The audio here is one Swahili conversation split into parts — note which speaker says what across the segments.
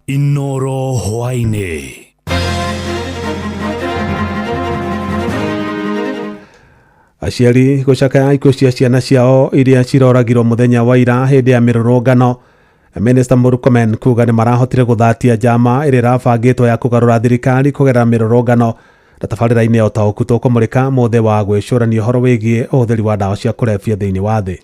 Speaker 1: Inoro hwaine.
Speaker 2: Aciari gucakaya ikuũ cia ciana ciao iria ciroragirwo muthenya wa ira hindi ya mirurungano. Minister Murkomen kuga ni marahotire guthatia njama ĩrĩa ĩrabangĩtwo ya kugarura thirikari kugerera mirurungano na tabarĩra-inĩ ya ũtaũku tũkũmũrĩka mũthĩ wa gwĩcũrania ũhoro wĩgiĩ ũhũthĩri wa ndawa cia kũrebia thĩinĩ wa thĩ.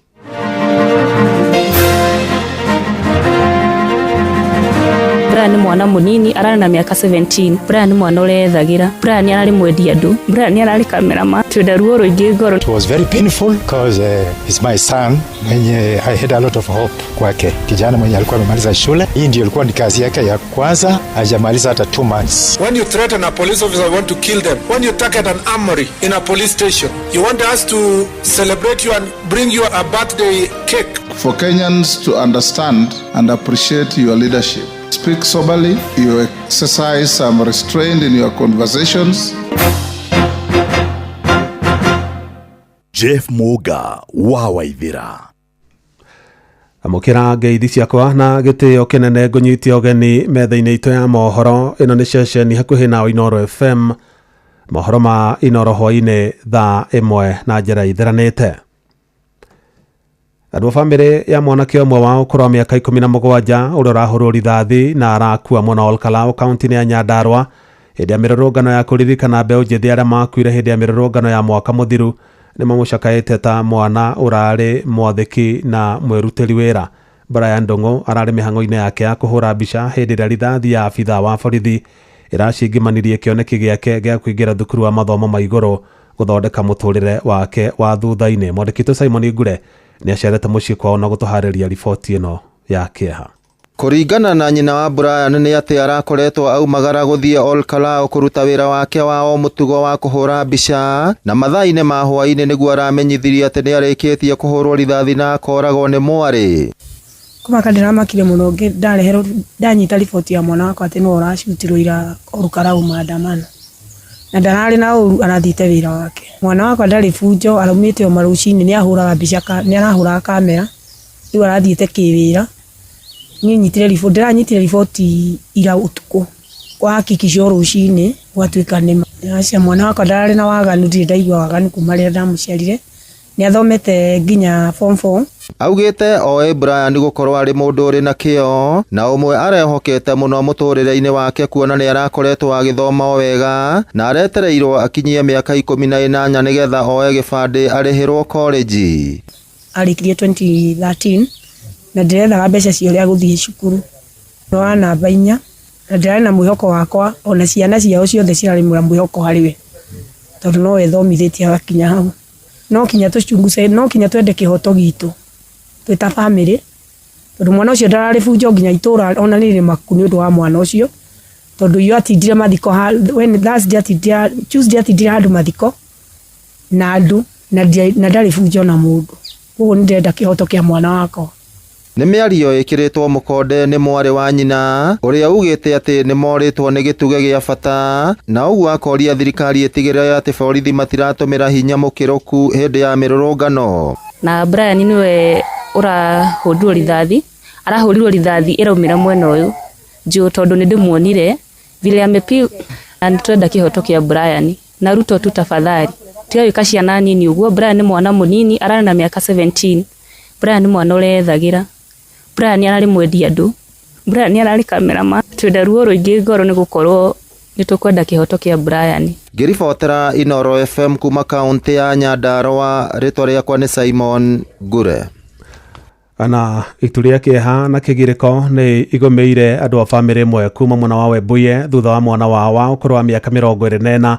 Speaker 3: Brian ni mwana munini arari na miaka 17. Brian ni mwana urethagira. Brian arari mwendia andu. Brian arari cameraman. Twenda ruo ruingi ngoro.
Speaker 4: It was very painful because he's my son. I had a lot of hope kwake. Kijana mwenye alikuwa amemaliza shule. Hii ndio ilikuwa ni kazi yake ya kwanza, hajamaliza hata 2 months.
Speaker 5: When you threaten a police officer, you want to kill them. When you target an armory in a police station, you want us to celebrate you and bring you a birthday cake.
Speaker 6: For Kenyans to understand and appreciate your leadership, speak soberly, you exercise some restraint in your conversations.
Speaker 1: Jeff Muga wa Waithira.
Speaker 2: Amukira ngeithi ciakwa na gĩtĩo kĩnene ngũnyitia ũgeni metha-inĩ itũ ya mohoro. Ĩno nĩ ceceni hakuhĩ na Inoro FM, mohoro ma Inoro hwainĩ thaa 1 na njĩra ithiranĩte. Andũ a bamĩrĩ ya mwanake ũmwe wa ũkũrũ wa mĩaka 17 ũrĩa ũrahũrwo rithathi na arakua mwena wa Olkalau kaunti-inĩ ya Nyandarua hĩndĩ ya mĩrũrũngano ya kũririkana mbeũ njĩthĩ arĩa makuire hĩndĩ ya mĩrũrũngano ya mwaka mũthiru nĩ mamũcakaĩte ta mwana ũrarĩ mwathĩki na mwĩrutĩri wĩra. Brian Ndung'u ararĩ mĩhang'o-inĩ yake ya kũhũra mbica hĩndĩ ĩrĩa rithathi ya abithaa wa borithi ĩracingimanirie kĩoneki gĩake gĩa kũingĩra thukuru wa mathomo ma igũrũ gũthondeka mũtũrĩre wake wa thutha-inĩ. Mwandĩki witũ Simon Ngure ni acerete muciĩ kwao na gũtũharĩria riboti ĩno ya kĩeha.
Speaker 7: Kũringana na nyina wa Brian nĩ atĩ arakoretwo aumagara gũthiĩ Olkalau kũruta wĩra wake wa o mũtugo wa kũhũra mbica, na mathaa-inĩ ma hwainĩ nĩguo aramenyithirie atĩ nĩ arĩkĩtie kũhũrwo rithathi na akoragwo nĩ mwarĩ.
Speaker 8: Kumaka ndĩramakire mũno ndareherwo ndanyita riboti ya mwana wakwa atĩ no ũracutirwo ira Olkalau maandamano, na ndararĩ na ũru arathite wĩra wake. Mwana wakwa ndarĩ bunjo, araumĩte o maruci-inĩ nĩ ahũraga mbica, nĩ arahũraga kamera, rĩu arathiĩte kĩwĩra. Ndĩranyitire riboti ira ũtukũ kwa hakikisho rũci-inĩ gwatuĩka nĩ acia mwana wakwa ndararĩ na waganu, ndirĩ ndaigua waganu kuma rĩrĩa ndamũciarire. Nĩ athomete nginya form 4.
Speaker 7: Augĩte oĩ Brian gũkorwo arĩ mũndũ ũrĩ na kĩo na ũmwe arehokete mũno mũtũrĩre-inĩ wake, kuona nĩ arakoretwo agĩthoma o wega na aretereirwo akinyie mĩaka 18 nĩgetha oe gĩbandĩ arĩhĩrwo college.
Speaker 8: Arĩkirie 2013 na ndĩrethaga mbeca cia ũrĩa gũthiĩ cukuru wa namba 4, na ndĩrarĩ na mwĩhoko wakwa ona ciana ciao ciothe cirarĩ mwĩhoko harĩ we tondũ no ethomithĩtie agakinya hau. No kinya tũcunguce, no kinya twende kĩhoto gitũ twĩ ta bamĩrĩ, tondũ mwana ũcio ndararĩ bunjo nginya itũra ona nĩ maku nĩ ũndũ wa mwana ũcio, tondũ iyo atindire mathiko when Thursday atindire, Tuesday atindire handũ mathiko na andũ na ndarĩ bunjo na mũndũ. Ũguo nĩ ndĩrenda kĩhoto kĩa mwana wakwa.
Speaker 7: Nĩ mĩario ĩkĩrĩtwo mũkonde nĩ mwarĩ wa nyina ũrĩa ugĩte atĩ nĩ morĩtwo nĩ gĩtuge gĩa bata, na ũguo akoria thirikari ĩtigĩrĩre atĩ borithi matiratũmĩra hinya mũkĩrũku hĩndĩ ya mĩrũrũngano.
Speaker 3: Na Brian niwe ũrahũrirwo rithathi, arahũrirwo rithathi ĩraumĩra mwena ũyũ njũ tondũ nĩ ndĩmuonire vile amepigwa, na nĩtwenda kĩhoto kĩa Brian na Ruto tu tafadhali tiga wĩka ciana nini ũguo. Brian nĩ mwana mũnini ararĩ na mĩaka 17. Brian nĩ mwana ũrethagira. Brian ararĩ mwendia andu. Brian ararĩ cameraman. Twenda ruo ruingi ngoro nĩ gũkorwo nĩ tũkwenda kĩhoto kĩa Brian.
Speaker 7: Ngĩribotera Inoro FM kuma kaunti ya Nyandarua, rĩtwa rĩakwa nĩ Simon Ngure.
Speaker 2: Ana itu rĩa kĩeha na kĩgirĩko nĩ igũmĩire andũ a bamĩrĩ ĩmwe kuma mwena wa Webuye thutha wa mwana wao ũkũrũ wa mĩaka 24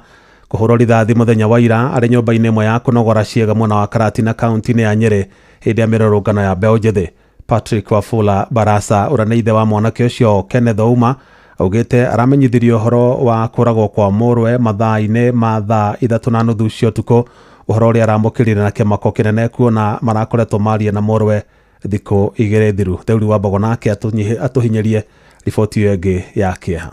Speaker 2: kũhũrwo rithathi mũthenya wa ira arĩ nyũmba-inĩ ĩmwe ya kũnogora ciĩga mwena wa Karatina kaunti-inĩ ya Nyeri hĩndĩ ya mĩrũrũngano ya mbeũ njĩthĩ. Patrick Wafula Barasa ũrĩa nĩ ithe wa mwanake ũcio Kenneth Ouma augĩte aramenyithirio ũhoro wa kũragwo kwa mũrwe mathaa-inĩ ma thaa 3:30 cia ũtukũ, ũhoro ũrĩa aramũkĩrire na kĩmako kĩnene kuona marakoretwo maria na mũrwe thikũ 2 thiru. Theuri wa Mbogo nake atũhinyĩrie riboti ĩyo ĩngĩ ya kĩeha.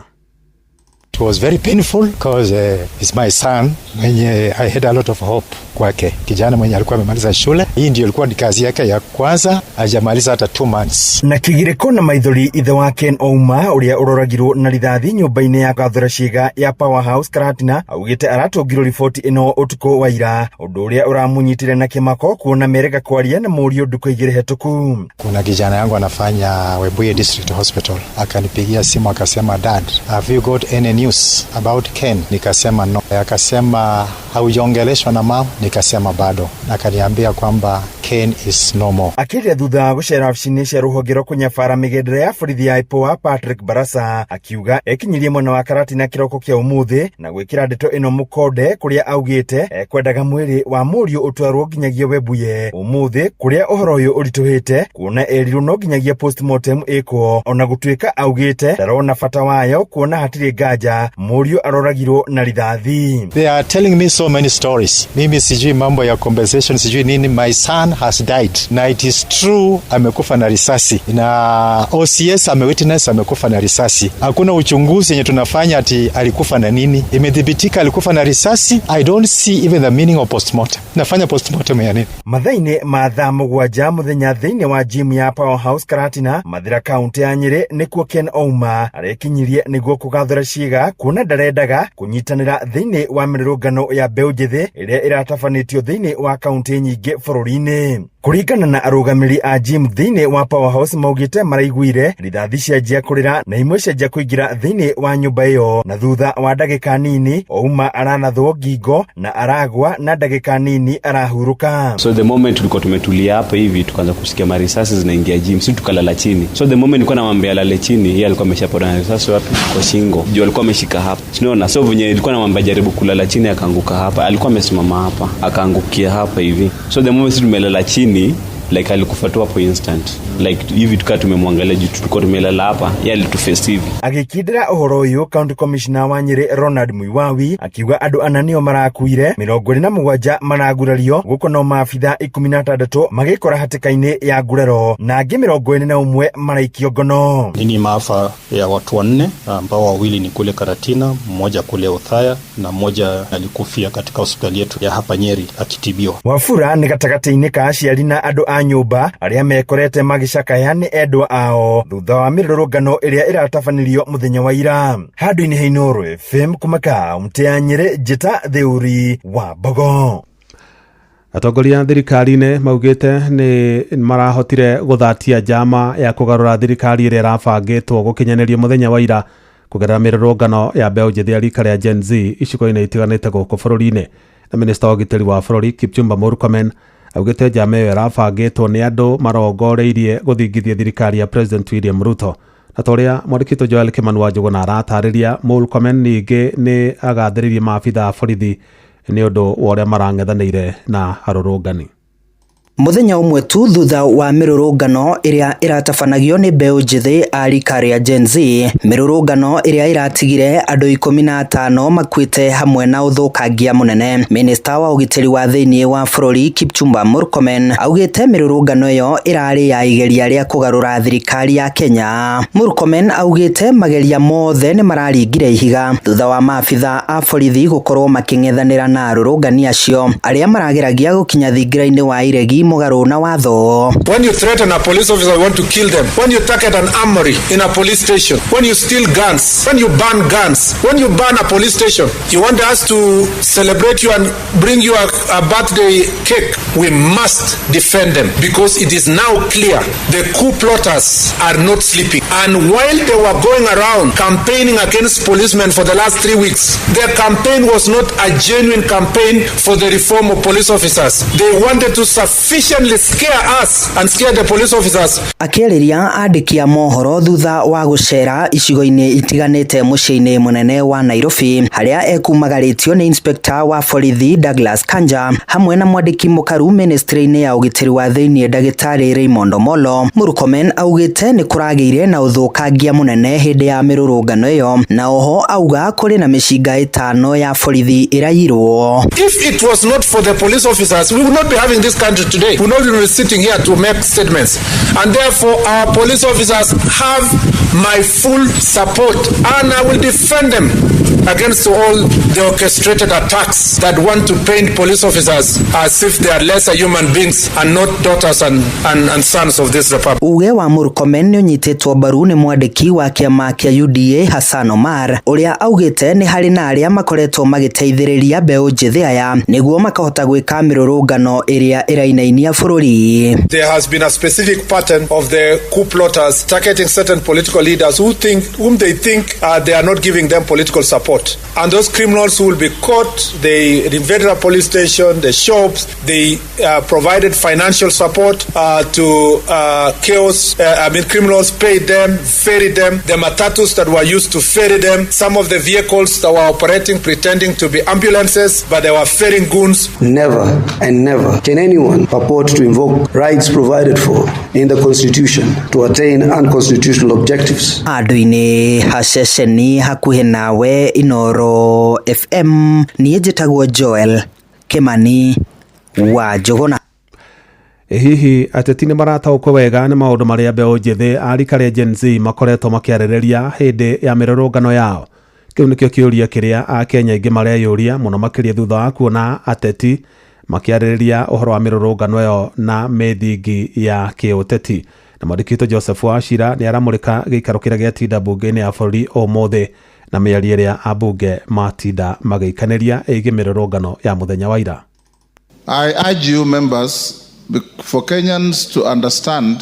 Speaker 4: was very painful because he's my son mwenye I had a lot of hope kwake. Kijana mwenye alikuwa amemaliza shule. Hii ndio ilikuwa ni kazi yake ya kwanza, hajamaliza hata 2 months.
Speaker 9: Na kigiriko na maithori ithe wa Ken Ouma uria uroragirwo na rithathi nyumba-ini ya Gathura Ciiga ya Powerhouse Karatina augite aratungirwo riboti ino utuko wa ira, undu uria uramunyitire na kimako kuona merega kwaria na murio nduko igire hetuku.
Speaker 4: Kuna kijana yangu anafanya Webuye District Hospital, akanipigia simu akasema, "Dad, have you got any news about Ken?" Nikasema no. Akasema, "Haujongeleshwa na mama?" Nikasema bado. Akaniambia kwamba Ken is no more.
Speaker 9: Akiria thutha gucera ofisini cia ruhongero kunyabara migendere ya borithi ya IPOA Patrick Barasa akiuga ekinyirie mwena wa Karatina kiroko kia umuthi na gwikira ndeto ino mukonde kuria augite ekwendaga mwiri wa murio utwarwo nginyagia Webuye umuthi kuria uhoro uyu urituhite kuona eriru no nginyagia postmortem ikwo ona gutuika augite ndarona bata wayo kuona hatiri nganja murio aroragirwo na rithathi.
Speaker 4: They are telling me so many stories. Mimi sijui mambo ya compensation, sijui nini. My son has died. Na it is true amekufa na risasi. Na OCS amewitness amekufa na risasi. Hakuna uchunguzi yenye tunafanya ati alikufa na nini. Imedhibitika alikufa na risasi. I don't see even the meaning of postmortem. Nafanya postmortem ya nini?
Speaker 9: Mathaine mathaa mugwanja muthenya thiini wa gym ya Powerhouse Karatina Mathira County ya Nyeri nikuo Ken Ouma arekinyirie niguo kugathura Ciiga kuona ndarendaga kunyitanira thiini wa mirurungano ya mbeu njithi iria iratabanitio thiini wa kaunti nyingi bururi-ini. Kuringana na arugamiri a gym thiini wa Powerhouse maugite maraiguire rithathi cianjia kurira na imwe cianjia kuingira thiini wa nyumba iyo, na thutha wa ndagika nini Ouma aranathwo ngingo na aragwa na ndagika nini arahuruka.
Speaker 10: So the moment tulikuwa tumetulia hapa hivi tukaanza kusikia marisasi zinaingia gym, sisi tukalala chini. So the moment nilikuwa namwambia lale chini, yeye alikuwa ameshapona risasi wapi? Kwa shingo. Juu alikuwa ameshika hapa. Tunaona so venye nilikuwa namwambia jaribu kulala chini akaanguka hapa. Alikuwa amesimama hapa, akaangukia hapa hivi. So the moment sisi tumelala chini, like alikufa tu hapo instant. Like hivi tukaa tumemwangalia juu tulikuwa tumelala hapa, yeye alituface hivi.
Speaker 9: Agikidira uhoro uyu County Commissioner wa Nyeri Ronald Muiwawi akiuga andu ananio marakuire 27 maragurario guko no maabitha 16 magikora hatikaini ya ngurero na angi 41 maraikio ngono.
Speaker 11: Ni maafa ya watu 4 ambao wawili ni kule Karatina, mmoja kule Othaya na mmoja alikufia katika hospitali yetu ya hapa Nyeri akitibiwa.
Speaker 9: Wafura ni gatagati-ini ka aciari na andu a nyumba aria mekorete magicakaya ni endwa ao thutha wa mirurungano iria iratabanirio muthenya wa ira. Handu-ini Hainoro FM kumaka umtea Nyeri Njita Theuri wa Bogo.
Speaker 2: Atongoria thirikari-ini maugite ni marahotire guthatia njama ya kugarura thirikari iria irabangitwo gukinyaniria muthenya wa ira kugerera mirurungano ya mbeu njithi ya rika ria Gen Z icigo-ini itiganite guku bururi-ini. Na minista wa ugitiri wa bururi Kipchumba Murkomen augite njama iyo irabangitwo ni andu marongoreirie guthingithia thirikari ya President William Ruto. Na toria mwandikito Joel Kimanu wa Njuguna aratariria Murkomen ningi ni agathiririe maabitha a borithi ni undu wa uria marang'ethanire na harurungani.
Speaker 12: Muthenya umwe tu thutha wa mirurungano iria iratabanagio ni mbeu njithi a rika ria Gen Z, mirurungano iria iratigire andu 15 makuite hamwe na uthukangia munene, minista wa ugitiri wa thiini wa bururi Kipchumba Murkomen augite mirurungano iyo irari ya igeria ria kugarura thirikari ya Kenya. Murkomen augite mageria mothe ni mararingire ihiga thutha wa maabitha a borithi gukorwo making'ethanira na arurungani acio aria marageragia gukinya thingira-ini wa iregi mugaru na watho.
Speaker 5: When you threaten a police officer, you want to kill them. When you target an armory in a police station. When you steal guns. When you burn guns. When you burn a police station. You want us to celebrate you and bring you a birthday cake. We must defend them because it is now clear the coup plotters are not sleeping. And while they were going around campaigning against policemen for the last 3 weeks, their campaign was not a genuine campaign for the reform of police officers. They wanted to sufficiently scare us and scare the police officers.
Speaker 12: Akiriria andiki a mohoro thutha wa gucera icigo-ini itiganite muciĩ-ini munene wa Nairobi haria ekumagaritio ni inspector wa borithi Douglas Kanja hamwe na mwandiki mukaru ministry-ini ya ugitiri wa thiini Dagitari Raymond Omolo. Murkomen augite ni kurageire na uthukangia munene hindi ya mirurungano iyo na oho auga kuri na mishinga 5 ya borithi irairwo.
Speaker 5: If it was not for the police officers, we would not be having this country today. We would not be sitting here to make statements. And therefore, our police officers have my full support and I will defend them against all the orchestrated attacks that want to paint police officers as if they are lesser human beings and not daughters and sons of this republic.
Speaker 12: Uge wa Murkomen ni unyitetwo mbaru ni mwandiki wa kiama kia UDA Hassan Omar uria augite ni hari na aria makoretwo magiteithiriria mbeũ njithi aya niguo makahota gwika mirurungano iria irainainia bururi.
Speaker 5: There has been a specific pattern of the coup plotters targeting certain political leaders whom they think they are not giving them political support, and those criminals who will be caught, they invaded a police station, the shops, they provided financial support to chaos. Criminals paid them, ferried them, the matatus that were used to ferry them, some of the vehicles that were operating pretending to be ambulances, but they were ferrying goons.
Speaker 13: Never and never can anyone purport to invoke rights provided for in the Constitution to attain unconstitutional objectives.
Speaker 12: Aduine hashesheni hakuhe nawe Inoro FM ni njitagwo Joel Kimani wa Jogona.
Speaker 2: Hihi ateti ni marataũkwo wega nĩ maũndũ marĩa mbeũ njithi arika rĩa Gen Z makoretwo makiarĩrĩria hĩndĩ ya mĩrũrũngano yao. Kĩu nĩkĩo kĩũria kĩrĩa Akenya aingĩ mareyũria mũno makĩria thutha wa kuona ateti makiarĩrĩria ũhoro wa mĩrũrũngano ĩyo na mĩthingi ya kĩũteti. Na mwandĩkĩtwo Joseph Wachira nĩ aramũrĩka gĩikaro kĩrĩa gĩatinda bunge-inĩ ya bũrũri ũmũthĩ na mĩario ĩrĩa ambunge matinda magĩikanĩria ĩgiĩ mĩrũrũngano ya mũthenya wa ira.
Speaker 6: I urge you members, for Kenyans to understand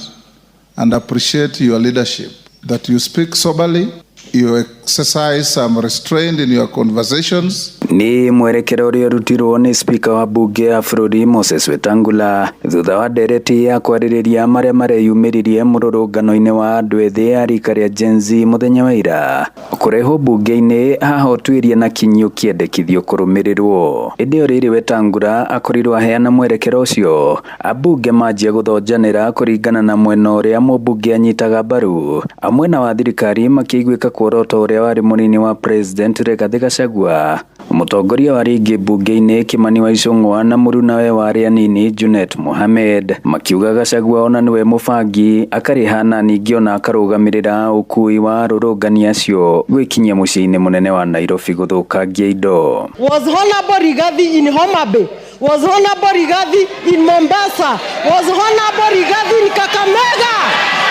Speaker 6: and appreciate your leadership, that you speak soberly, you exercise some restraint in your conversations.
Speaker 14: Ni mwerekero uria rutirwo ni speaker wa bunge ya bũrũri Moses Wetangula thutha wa ndereti ya kwarĩrĩria maria mareyumĩririe mũrũrũngano-inĩ wa andũ ethĩ a rika rĩa Gen Z mũthenya wa ira kũrehwo bunge-inĩ haha ũtuĩria na kinyi ũkĩendekithio kũrũmĩrĩrwo. Ĩndĩ rĩrĩ Wetangula akorirwo aheana mwerekero ũcio, ambunge manjia gũthonjanĩra kũringana na mwena ũrĩa mũmbunge anyitaga mbaru, amwena wa thirikari makĩiguĩka kuorota ũrĩa warĩ mũnini wa president Rigathi Gachagua, mũtongoria wa rĩngĩ bunge-inĩ Kimani wa Icũng'wa na mũrunawe wa arĩa anini Junet Mohamed makiuga Gachagua ona nĩwe mũbangi akarĩhana ningĩ ona akarũgamĩrĩra ũkui wa arũrũngani acio gwĩkinyia mũciĩ-inĩ mũnene wa Nairobi gũthũkangia indo.
Speaker 15: Was Honorable Rigathi in Homa Bay? Was Honorable Rigathi in Mombasa? Was Honorable Rigathi in Kakamega?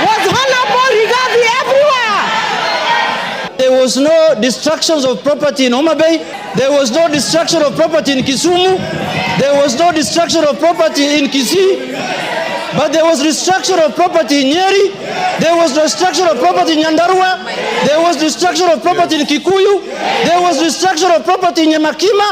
Speaker 15: Was Honorable Rigathi everywhere? There was no destructions of property in Homa Bay. There was no destruction of property in Kisumu. There was no destruction of property in Kisii. But there was destruction of property in Nyeri. There was destruction of property in Nyandarua. There was destruction of property in Kikuyu. There was destruction of property in Nyamakima.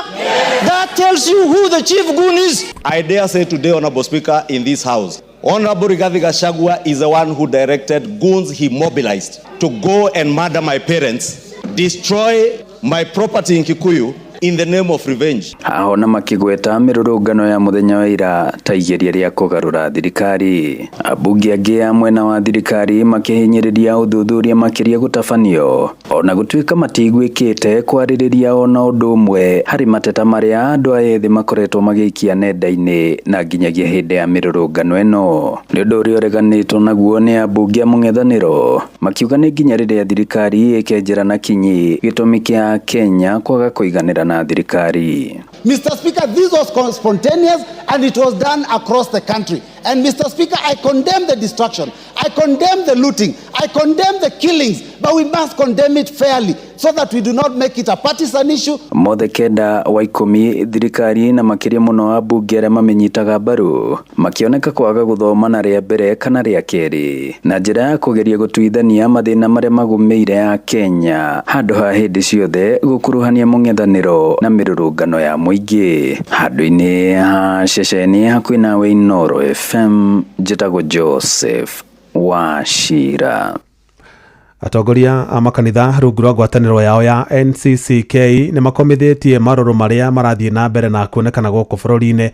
Speaker 15: That tells you who the chief goon is.
Speaker 16: I dare say today, Honorable Speaker, in this House, Honorable Rigathi Gachagua is the one who directed goons he mobilized to go and murder my parents, destroy my property in Kikuyu in the name of revenge.
Speaker 14: Aho na makigweta mirurungano ya muthenya wa ira ta igeria ria kugarura thirikari. Abunge angĩ a mwena wa thirikari makihinyĩrĩria uthuthuria makiria gutafanio ona gutuĩka matigwĩkĩte kwarĩrĩria ona ũndũ ũmwe harĩ mateta marĩa andũ a ethĩ makoretwo magĩikia nenda-inĩ na nginyagia hĩndĩ ya mirurungano ĩno. Nĩ ũndũ ũrĩa ũreganĩtwo naguo nĩ ambunge a mũng'ethanĩro makiuga nĩ nginya rĩrĩa thirikari ĩkenjera na kinyi gĩtũmi kĩa Kenya kwaga kũiganĩra na thirikari.
Speaker 17: Mr. Speaker, this was spontaneous and it was done across the country. And Mr. Speaker, I condemn the destruction. I condemn the looting. I condemn the killings. But we must condemn it fairly so that we do not make it a partisan issue.
Speaker 14: Mothe kenda wa ikũmi thirikari na makĩria mũno ambunge arĩa mamenyitaga mbaru makĩoneka kwaga gũthoma na rĩa mbere kana rĩa kerĩ na njĩra ya kũgeria gũtuithania mathĩna marĩa magũmĩire ya Kenya handũ ha hĩndĩ ciothe gũkuruhania mũng'ethanĩro na mĩrũrũngano ya mũingĩ. Handũ-inĩ ha ceceni hakuhĩ nawe Inoro FM, njĩtagwo Joseph Wachira.
Speaker 2: Atongoria a makanitha rungu rwa ngwatanĩro yao ya NCCK nĩ makomithĩtie marũrũ marĩa marathiĩ na mbere na kuonekana gũkũ bũrũri-inĩ,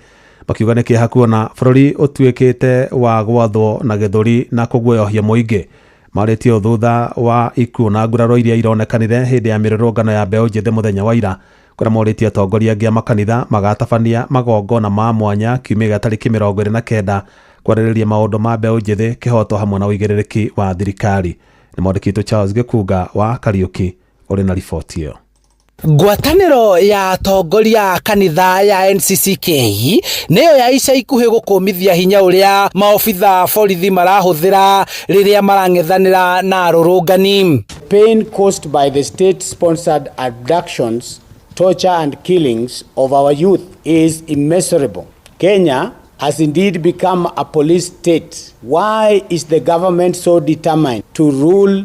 Speaker 2: makiuga nĩ kĩeha kuona bũrũri ũtuĩkĩte wa gwathwo na gĩthũri na kũguoyohia mũingĩ. Marĩtio thutha wa ikuũ na nguraro iria ironekanire hĩndĩ ya mĩrũrũngano ya mbeũ njĩthĩ mũthenya wa ira, kũrĩa morĩtie atongoria angĩ a makanitha magatabania magongona ma mwanya kiumia gĩa tarĩki 29 kwarĩrĩria maũndũ ma mbeũ njĩthĩ, kĩhoto hamwe na ũigĩrĩrĩki wa thirikari. Nĩ mwandĩkĩtwo Charles Gĩkunga wa Kariuki ũrĩ na riboti ĩyo.
Speaker 18: Ngwatanĩro ya atongoria kanitha ya NCCK nĩyo ya ica ikuhĩ gũkũmithia hinya ũrĩa maobitha borithi marahũthĩra rĩrĩa marang'ethanĩra na arũrũngani.
Speaker 19: Pain caused by the state-sponsored abductions, torture and killings of our youth is immeasurable. Kenya has indeed become a police state. Why is the government so determined to rule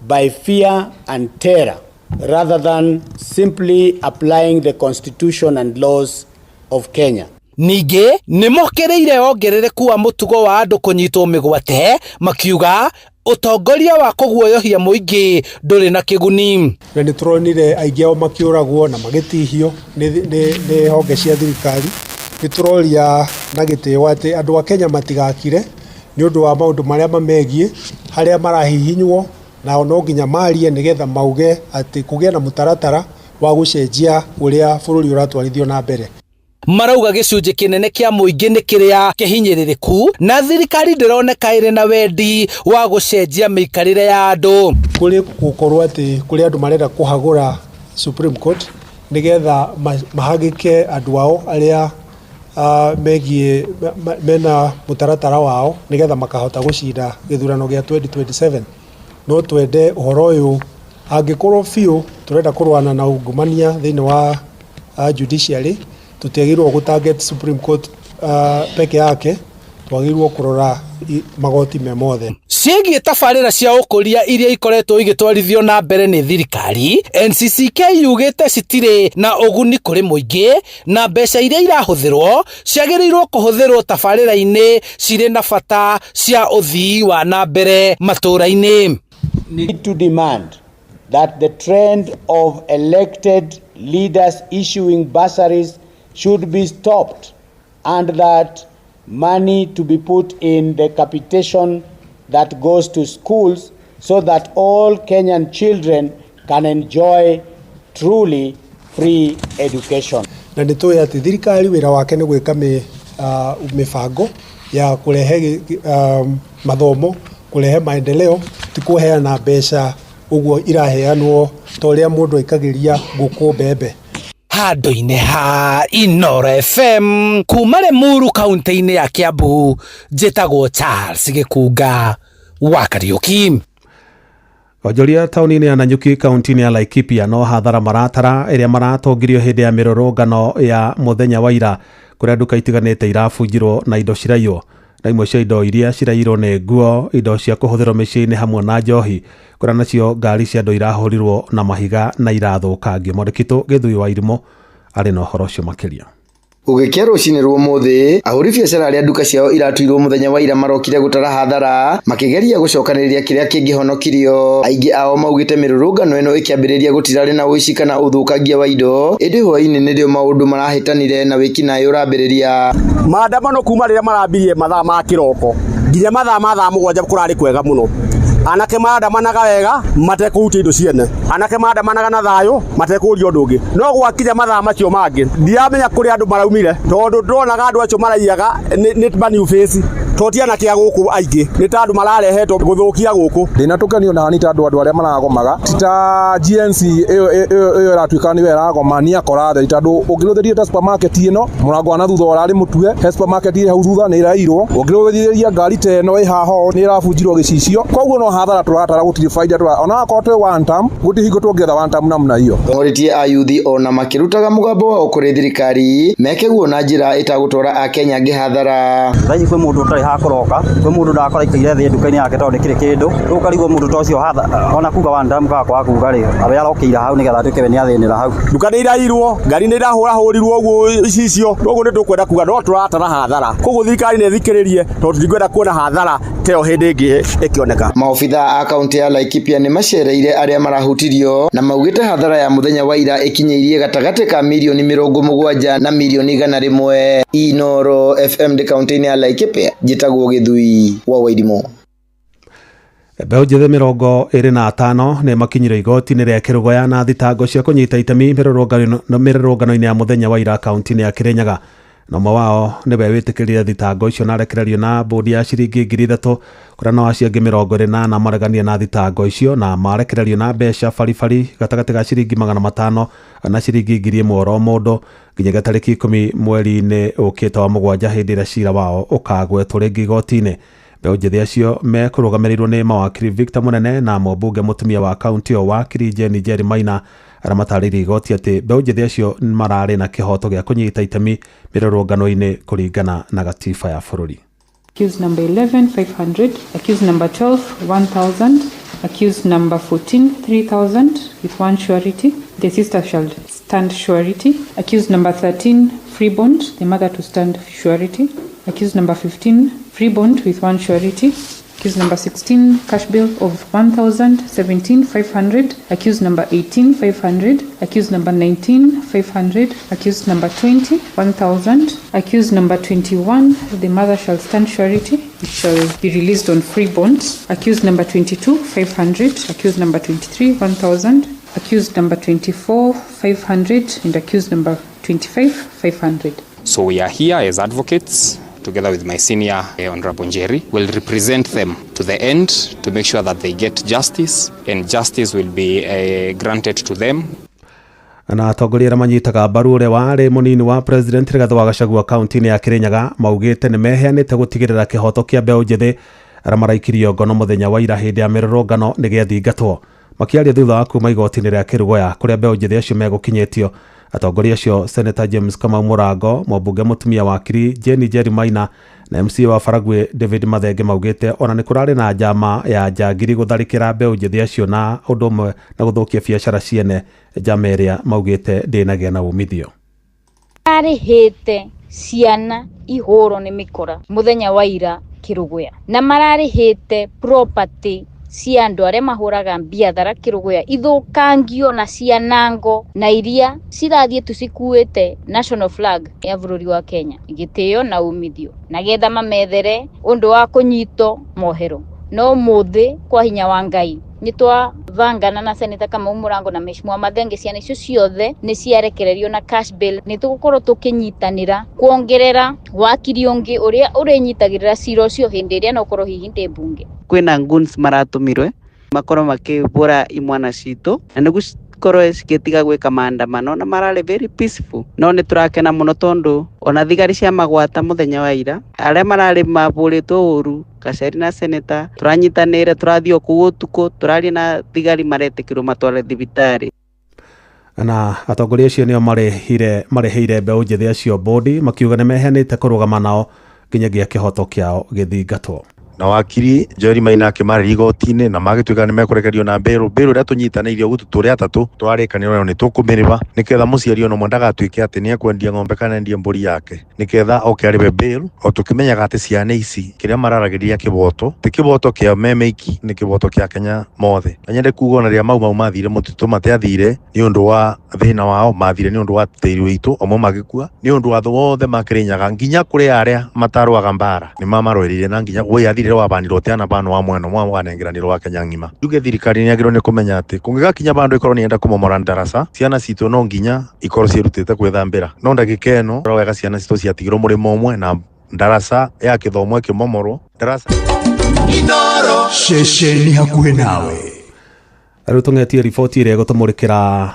Speaker 19: by fear and terror rather than simply applying the constitution and laws of Kenya?
Speaker 18: Ningĩ nĩmokereire ongerereku wa mũtugo wa andũ kũnyitwo mĩgwate makiuga utongoria wa kũguoyohia mũingĩ ndũrĩ na kĩguni.
Speaker 20: Na nĩtũronire aingĩ ao makĩũragwo na magĩtihio nĩ honge cia thirikari. Nĩtũroria na gĩtĩo atĩ andũ a Kenya matigakire nĩ ũndũ wa maũndũ marĩa mamegiĩ harĩa marahihinywo na no nginya marie nĩgetha mauge atĩ kũgĩa na mũtaratara wa gũcenjia ũrĩa bũrũri ũratwarithio na mbere.
Speaker 18: Marauga gĩcunjĩ kĩnene kĩa mũingĩ nĩ kĩrĩa kĩhinyĩrĩrĩku na thirikari ndĩroneka ĩrĩ na wendi wa gũcenjia mĩikarĩre ya andũ.
Speaker 20: Kũrĩ gũkorwo atĩ kũrĩ andũ marenda kũhagũra Supreme Court nĩgetha mahagĩke andũ ao arĩa megiĩ mena mũtaratara wao nĩgetha makahota gũcinda gĩthurano gĩa 2027. No twende ũhoro ũyũ angĩkorwo biũ tũrenda kũrũana na ungumania thĩinĩ wa judiciary, tũtiagĩrĩirwo gũtarget Supreme Court peke yake, twagĩrĩirwo kũrora magoti me mothe.
Speaker 18: Ciĩgiĩ tabarĩra cia ũkũria iria ikoretwo igĩtwarithio na mbere nĩ thirikari, NCCK yugĩte citirĩ na ũguni kũrĩ mũingĩ na mbeca iria irahũthĩrwo ciagĩrĩirwo kũhũthĩrwo tabarĩra-inĩ cirĩ na bata cia ũthii wa na mbere matũũra-inĩ.
Speaker 19: Need to demand that the trend of elected leaders issuing bursaries should be stopped and that money to be put in the capitation that goes to schools so that all Kenyan children can enjoy truly free education.
Speaker 20: Na nĩtũĩ atĩ thirikari wĩra wake nĩ gwĩka mĩbango ya kũrehe mathomo, kũrehe maendeleo, ti kũheana mbeca ũguo iraheanwo ta ũrĩa mũndũ aikagĩria ngũkũ mbembe.
Speaker 18: Handũ-inĩ ha Inooro FM kuma Limuru kaunti-inĩ ya Kiambu, njĩtagwo Charles Gĩkunga wa Kariũki.
Speaker 2: Onjoria taũni-inĩ ya Nanyuki kaunti-inĩ ya Laikipia no hathara maratara ĩrĩa maratongirio hĩndĩ ya mĩrũrũngano ya mũthenya wa ira, kũrĩa nduka itiganĩte irabunjirwo na indo ciraiywo. Na imwe cia indo iria ciraiyirwo nĩ nguo, indo cia kũhũthĩrwo mĩciĩ-inĩ hamwe na njohi, kũrĩa nacio ngari cia andũ irahũrirwo na mahiga na irathũkangio. Mwandĩkitũ Gĩthui wa Irimũ arĩ na ũhoro ũcio makĩria.
Speaker 7: Gũgĩkĩa rũcinĩ rwa ũmũthĩ, ahũri biacara arĩa nduka ciao iratuirwo mũthenya wa ira marokire gũtara hathara makĩgeria gũcokanĩrĩria kĩrĩa kĩngĩhonokirio. Aingĩ ao maugĩte mĩrũrũngano ĩno ĩkĩambĩrĩria gũtirarĩ na ũici kana ũthũkangia wa indo, ĩndĩ hwaĩ-inĩ nĩrĩo maũndũ marahĩtanire na wĩkinaĩ ũrambĩrĩria.
Speaker 21: Maandamano kuma rĩrĩa marambirie mathaa ma kĩroko nginya mathaa ma thaa mũgwanja kũrarĩ kwega mũno. Anake maandamanaga wega matekũhutia indo ciene, anake maandamanaga na thayũ matekũria ũndũ ũngĩ. No gwakinya mathaa macio mangĩ ndiramenya kũrĩ andũ maraumire, tondũ ndĩronaga andũ acio maraiyaga nĩ New Face, toti anake a gũkũ aingĩ nĩ ta andũ mararehetwo gũthũkia gũkũ.
Speaker 22: Ndĩna tũkenio na ni ta andũ arĩa maragomaga, ti ta GNC ĩyo ĩratuĩka nĩwe ĩragoma nĩ akorathe, tondũ ũngĩrũthĩria ta supermarket ĩno mũrango wa na thutha ũrarĩ mũtue, supermarket ĩrĩ hau thutha nĩ ĩrairwo, ũngĩrũthĩria ngari ta ĩno ĩ haha nĩ ĩrabunjirwo gĩcicio. Koguo no hathara tũratara gũtirĩ faida ona akorwo twĩ one time gũtirĩ hingo tũngĩetha one time namna hiyo.
Speaker 7: Ongoritie ayuthi ona makĩrutaga mũgambo wao kũrĩ thirikari mekeguo na njĩra ĩtagũtwara akenya angĩ hathara.
Speaker 23: Thaĩ kwĩ mũndũ ũtarĩ hakũroka, kwĩ mũndũ ndakoraikĩire thĩ nduka-inĩ yake tondũ kĩrĩ kĩndũ, rĩu karigwo mũndũ ta ũcio ona kuga one time gakwa kuga rĩ abe arokĩira hau nĩgetha atuĩke we nĩ athĩnĩra hau.
Speaker 21: Nduka nĩ irairwo, ngari nĩ irahũrahũrirwo ũguo icicio, ũguo nĩ tũkwenda kuga no tũratara hathara. Koguo thirikari nĩ ĩthikĩrĩrie tondũ tũtingĩenda kuona hathara teo hĩndĩ ĩngĩ ĩkĩoneka.
Speaker 7: Maobitha a kaunti ya Laikipia nĩ macereire arĩa marahutirio na maugĩte hathara ya mũthenya wa ira ĩkinyĩirie gatagatĩ ka mirioni 70 na mirioni 100. Inooro FM kaunti-inĩ ya Laikipia, njĩtagwo Gĩthui wa Irimũ.
Speaker 2: Mbeũ njĩthĩ 25 nĩ makinyire igoti-inĩ rĩa Kĩrũgoya na thitango cia kũnyita itemi mĩrũrũngano-inĩ ya mũthenya wa ira kaunti-inĩ ya Kirinyaga. na ũmwe wao nĩwe wĩtĩkĩrire thitango icio na arekererio na bodi ya ciringi 3,000 kũrĩa nao acio angĩ 28 maregania na thitango icio na marekererio na mbeca baribari gatagatĩ ga ciringi 500 na ciringi 1,000 oro mũndũ nginya tarĩki 10 mweri-inĩ ũkĩte wa 7 hĩndĩ ĩrĩa cira wao ũkagwetwo rĩngĩ igoti-inĩ. Mbeũ njĩthĩ acio mekũrũgamĩrĩirwo nĩ mawakiri Victor Mũnene na mũmbunge mũtumia wa kaunti ĩyo wakiri Jenny Njeri Maina arĩa matarĩirie igoti atĩ mbeũ njĩthĩ acio mararĩ na kĩhoto gĩa kũnyita itemi mĩrũrũngano-inĩ kũringana na gatiba ya bũrũri.
Speaker 1: Accused number 11, 500. Accused number 12, 1,000. Accused number 14, 3,000 with one surety. The sister shall stand surety. Accused number 13, free bond, the mother to stand surety. Accused number 15, free bond with one surety. Accused number 16, cash bill of 1,000. 17, 500. Accused number 18, 500. Accused number 19, 500. Accused number 20, 1,000. Accused number 21, the mother shall stand surety. It shall be released on free bonds. Accused number 22, 500. Accused number 23, 1,000. Accused number 24, 500. And accused number 25, 500.
Speaker 3: So we are here as advocates, together with my senior Honorable Njeri, will represent them to the end to make sure that they get justice and justice will be granted to them.
Speaker 2: Na atongoria arĩa manyitaga mbaru ũrĩa warĩ mũnini wa president Rigathĩ wa Gachagua kaunti-inĩ ya Kirinyaga maugĩte nĩ meheanĩte gũtigĩrĩra kĩhoto kĩa mbeũ njĩthĩ arĩa maraikirio ngono mũthenya wa ira hĩndĩ ya mĩrũrũngano nĩ gĩathingatwo. Makĩaria thutha wa kuuma igoti-inĩ rĩa Kĩrũgoya kũrĩa mbeũ njĩthĩ acio megũkinyĩtio. Atongoria acio Senator James Kamau Mũrango, mũmbunge mũtumia wakiri Jenny Njeri Maina na MC wa Faragwe David Mathenge maugĩte ona nĩ kũrarĩ na njama ya njangiri gũtharĩkĩra mbeũ njĩthĩ acio na ũndũ ũmwe na gũthũkia biacara ciene. Njama ĩrĩa maugĩte ndĩnagĩa na umithio.
Speaker 8: Mararĩhĩte ciana ihũrwo nĩ mĩkora mũthenya wa ira Kĩrũgoya na mararĩhĩte property cia andũ arĩa mahũraga biathara Kĩrũgoya ithũkangio na cianango na iria cirathiĩ tucikuĩte national flag ya bũrũri wa Kenya igĩtĩo na umithio na getha mamethere ũndũ wa kũnyito mohero. No mũthĩ kwa hinya wa Ngai nĩtwa vangana na Senator Kamau Mũrango na Mheshimiwa Mathenge ciana icio ciothe nĩ ciarekererio na cash bill. Nĩtũgũkorwo tũkĩnyitanĩra kuongerera wakiri ũngĩ ũrĩa ũrĩnyitagĩrĩra cira ũcio hĩndĩ ĩrĩa nokorwo hihi ndĩ bunge.
Speaker 24: Kwĩna goons maratũmirwe makorwo makĩbũra imwana citũ na nĩguo korwo cikĩtiga gwĩka maandamano na mararĩ very peaceful. No nĩ tũrakena mũno tondũ ona thigari cia magwata mũthenya wa ira arĩa mararĩ mabũrĩtwo ũru Gacheri na Senator tũranyitanĩire tũrathiĩ kũu ũtukũ tũraria na thigari maretĩkĩrwo matware thibitarĩ.
Speaker 2: Na atongoria acio nĩo mareheire mbeũ njĩthĩ acio bodi makiuga nĩ meheanĩte kũrũgama nao nginyagia kĩhoto kĩao gĩthingatwo.
Speaker 25: Na wakiri Njeri Maina akĩmarĩria igoti-inĩ na magĩtuĩka nĩ mekũrekerio na mbĩrũ ũrĩa tũnyitanĩirio gũtũ tũrĩ atatũ twarĩkanĩrwo nĩ tũkũmĩrĩba nĩketha mũciari ona ũmwe ndagatuĩke atĩ nĩ ekwendia ng'ombe kana endie mbũri yake nĩketha oke arĩbe mbĩrũ o tũkĩmenyaga atĩ ciana ici kĩrĩa mararagĩria kĩboto ti kĩboto kĩa memeiki nĩ kĩboto kĩa Kenya mothe. Na nyende kuga ona rĩrĩa mau mathire mũtitũ mateathire nĩ ũndũ wa thĩna wao mathire nĩ ũndũ wa tĩri witũ omwe magĩkua nĩ ũndũ wa thũ wothe ma Kirinyaga nginya kũrĩ arĩa matarwaga mbara nĩ mamarũĩrĩire na nginya gwe rĩrĩa wabanirwo tena bano wa mwena mwa wanengeranĩrwo wa Kenya ng'ima. Nduge thirikari nĩ agĩrĩirwo nĩ kũmenya atĩ kũngĩgakinya bandũ ikorwo nĩenda kũmomora ndaraca ciana citũ no nginya ikorwo ciĩrutĩte gwĩthambĩra. No ndagĩka ĩno wega ciana citũ ciatigirwo mũrĩmo ũmwe na ndaraca ya gĩthomo ĩkĩmomorwo ndaraca
Speaker 26: Inooro ceceni hakuhĩ nawe.
Speaker 2: Rĩu tũng'etie riboti ĩrĩa gũtũmũrĩkĩra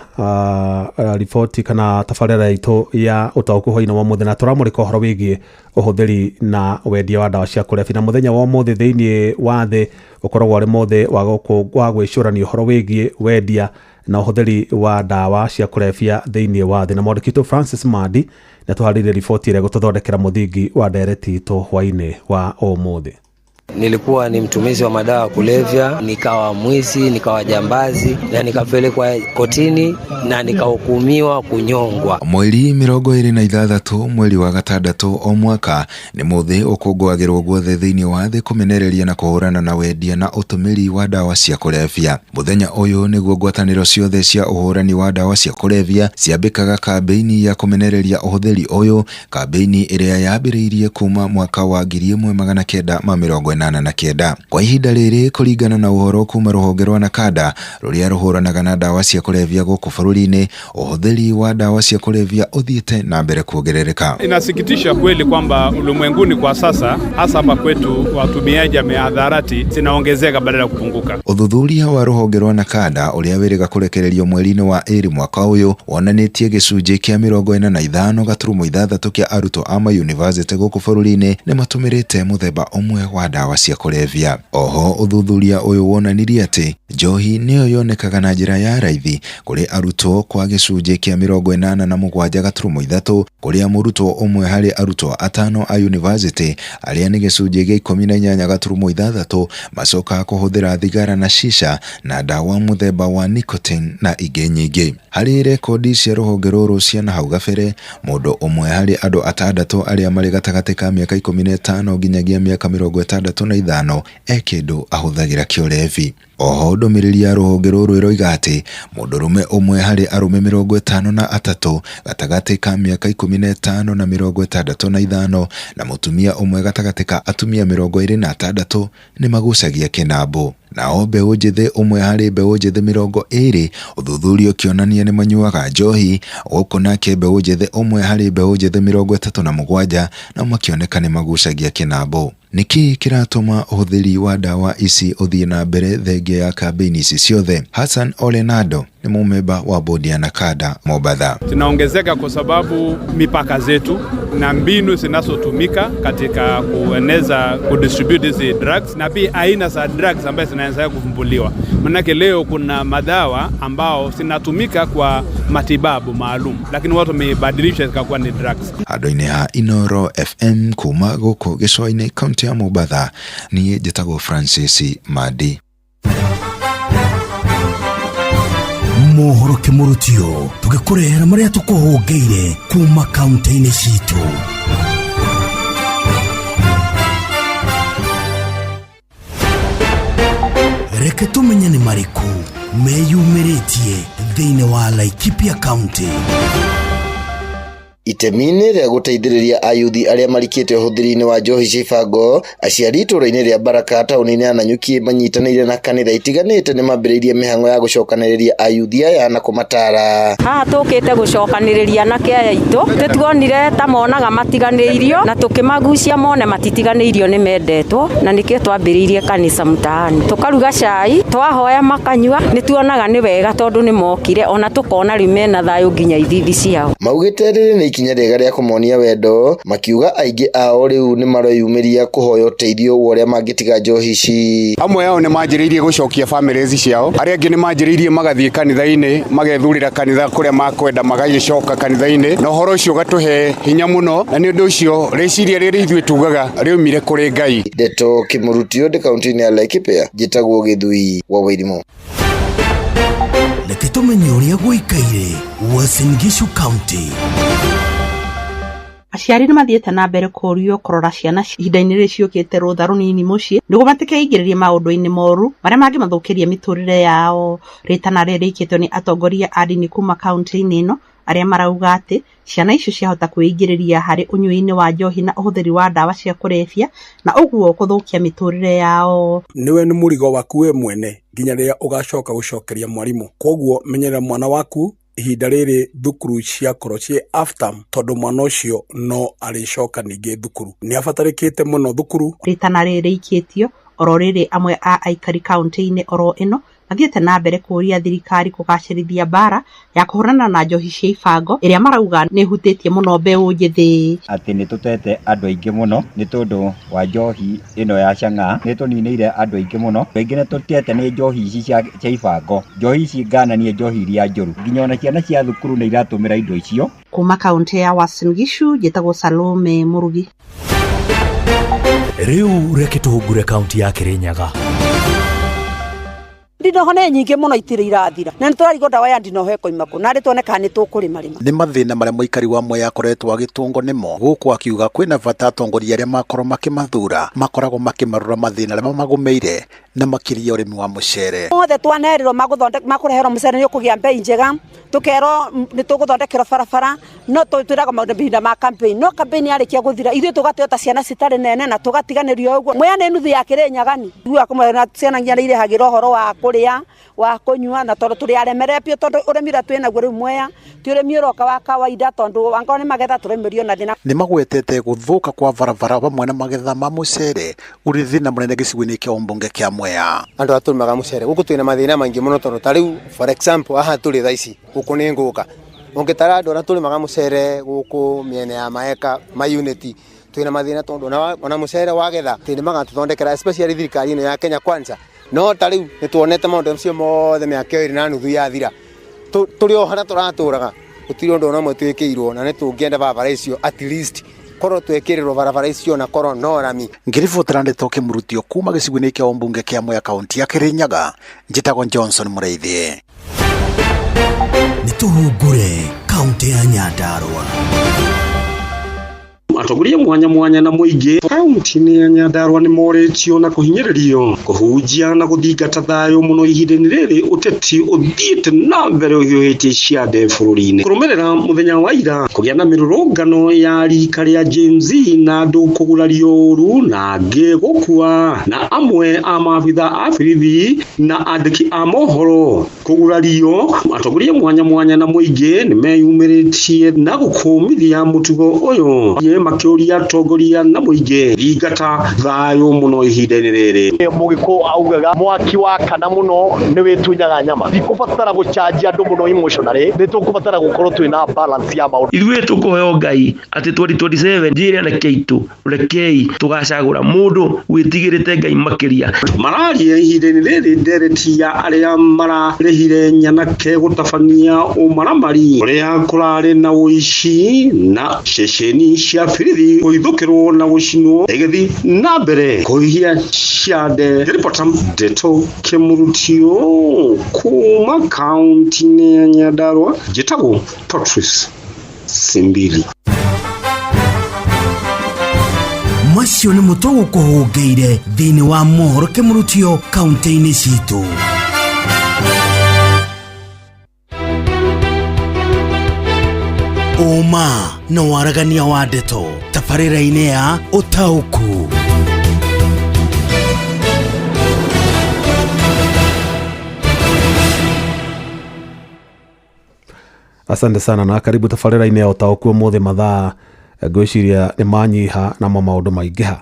Speaker 2: riboti kana tabarĩra itũ ya ũtaũkuho-inĩ wa mũthenya tũramũrĩka ũhoro wĩgiĩ ũhũthĩri na wendia wa ndawa cia kũrebia na mũthenya wa ũmũthĩ thĩinĩ wa thĩ ũkoragwo arĩ mũthĩ wa gwĩcũrania ũhoro wĩgiĩ wendia na ũhũthĩri wa ndawa cia kũrebia thĩinĩ wa thĩ na mwandĩki witũ Francis Mandi nĩ tũharĩirie riboti ĩrĩa gũtũthondekera mũthingi wa ndereti itũ hwainĩ wa ũmũthĩ.
Speaker 27: Nilikuwa ni mtumizi wa madawa kulevya, nikawa mwizi, nikawa jambazi na nikapelekwa kotini na nikahukumiwa kunyongwa.
Speaker 28: Mweri 26 mweri wa gatandatũ o mwaka nĩ mũthĩ ũkũngũagĩrwo guothe thĩinĩ wa thĩ kũmenereria na kũhũrana na wendia na ũtũmĩri wa ndawa cia kũrebia. Mũthenya ũyũ nĩguo ngwatanĩro ciothe cia ũhũrani wa ndawa cia kũrebia ciambĩkaga kambeini ya kũmenereria ũhũthĩri ũyũ, kambeini ĩrĩa yambĩrĩirie kuma mwaka wa 1980 89. Kwa ihinda rĩrĩ kũringana na ũhoro kuma rũhonge rwa NACADA rũrĩa rũhũranaga na dawa cia kulevya gũkũ bũrũri-inĩ, ũhũthĩri wa dawa cia kulevya ũthiĩte na mbere kuongerereka.
Speaker 4: Inasikitisha kweli kwamba ulimwenguni kwa sasa, hasa hapa kwetu, watumiaji wa mihadarati zinaongezeka badala ya kupunguka.
Speaker 28: Uthuthuria wa rũhonge rwa NACADA ũrĩa wĩrĩga kũrekererio mweri-inĩ wa ĩrĩ mwaka ũyũ wonanĩtie gĩcunjĩ kĩa 45.6 kĩa arutwo a mayunivasĩtĩ gũkũ bũrũri-inĩ nĩ matũmĩrĩte mũthemba ũmwe wa dawa cia kulevya. Oho uthuthuria ũyũ wonanirie atĩ njohi nĩyo yonekaga na njĩra ya raithi kũrĩ arutwo kwa gĩcunjĩ kĩa 87.3 kũrĩa mũrutwo ũmwe harĩ arutwo 5 a yunivasĩtĩ arĩa nĩ gĩcunjĩ gĩa 18.6 macoka kũhũthĩra thigara na shisha na dawa mũthemba wa nicotine na ingĩ nyingĩ. Harĩ rekodi cia rũhonge rũrũ cia nahau gabere, mũndũ ũmwe harĩ andũ 6 arĩa marĩ gatagatĩ ka mĩaka 15 nginyagia mĩaka 65 kĩndũ ahũthagĩra kĩolevi. Oho ndũmĩrĩri ya rũhonge rũrũ ĩroiga atĩ mũndũrũme ũmwe harĩ arũme 53 gatagatĩ ka mĩaka 15 na 65 na mũtumia ũmwe gatagatĩ ka atumia 26 nĩ magucagia kĩnambo. Nao mbeũ njĩthĩ ũmwe harĩ mbeũ njĩthĩ 20 ũthuthurio kĩonania nĩ manyuaga njohi, gũkũ nake mbeũ njĩthĩ ũmwe harĩ mbeũ njĩthĩ 37 na makĩoneka nĩ magucagia kĩnambo. Niki kiratuma ũhũthĩri wa dawa ici ũthiĩ na mbere thengia ya kampeni ici ciothe? Hassan Olenado ni mumemba wa bodi ya NACADA Mombasa.
Speaker 4: Zinaongezeka kwa sababu mipaka zetu na mbinu zinazotumika katika kueneza kudistribute hizi drugs na pia aina za drugs ambazo zinaanza kuvumbuliwa. Manake leo kuna madawa ambao zinatumika kwa matibabu maalum lakini watu wamebadilisha zikakuwa ni drugs.
Speaker 28: Adoine ha Inoro FM kuma gũkũ gĩcũa-inĩ kaunti ya Mombasa, niĩ njĩtagwo Francis Madi.
Speaker 26: Mohoro kĩmũrutio tũgĩkũrehera marĩa tũkũhũngĩire kuma kaunti-inĩ citũ. Reke tũmenye nĩ marĩkũ meyumĩrĩtie thĩinĩ wa Laikipia County.
Speaker 7: Itemi-inĩ rĩa gũteithĩrĩria ayuthi arĩa marikĩte ũhũthĩri-inĩ wa njohi cia ibango, aciari itũũra-inĩ rĩa Baraka taũni-inĩ ya Nanyuki manyitanĩire na kanitha itiganĩte nĩ mambĩrĩirie mĩhang'o ya gũcokanĩrĩria ayuthi aya na kũmatara.
Speaker 5: Haha tũkĩte gũcokanĩrĩria anake aya aitũ, tũtuonire ta monaga matiganĩirio na tũkĩmagucia mone matitiganĩirio nĩ mendetwo, na nĩkĩo twambĩrĩirie kanisa mtaani. Tũkaruga cai, twahoya makanyua, nĩ tuonaga nĩ wega tondũ nĩ mokire ona tũkona rĩu mena thayũ nginya ithithi ciao.
Speaker 7: Maugĩte rĩrĩ nĩ ikinya rĩega rĩa kũmonia wendo, makiuga aingĩ ao rĩu nĩ mareyumĩria kũhoya ũteithio ũrĩa mangĩtiga njohi ici.
Speaker 21: Amwe ao nĩ manjĩrĩirie gũcokia families ciao, arĩa angĩ nĩ manjĩrĩirie magathiĩ kanitha-inĩ magethurĩra kanitha kũrĩa makwenda magagĩcoka kanitha-inĩ, na ũhoro ũcio ũgatũhe hinya mũno, na nĩ ũndũ ũcio rĩciria rĩrĩ ithuĩ tugaga rĩumire kũrĩ Ngai.
Speaker 7: Ndeto Kĩmũrutio ndĩ kaunti-inĩ ya Laikipia, njĩtagwo Gĩthui wa Wairimu.
Speaker 26: Reke tũmenye ũrĩa gũikaire Uasin Gishu County.
Speaker 6: Aciari nĩ mathiĩte na mbere kũrio kũrora ciana ihinda-inĩ rĩrĩ ciũkĩte rũtha rũnini mũciĩ nĩguo matikeingĩrĩrie maũndũ-inĩ moru marĩa mangĩmathũkĩria mĩtũrĩre yao. Rĩtana rĩrĩ rĩikĩtwo nĩ atongoria a ndini kuma kaunti-inĩ ĩno arĩa marauga atĩ ciana icio ciahota kwĩingĩrĩria harĩ ũnyui-inĩ wa njohi na ũhũthĩri wa dawa cia kũrebia na ũguo kũthũkia mĩtũrĩre yao.
Speaker 21: Niwe nĩ mũrigo waku we mwene nginya rĩrĩa ũgacoka gũcokeria mwarimũ. Koguo menyerera mwana waku ihinda rĩrĩ thukuru ciakorwo ciĩ after tondũ mwana ũcio no arĩcoka ningĩ thukuru. Nĩ abatarĩkĩte mũno thukuru.
Speaker 6: Rĩtana rĩrĩ rĩikĩtio oro rĩrĩ amwe a aikari kaunti-inĩ oro ĩno mathiĩte na mbere kũria thirikari kũgacĩrithia bara ya kũhũrana na njohi cia ibango ĩrĩa marauga nĩ hutĩtie mũno mbeũ njĩthĩ.
Speaker 23: Atĩ nĩ tũtete andũ aingĩ mũno nĩ tondũ wa njohi ĩno ya chang'aa, nĩ tũninĩire andũ aingĩ mũno. Kaingĩ nĩ tũtete nĩ njohi ici cia ibango, njohi ici ngananie njohi iria njũru, nginya ona ciana cia thukuru nĩ iratũmĩra indo icio.
Speaker 6: Kuma kaunti ya Uasin Gishu, njĩtagwo Salome Murugi.
Speaker 26: Rĩu reke tũhungure kaunti ya Kirinyaga.
Speaker 9: ndinoho nĩ nyingĩ mũno itirĩ irathira na nĩtũrarigo ndawa ya ndinoho ĩkoima kũ na rĩtuoneka nĩ tũkũrĩmarĩma.
Speaker 10: Nĩ mathĩna marĩa mũikari wa Mwea akoretwo agĩtũngwo nĩmo, gũkũ akiuga kwĩna bata atongoria arĩa makorwo makĩmathura makoragwo makĩmarora mathĩna arĩa mamagũmĩire na makĩria ũrĩmi wa mũcere.
Speaker 9: Othe twanerirwo makũreherwo mũcere nĩ ũkũgĩa mbei njega, tũkerwo nĩ tũgũthondekerwo barabara, no twĩraga mahinda ma campaign, no campaign yarĩkia gũthira ithuĩ tũgateta ciana citarĩ nene na tũgatiganĩrio ũguo. Mwea nĩ nuthu ya Kĩrĩnyagani, thutha kũmwĩra ciana nginya nĩ irĩhagĩra ũhoro wa kũrĩa wa kũnyua na tondũ tũrĩ aremere pio tondũ ũrĩmi ũrĩa twĩnaguo rĩu Mwea ti ũrĩmi ũroka wa kawaida tondũ angorwo nĩ magetha tũremerio na thĩna.
Speaker 10: Nĩ magwetete gũthũka kwa barabara hamwe na magetha ma mũcere ũrĩ thĩna mũnene gĩcigo-inĩ kĩa ũmbunge kĩa Mwea.
Speaker 11: Andũ atũrĩmaga mũcere gũkũ twĩna mathĩna maingĩ mũno tondũ ta rĩu for example aha tũrĩ thaa ici gũkũ nĩ ngũka ũngĩtara andũ arĩa tũrĩmaga mũcere gũkũ mĩena ya maeka ma unity twĩna mathĩna tondũ ona mũcere wagetha tĩnĩ magatũthondekera especially thirikari ĩno ya Kenya Kwanza. No ta rĩu nĩ tuonete maũndũ macio mothe mĩaka ĩrĩ na nuthu yathira tũrĩ o harĩa tũratũraga gũtirĩ ũndũ ona ũmwe twĩkĩirwo na nĩ tũngĩenda barabara icio at least korwo twĩkĩrĩrwo barabara icio na korwo no rami.
Speaker 10: Ngĩribotera Ndeto Mũrutio kuma gĩcigo-inĩ kĩa ũmbunge kĩa Mwea kaunti ya Kĩrĩnyaga, njĩtagwo Johnson Mũrĩithi.
Speaker 26: Nĩ tũhungure kaunti ya Nyandarua.
Speaker 12: Atongoria mwanya na muingi kaunti-inĩ ya Nyandarua nĩ moretio na kũhinyĩrĩrio kũhunjia na gũthingata thayũ mũno ihinda-inĩ rĩrĩ ũteti ũthiĩte na mbere ũhiũhĩtie ciande bũrũri-inĩ. Kũrũmĩrĩra mũthenya wa ira kũgĩa na mĩrũrũngano ya rika rĩa Gen Z na andũ kũgurario ũru na angĩ gũkua na amwe a maabitha a borithi na andĩki a mohoro kũgurario, atongoria mwanya na muingi nĩ meyumĩrĩtie na gũkũmithia mũtugo ũyũ makĩũria atongoria na muingi thingata thayũ mũno ihinda-inĩ rĩrĩ.
Speaker 21: Mũgĩkũ augaga mwaki wa kana mũno nĩ wĩtunyaga nyama, tikũbatara gũcanjia andũ mũno emotionally, nĩ tũkũbatara gũkorwo twĩna balance ya maũndũ.
Speaker 12: Ithuĩ tũkũheo Ngai atĩ 2027 njĩra rekei tũgacagũra mũndũ wĩtigĩrĩte Ngai makĩria. Mararia ihinda-inĩ rĩrĩ ndereti ya arĩa mararĩhire Nyanake gũtabania ũmaramari ũrĩa kũrarĩ na ũici na ceceni cia borithi gũithũkĩrwo na gũcinwo ĩgĩthiĩ na mbere kũhihia ciande. Ripota Ndeto Mũrutio kuma kaunti-inĩ ya Nyandarua, njĩtagwo Patrice Simbili.
Speaker 26: Macio nĩ mũtugo kũhũngĩire thĩinĩ wa mohoro Mũrutio kaunti-inĩ citũ. Uma na waragania wa ndeto tabarĩra-inĩ ya ũtaũku.
Speaker 2: Asante sana na karibu tabarĩra-inĩ ya ũtaũku ũmũthĩ mathaa ngwĩciria nĩ manyiha na maũndũ maingĩha.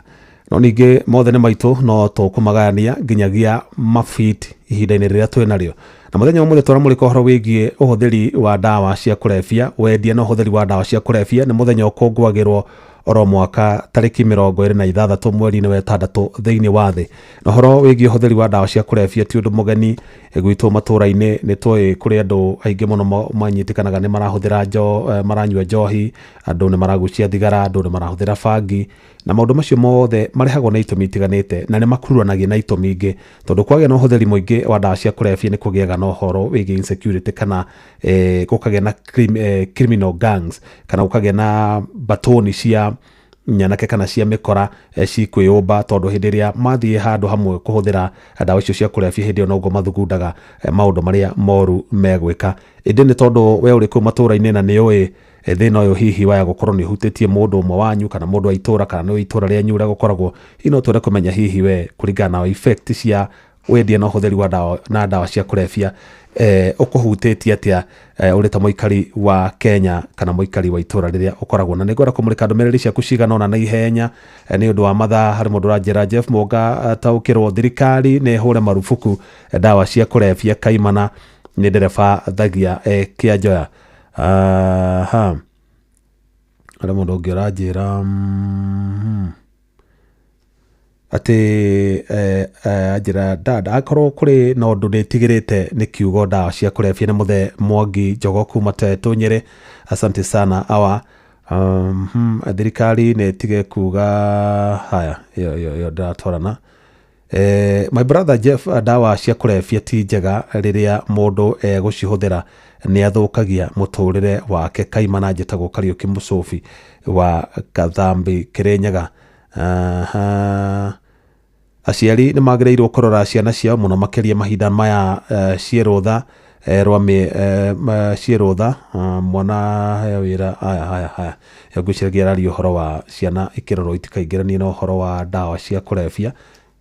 Speaker 2: No ningĩ mothe nĩ maitũ no tũkũmagania nginyagia mafit ihinda-inĩ rĩrĩa twĩnarĩo. Na mũthenya ũmwe tũramũrĩka ũhoro wĩgiĩ ũhũthĩri wa ndawa cia kũrebia, wendia na ũhũthĩri wa ndawa cia kũrebia. Nĩ mũthenya ũkũngũagĩrwo oro mwaka tarĩki 26 mweri-inĩ wa 6 thĩinĩ wa thĩ. Na ũhoro wĩgiĩ ũhũthĩri wa ndawa cia kũrebia ti ũndũ mũgeni gwitũ matũũra-inĩ. Nĩ tũĩ kũrĩ andũ aingĩ mũno manyitĩkanaga nĩ marahũthĩra maranyua njohi, andũ nĩ maragucia thigara, andũ nĩ marahũthĩra bangi, na maũndũ macio mothe marehagwo na itũmi itiganĩte na nĩ makururanagia na itũmi ingĩ, tondũ kwagĩa na ũhũthĩri mũingĩ wa ndawa cia kũrebia nĩ kũgĩaga na ũhoro wĩgiĩ insecurity kana gũkagĩa na criminal gangs kana gũkagĩa na batoni cia nyanake kana cia mĩkora cikwĩyũmba, tondũ hĩndĩ ĩrĩa mathiĩ handũ hamwe kũhũthĩra ndawa icio cia kũrebia hĩndĩ ĩyo noguo mathugundaga maũndũ marĩa moru megwĩka. Ĩndĩ nĩ tondũ we ũrĩ kũu matũũra-inĩ na nĩ ũĩ thĩna ũyũ hihi waya gũkorwo nĩ ũhutĩtie mũndũ ũmwe wanyu kana mũndũ wa itũũra kana nĩ itũũra rĩanyu ũrĩa gũkoragwo, hihi no twende kũmenya hihi we kũringana na effect cia wendia na ũhũthĩri wa ndawa cia kũrebia ũkũhutĩtie atĩa ũrĩ ta mũikari wa Kenya kana mũikari wa itũũra rĩrĩa ũkoragwo. Na nĩngwenda kũmũrĩka ndũmĩrĩri ciaku cigana ũna na ihenya nĩ ũndũ wa mathaa. Harĩ mũndũ ũranjĩra Jeff Mũnga taũkĩrwo thirikari nĩ hũre marufuku ndawa cia kũrebia kaimana nĩ ndereba thagia Kĩanjoya. Harĩ mũndũ ũngĩ ũranjĩra atĩ njĩra dada akorwo kũrĩ na ũndũ nĩtigĩrĩte nĩ kiugo ndawa cia kũrebia nĩ mũthe Mwangi Njogo kuma Tetu Nyĩrĩ. Asante sana awa. Thirikari nĩ ĩtige kuga haya yo ndatwarana My brother Jeff, dawa cia kurebia ti njega riria mundu gucihuthira ni athukagia muturire wake. Kaimana njitagwo Kariuki Mucobi wa Kathambi Kirinyaga. Aciari ni magĩrĩirwo kurora ciana ciao muno makiria mahinda maya ciĩrũtha ciĩrũtha mwana heo wĩra haya ngwĩciragia araria ũhoro wa ciana ikĩrorwo itikaingĩranie na ũhoro wa ndawa cia kũrebia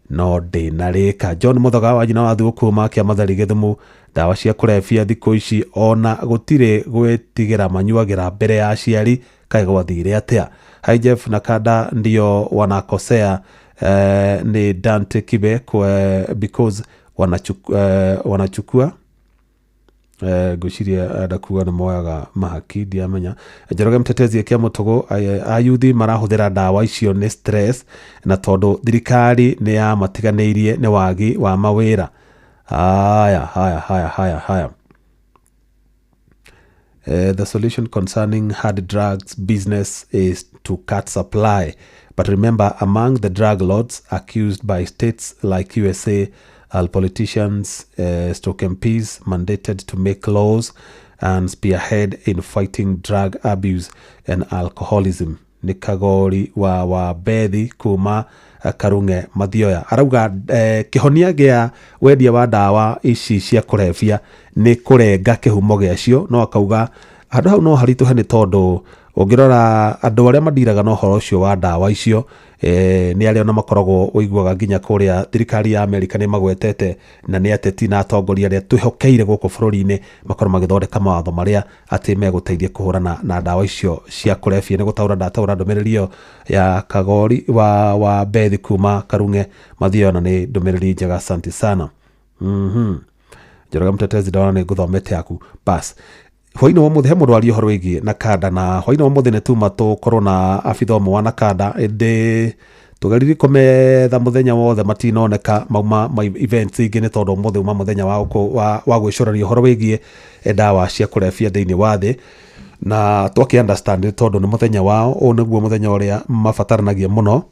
Speaker 2: no ndĩnarĩka. John Muthoga wa nyina wa thukuma kĩa Mathari Gĩthumu, ndawa cia kũrebia thikũ ici ona gũtirĩ gwĩtigĩra manyuagĩra mbere ya aciari, kaĩ gwathire atĩa? Hi Jeff na Kada ndio wanakosea ni Dante Kibe because wanachukua gwiciria ndakuga ni moyaga mahaki ndiamenya. Njoroge Mtetezi Kia Mutogo, ayuthi marahuthira ndawa icio ni stress na tondu thirikari ni ya matiganĩirie ni wagi wa mawĩra. Haya. The solution concerning hard drugs business is to cut supply. But remember, among the drug lords accused by states like USA, politicians, stroke MPs mandated to make laws and spearhead in fighting drug abuse and alcoholism. Ni Kagori wa Bethi kuma Karunge Mathioya arauga kihonia gia wendia wa ndawa ici cia kurebia ni kurenga kihumo gĩacio, no akauga handu hau no harituhe ni tondu ungirora andu aria madiraga no horo ucio wa ndawa icio ni aria ona makoragwo uiguaga nginya kuria thirikari ya Amerika ni magwetete na ni ateti na atongoria aria twihokeire guku bururi-ini makorwo magithondeka mawatho maria ati meguteithia kuhurana na ndawa icio cia kurebia. Ni gutaura ndataura ndumiriri ya Kagori wa Bethi kuma Karunge Mathioya na ni ndumiriri njega, asante sana. Njoroge Mtetezi ndona ni nguthomete yaku bas. Hwaini wa muthe mundu ario horo wigi na Kada na hwaini wa muthe netuma tukorwo na abithomo wa na Kada indi tugeriri kumetha muthenya wothe matinoneka mauma events ingi ni tondu muthe uma muthenya wa gwicuraria horo wigi ndawa cia kurebia thiini wa thi na twaki understand tondu ni muthenya wao o niguo muthenya uria mabataranagia muno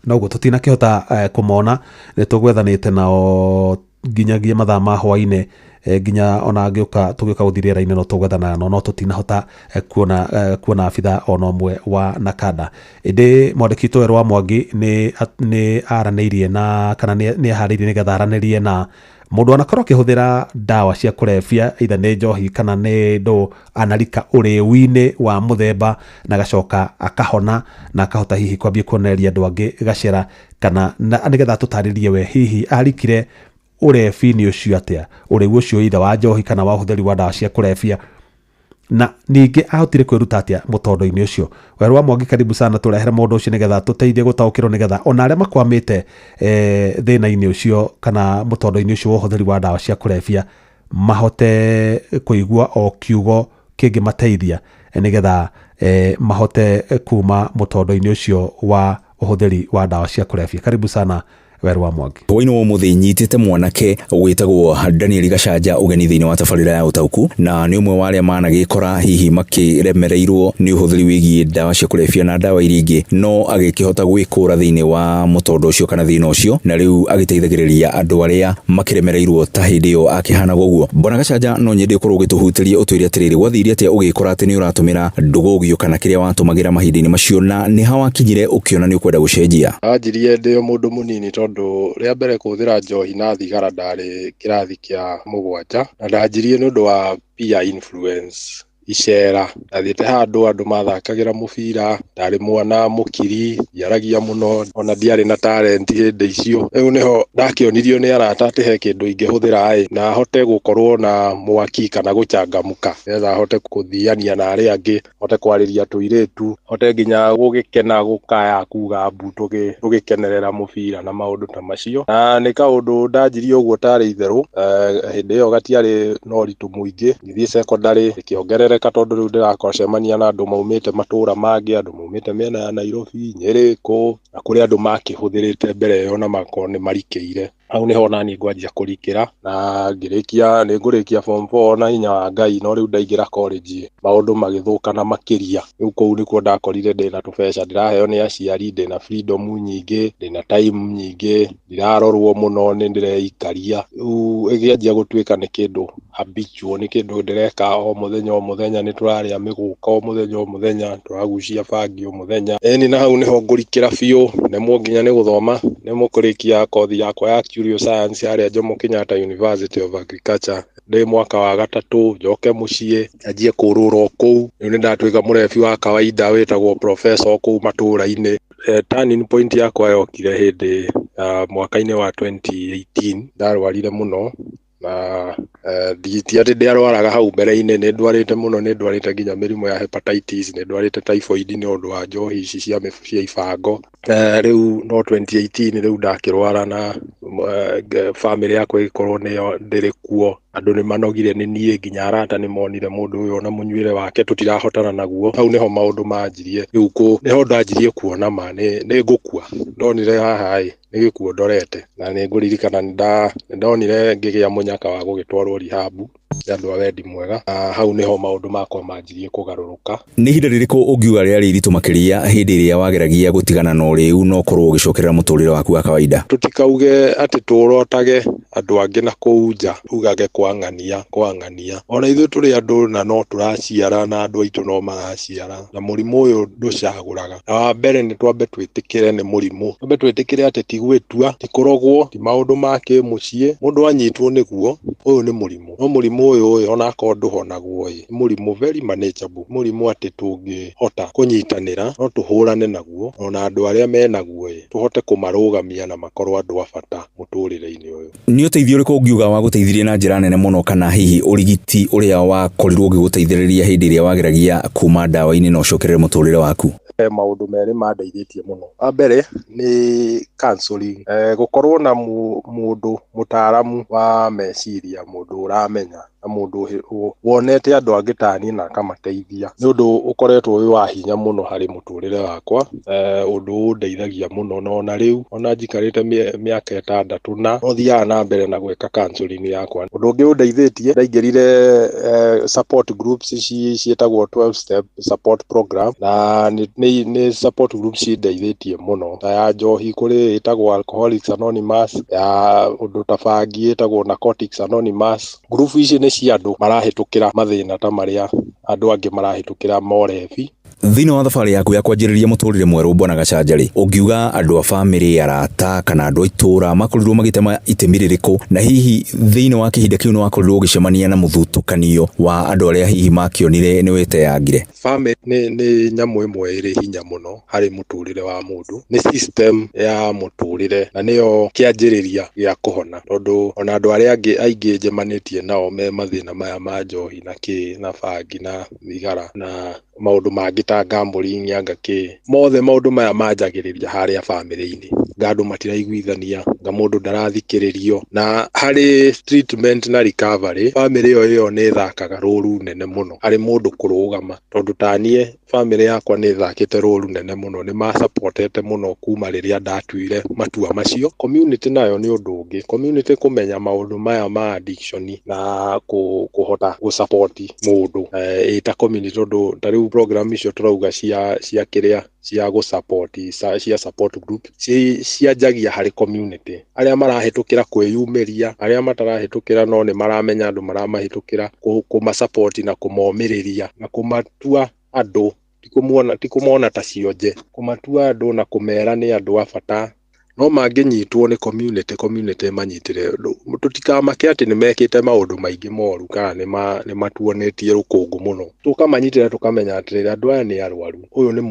Speaker 2: na uguo tutina kihota kumona ni tugwethanite nao nginyagia mathaa ma hwaine nginya ona angĩuka tũgĩuka gũthiĩ rĩera-inĩ no tũgwethana no tũtinahota kuona abitha ona ũmwe wa Nakada. Ĩndĩ mwandĩki Toero wa Mwangi nĩ aranĩirie na kana nĩ aharĩirie nĩgetha aranĩrie na mũndũ anakorwo akĩhũthĩra ndawa cia kũrebia either nĩ njohi kana nĩ ndũ analika ũrĩu-inĩ wa mũthemba na gacoka akahona na akahota hihi kwambia kuonereria andũ angĩ gacera kana nĩgetha tũtarĩrie we hihi arikire urebi-inĩ ũcio atĩa, ũrĩu ũcio either wa njohi kana wa ũhũthĩri wa ndawa cia kũrebia na ningĩ ahotire kwĩruta atĩa mũtondo-inĩ ũcio. Werũ wa Mwangi, karibu sana, tũrehere mũndũ ũcio nĩgetha tũteithie gũtaũkĩrwo nĩgetha ona arĩa makwamĩte thĩna-inĩ ũcio kana mũtondo-inĩ ũcio wa ũhũthĩri wa ndawa cia kũrebia mahote kũigua o kiugo kĩngĩmateithia nĩgetha mahote kuma mũtondo-inĩ ũcio wa ũhũthĩri wa ndawa cia kũrebia. Karibu sana Werũ wa Mwangi.
Speaker 13: Hwaini wa muthi nyitite mwanake witagwo Daniel Gacanja ugeni thiini wa tabarĩra ya utauku na ni umwe wa aria managikora hihi makiremereirwo ni uhuthiri wigie ndawa cia kurebia na ndawa iria ingĩ no agikihota gwikura thiini wa mutondo ucio kana thina ucio na riu agiteithagiriria andu aria makiremereirwo ta hindi yo akihana guguo. Bwana Gacanja, no nyende ukorwo ugituhutiria utwire atiriri wathiri atia ugikora ati ni uratumira ndugugio kana kiria watumagira mahindi-ini macio na ni hawakinyire ukiona ni ukwenda gucenjia?
Speaker 14: Anjirie ndio mundu munini tondu ria mbere kuthira njohi na thigara ndari kirathi kia 7 na ndanjirie ni undu wa peer influence icera. Ndathiĩte handũ andũ mathakagira mũbira, ndarĩ mwana mũkiri, yaragia mũno, ona ndiarĩ na talent hĩndĩ icio. Rĩu nĩho ndakĩonirio nĩ arata atĩ he kĩndũ ingĩhũthĩra na hote gũkorwo na mwaki kana gũcangamũka, nĩgetha hote gũthiania na arĩa angĩ, hote kwarĩria tũirĩtu, hote nginya gũgĩkena gũkaya kuga mbu tũgĩkenerera mũbira na maũndũ ta macio. Na nĩ kaũndũ ndanjirie ũguo tarĩ itherũ. Hĩndĩ ĩyo gatiarĩ na ũritũ mũingĩ, ngĩthiĩ secondary ĩkĩongerera tondu riu ndirakosemania na andu maumite matura mangi, andu maumite miena ya Nairobi, Nyeri, Kũ na kuri andu makihuthirite mbere yo na makoni marikeire. hau niho nani ngwanjia kurikira na ngirikia ni ngurikia form 4 na hinya wa Ngai no riu ndaingira college maundu magithuka na makiria riu kou nikuo ndakorire ndina tubeca ndiraheo ni aciari ndina freedom nyingi ndina time nyingi ndirarorwo muno ni ndireikaria riu igianjia gutuika ni kindu habitual ni kindu ndireka o muthenya ni turaria miguka o muthenya turagucia bangi o muthenya eni na hau niho ngurikira biu nemo nginya ni guthoma nemo kurikia kothi yakwa ya Curio Science ya Jomo Kenyatta University of Agriculture ndi mwaka wa gatatu njoke mucie ajie kurura kou ni ndatwika murebi wa kawaida wetagwo professor kou matura-ini. Turning point yakwa yokire hindi mwaka-ini wa 2018 ndarwarire muno na ti ati ndiarwaraga hau mbere-ini ni ndwarite muno ni ndwarite nginya mirimu ya hepatitis ni ndwarite typhoid ni undu wa njohi ici cia ibango riu no 2018 riu ndakirwara na family yakwa ikorwo niyo ndiri kuo andu ni manogire ni nie nginya arata ni monire mundu uyu na munyuire wake tutirahotana naguo hau niho maundu manjirie riu ku niho ndanjirie kuona ma ni ngukua ndonire haha ni gikuo ndorete na ni nguririkana ndonire ngigia munyaka wa gugitwarwo rihabu andu a wendi mwega hau niho maundu makwa manjirie kugaruruka.
Speaker 13: Ni ihinda ririku ungiuga ria iritu makiria hindi iria wageragia gutigana na uriu no korwo ugicokerera muturire waku wa kawaida?
Speaker 14: Tutikauge ati turotage andu angi na kuunja ugage kwangania ona ithu turi andu na no turaciara na andu aitu no maraciara na murimu uyu nducaguraga na wa mbere ni twambe twitikire ni murimu twambe twitikire ati tigwitua tikurogwo ti maundu make mucie mundu anyitwo niguo uyu ni murimu no murimu uyu ona akorwo nduhonagwo murimu very manageable murimu ati tungihota kunyitanira no tuhurane naguo ona andu aria menaguo tuhote kumarugamia na makorwo andu a bata muturire-ini uyu.
Speaker 13: Ni uteithio uriku ungiuga wa guteithirie na njira nene muno kana hihi urigiti uria wakorirwo ugiguteithiriria hindi iria wageragia kuma ndawa-ini no cokerere muturire waku?
Speaker 14: Maundu meri mandeithĩtie muno. Wa mbere ni counseling, gukorwo na mundu mutaaramu wa meciria, mundu uramenya na mundu wonete andu angi tani na akamateithia ni undu ukoretwo wi wa hinya muno hari muturire wakwa. Undu ndeithagia muno no na riu ona njikarite miaka 6 na no thiaga na mbere na gweka counseling yakwa. Undu ungi undeithĩtie ndaingĩrire support groups cietagwo 12 step support program na ni support groups ndeithĩtie muno ta ya njohi kuri itagwo Alcoholics Anonymous, ya undu tabangi itagwo Narcotics Anonymous. Group ici ni cia andu marahitukira mathina ta maria andu angi marahitukira morebi.
Speaker 13: Thina wa thabari yaku ya kwanjiriria muturire mweru Bwana Gacanjari, ungiuga andu a family, arata kana andu a itura makorirwo magitema itemi ririku, na hihi thina wa kihinda kiu no wakorirwo ugicemania na muthutukanio wa andu aria hihi makionire ni weteyangire?
Speaker 14: Family ni nyamu imwe iri hinya muno hari muturire wa mundu, ni system ya muturire na niyo kianjiriria gia kuhona, tondu ona andu aria aingi njemanitie nao me mathina maya ma njohi na bangi na thigara na maundu mangi ta gambling anga mothe maundu maya manjagiriria haria family-ini. Andu matiraiguithania, mundu ndarathikiririo, na hari treatment na recovery family iyo ni thakaga ruru nene muno hari mundu kurugama, tondu tanie family yakwa ni thakite ruru nene muno, ni ma supportete muno kuma riria ndatuire matua macio. Community nayo ni undu ungi, community kumenya maundu maya ma addiction na kuhota gusupport mundu ita community, tondu tariu program icio turauga cia kiria cia gusupport cia support group cianjagia hari community, aria marahitukira kwiyumiria, aria matarahitukira no ni maramenya andu maramahitukira kumasupport na kumomiriria na kumatua andu tikumona ta cionje, kumatua andu na kumera ni andu a bata no manginyitwo ni community manyitire. Tutikamake ati ni mekite maundu maingi moru kana ni matuonetie rukungu muno, tukamanyitira tukamenya ati andu aya ni arwaru, uyu ni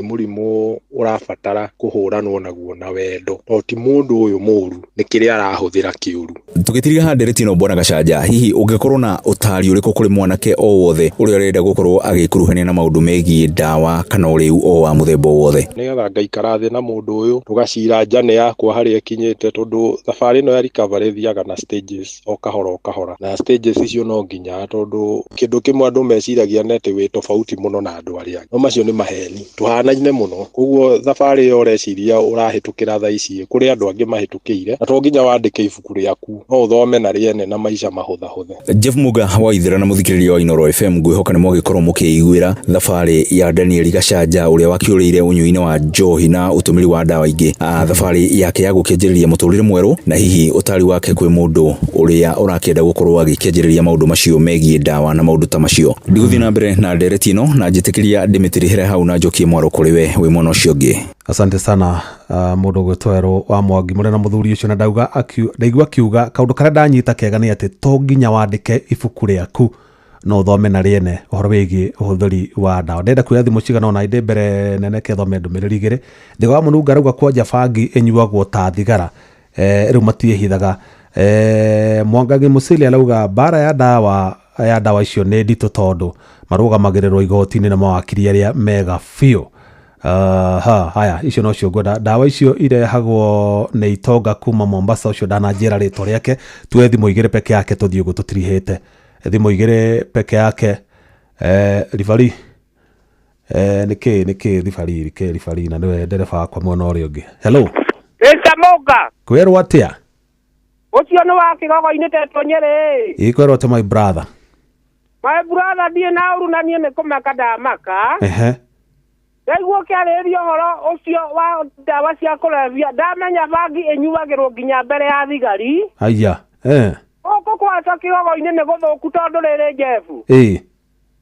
Speaker 14: murimu urabatara kuhuranwo naguo na wendo, to ti mundu uyu muru ni kiria arahuthira kiuru.
Speaker 13: Tugitiriga handereti no Bwana Gacanja, hihi ungikorwo na utari uriku kuri mwanake o wothe uria urenda gukorwo agikuruhania na maundu megie ndawa kana uriu o wa muthemba wothe?
Speaker 14: Nigetha ngaikara thi na mundu uyu tugacira nĩ yakwa harĩa ĩkinyĩte tondũ thabarĩ ĩno ya recovery thiaga na stages o kahora na stages icio no nginya tondũ kĩndũ kĩmwe andũ meciragia nĩ atĩ wĩ tofauti mũno na andũ arĩa angĩ no macio nĩ maheni tuhanaine mũno koguo thabarĩ ĩyo ũreciria ũrahĩtũkĩra thaa ici kũrĩ andũ angĩ mahĩtũkĩire na to nginya wandĩke ibuku rĩaku no ũthome na rĩene na maica mahũthahũthe.
Speaker 13: Jeff Muga wa Ithera na mũthikĩrĩria wa Inooro FM ngwĩhoka nĩ mũgĩkorwo mũkĩiguĩra thabarĩ ya Daniel Gacanja ũrĩa wakĩũrĩire ũnyui-inĩ wa njohi na ũtũmĩri wa ndawa ingĩ thabarĩ yake ya gũkĩanjĩrĩria mũtũrĩre mwerũ na hihi ũtari wake kwĩ mũndũ ũrĩa ũrakĩenda gũkorwo agĩkĩanjĩrĩria maũndũ macio megiĩ ndawa na maũndũ ta macio. Ndigũthiĩ na mbere na ndereti ĩno na njĩtĩkĩria ndĩmĩtĩrĩhere hau na njokie mwaro kũrĩ we wĩ mwena ũcio ũngĩ.
Speaker 2: Asante sana mũndũ gwĩtwerwo wa Mwangi mũrĩ na mũthuri ũcio na ndaigua kiuga kaũndũ karĩa ndanyita kega nĩ atĩ to nginya wandĩke ibuku rĩaku no ũthome na rĩene ũhoro wĩgiĩ ũhũthĩri wa ndawa. Ndenda kuoya thimũ cigana ona inde mbere nene kethome ndũmĩrĩri igĩrĩ. Ndigo wa mũnunga rauga kwanja bangi ĩnyuagwo ta thigara rĩu matiĩhithaga. Mwangangi Mũcĩli arauga bara ya ndawa icio nĩ nditũ tondũ marũgamagĩrĩrwo igoti-inĩ na mawakiri arĩa mega biũ. Haya icio no cio ngwenda. Ndawa icio irehagwo nĩ itonga kuma Mombasa, ũcio ndananjĩra rĩtwa rĩake. Tuoye thimũ igĩrĩ peke yake tũthiĩ ũguo tũtirihĩte. Thimũ igĩrĩ peke yake. Ribari nĩkĩ ribari na nĩwe ndereba wakwa mwena ũrĩa ũngĩ. Hello
Speaker 1: Mr. Muga
Speaker 2: kwĩrwo atĩa?
Speaker 1: Ũcio nĩ wa Kĩgogo-inĩ tetwo Nyeri.
Speaker 2: Kwĩrwo atĩa my brother
Speaker 1: ndiĩ na ũru na niĩ nĩ kũmaka ndamaka. Ndaigua kĩarĩrĩrio ũhoro ũcio wa ndawa cia kũrebia ndamenya bangi ĩnyuagĩrwo nginya mbere ya thigari.
Speaker 2: Aya
Speaker 1: Gũkũ kwaca Kĩgogo-inĩ nĩ gũthũku tondũ rĩrĩ Jeff.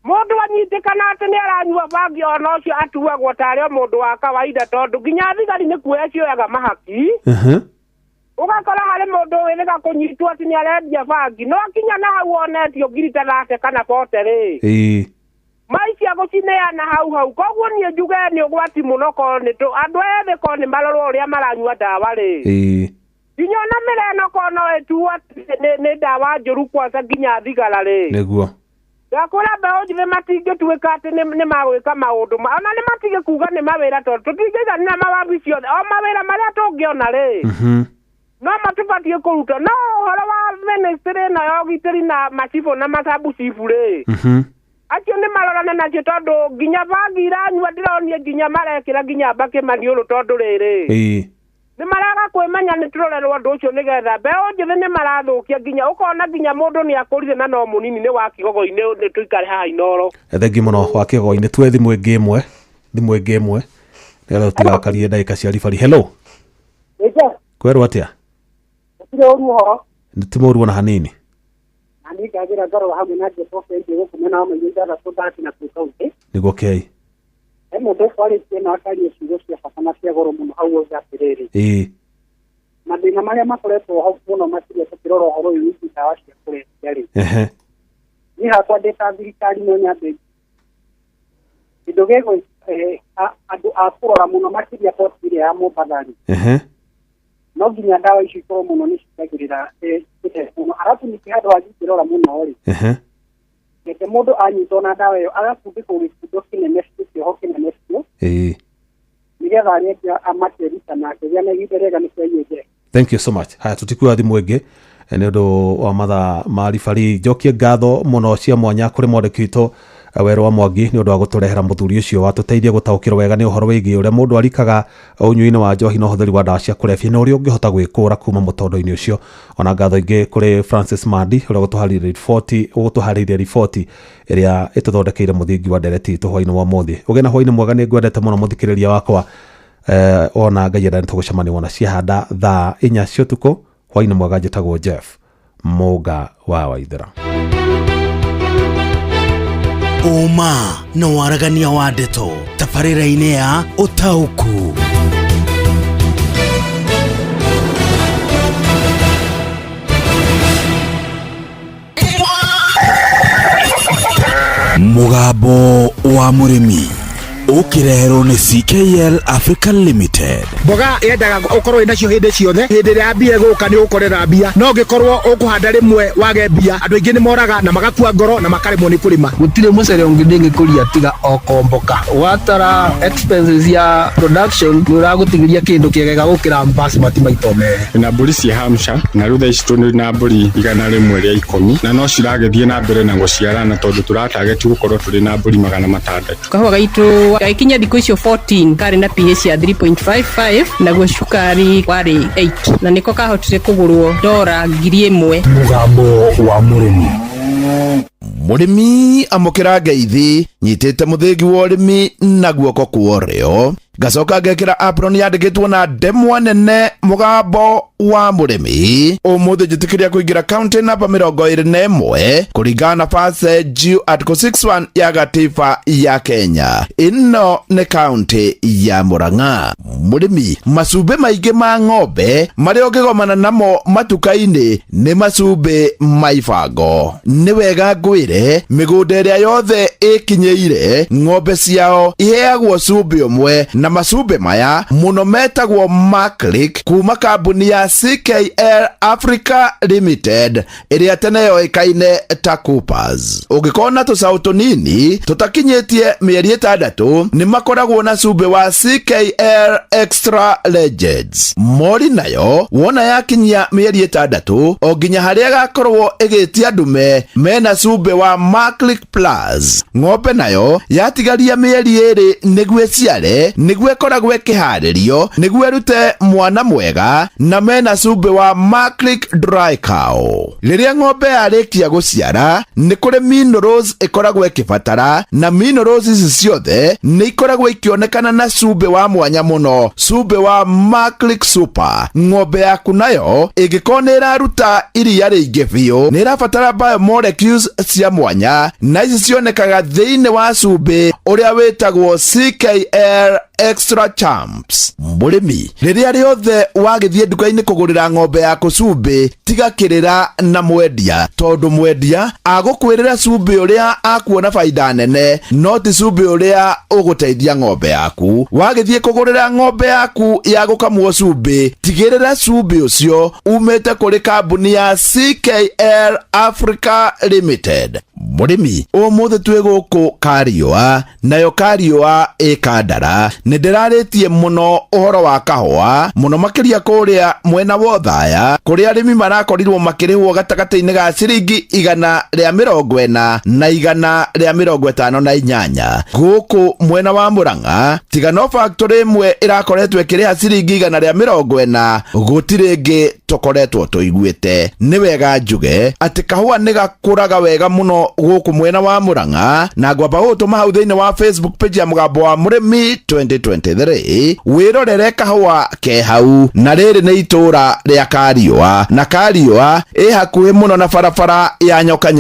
Speaker 1: Mũndũ anyitĩkana atĩ nĩ aranyua bangi ona ũcio atuagwo tarĩ o mũndũ wa kawaida tondũ nginya thigari nĩ kuoya cioyaga mahaki. Ũgakora harĩ mũndũ wĩrĩga kũnyitwo atĩ nĩ arendia bangi no akinya na hau onetio ngiri ta thate kana bote rĩ. Maicia gũcineana hau koguo niĩ njuge nĩ ũgwati mũno ko andũ ethĩ ko nĩ marorwo ũrĩa maranyua ndawa rĩ. Nginya ona mĩreno ko no ĩtuo nĩ ndawa njũru kwaca nginya thigara rĩ.
Speaker 2: Nĩguo
Speaker 1: Ndakũra mbeũ njĩthĩ matingĩtuĩka atĩ nĩ magwĩka maũndũ ona nĩ matige kuga nĩ mawĩra tondũ tũtingĩiganĩra mawabi ciothe o mawĩra marĩa tũngĩona rĩ. No matubatiĩ kũruta no ũhoro wa ministry na ya ũgitĩri na macibũ na macabu cibu rĩ. Acio nĩ marorane nacio tondũ nginya bangi iranyua ndĩronie nginya marekĩra nginya mbakĩ maniũrũ tondũ rĩrĩ. Nĩ maraga kwĩmenya nĩ tũrorerwo ũndũ ũcio nĩgetha mbeũ njĩthĩ nĩ marathũkia nginya ũkona nginya mũndũ nĩ akũrire na no mũnini nĩ wa Kĩgogo-inĩ nĩ tũikare haha Inooro.
Speaker 2: Thengi mũno wa Kĩgogo-inĩ tuwe thimũ ĩngĩ ĩmwe nĩgetha tũtigakarie ndagĩka cia ribari. Hello kwĩrwo atĩa? Ti mũru ona hanini. Nĩguo kei
Speaker 15: mũndũ ũkwarĩtie na akaria ciugo cia bata na cia goro mũno hau ũgĩ atĩrĩrĩ. Mathĩna marĩa makoretwo hau mũno makĩria tũkĩrora ũhoro ũyũ wĩgiĩ ndawa cia kũrebia rĩ. Niĩ hakwa ndĩ ta thirikari no nyambe kĩndũ gĩgũ andũ a kũrora mũno makĩria poti ĩrĩa ya Mombatha rĩ. No nginya ndawa icio ikorwo mũno nĩ citagĩrĩra mũno arabu ningĩ handũ hangĩkĩrora mũno rĩ. Reke mũndũ anyitwo na ndawa ĩyo agakundĩkwo gĩkundo kĩnene kĩoho kĩnene biũ. Nĩgetha arĩa amakerita nake gĩa na ihinda rĩega nĩ kwaiye.
Speaker 2: Thank you so much. Haya tutikuwa thimũ ĩngĩ nĩ ũndũ wa mathaa ma ribari. Njokie ngatho mũno cia mwanya kũrĩ mwandĩki witũ Werũ wa Mwangi nĩ ũndũ wa gũtũrehera mũthuri ũcio watũteithia gũtaũkĩrwo wega nĩ ũhoro wĩgiĩ ũrĩa mũndũ arikaga ũnyui-inĩ wa njohi na ũhũthĩri wa ndawa cia kũrebia na ũrĩa ũngĩhota gwĩkũra kuma mũtondo-inĩ ũcio. Ona ngatho ingĩ kũrĩ Francis Mandi ũrĩa gũtũharĩirie riboti ĩrĩa ĩtũthondekeire mũthingi wa ndereti itũ hwainĩ wa ũmũthĩ. Ũgĩe na hwainĩ mwega nĩ ngwendete mũno mũthikĩrĩria wakwa. Ona Ngai enda nĩtũgũcemania wona ciahanda thaa 4 cia ũtukũ. Hwainĩ mwega. Njĩtagwo Jeff Muga wa Waithera.
Speaker 26: Uma na waragania wa ndeto tabarĩra-inĩ ya ũtaũku. Mũgambo wa mũrĩmi ukirehero ni CKL Africa Limited.
Speaker 21: Boga yendaga ukorwo ina cio hindi ciothe, hindi ya mbia guka ni ukorera mbia, no ngikorwo ukuhanda rimwe wage mbia, andu aingi ni moraga na magakua ngoro na makaremwo ni kurima.
Speaker 27: Gutire mucere ungindingi kuria tiga okomboka. Watara expenses ya production uragutigiria kindu kiegega gukira basmati maito mere.
Speaker 3: Na mburi cia Hampshire na rutha ici na mburi 100 ria 10 na no ciragethie na mbere na guciarana tondu turatarget gukorwo turi na mburi 600.
Speaker 8: Kahua gaitu gaikinya thiku icio 14 kari na pH ya 3.55 na gwo cukari wari 8 na niko kahotire kugurwo $1,000.
Speaker 26: Mugambo wa murimi.
Speaker 16: Murimi amukira ngeithi nyitite muthingi wa urimi na guoko kuorio gacoka ngekira apron yandikitwo na ndemwa nene mugambo wa murimi umuthi njitikiria kuingira county namba 21 kuringana na passage article 61 ya gatiba ya Kenya. Ino ni county ya Murang'a. Murimi macumbi maingi ma ng'ombe maria ungigomana namo matuka-ini ni macumbi maibango. Ni wega ngwire migunda iria yothe ikinyeire ng'ombe ciao iheagwo cumbi umwe na macumbi maya muno metagwo Maclick kuma kambuni ya CKL Africa Limited iria tene yoikaine ta Coopers. Ungikona tucau tunini tutakinyitie mieri 6 ni makoragwo na cumbi wa CKL Extra Legends. Mori nayo wona yakinyia mieri 6 o nginya haria gakorwo igitia ndume mena cumbi wa Maclick Plus. Ng'ombe nayo yatigaria mieri 2 niguo ciare niguo koragwo ikiharirio niguo rute mwana mwega na mena cumbi wa Maclick Dry Cow. Riria ng'ombe yarikia guciara ni kuri minerals ikoragwo ikibatara na minerals ici ciothe ni ikoragwo ikionekana na cumbi wa mwanya muno, cumbi wa Maclick Super. Ng'ombe yaku nayo igikona iraruta iria ringi biu ni irabatara biomolecules cia mwanya na ici cionekaga thiini wa cumbi uria witagwo CKL Extra Champs. Murimi riria riothe wagithie nduka-ini kugurira ng'ombe yaku cumbi tigakirira na mwendia tondu mwendia agukwirira cumbi uria akuona faida nene no ti cumbi uria uguteithia ng'ombe yaku. Wagithie kugurira ng'ombe yaku ya gukamwo cumbi tigirira cumbi ucio umite kuri kambuni ya CKL Africa Limited. Murimi umuthi twi guku Kariua nayo Kariua ikandara ni ndiraritie muno uhoro wa kahua muno makiria kuria mwena wa Othaya kuria arimi marakorirwo makirihwo gatagati-ini ga ciringi 140 na 158. Guku mwena wa Murang'a tiga no factory imwe irakoretwo ikiriha ciringi 140 gutiri ingi tukoretwo tuiguite. Ni wega njuge ati kahua ni gakuraga wega muno guku mwena wa Murang'a na ngwamba utuma hau thiini wa Facebook page ya Mugambo wa Murimi 2023 wirorere kahua ke hau. Na riri ni itura ria Kariua na Kariua i hakuhi muno na barabara ya nyoka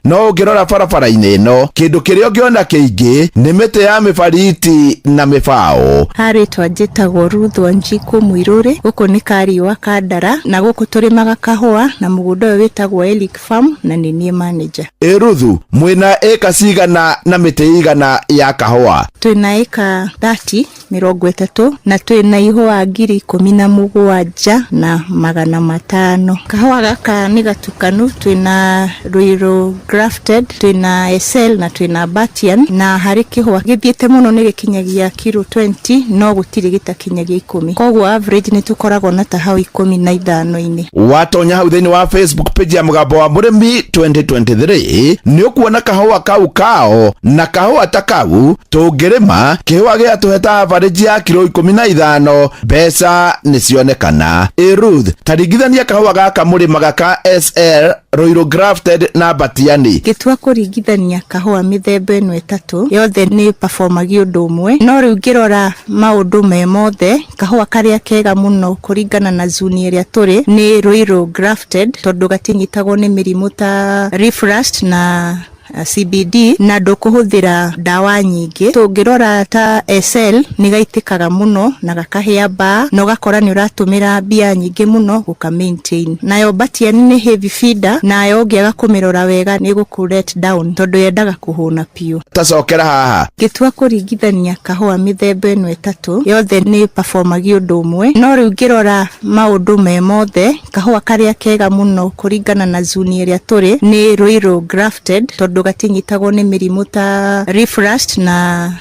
Speaker 16: no ungirora barabara-ini ino kindu kiria ungiona kiingi ni miti ya mibariti na mibao.
Speaker 17: Haritwa njitagwo Ruth Wanjiku Mwiruri, guku ni Kariua Kandara na guku turimaga kahua na mugunda uyu witagwo Elick Farm na ni nie manager.
Speaker 16: Ruthu mwina eka cigana na miti igana ya kahua?
Speaker 17: Twina eka 30 na twina ihua 17,000 na 500. Kahua gaka ni gatukanu, twina Ruiru Grafted, twina SL na twina Batian, na hari kihua githiete muno ni gikinyagia kilo 20 no gutiri gitakinyagia 10. Koguo average ni tukoragwo na ta hau 15-ini.
Speaker 16: Watonya hau thiini wa Facebook page ya Mugambo wa Murimi 2023 ni ukuona kahua kau kao na kahua ta kau tungirima kihua gia tuheta average ya kilo 15 mbeca ni cionekana. Ruth taringithania kahua gaka murimaga ka SL Ruiru Grafted na Batiani.
Speaker 17: Gitua kuringithania kahua mithemba ino 3 yothe ni performagi undu umwe no riu ngirora maundu me mothe kahua karia kega muno kuringana na zone ria turi ni Ruiru Grafted tondu gatinyitagwo ni mirimu ta leaf rust na CBD na ndukuhuthira ndawa nyingi. Tungirora ta SL ni gaitikaga muno na gakahia ba no gakora ni uratumira bia nyingi muno guka maintain. Nayo Batian ni heavy feeder nayo ngiaga kumirora wega ni guku let down tondu yendaga kuhuna piu.
Speaker 16: Tacokera haha
Speaker 17: Gitua kuringithania kahua mithemba eno etatu yothe ni performagi undu umwe, no riu ngirora maundu me mothe kahua karia kega muno kuringana na zuni iria turi ni Ruiru grafted tondu gatinyitagwo ni mirimu ta Reef Rust na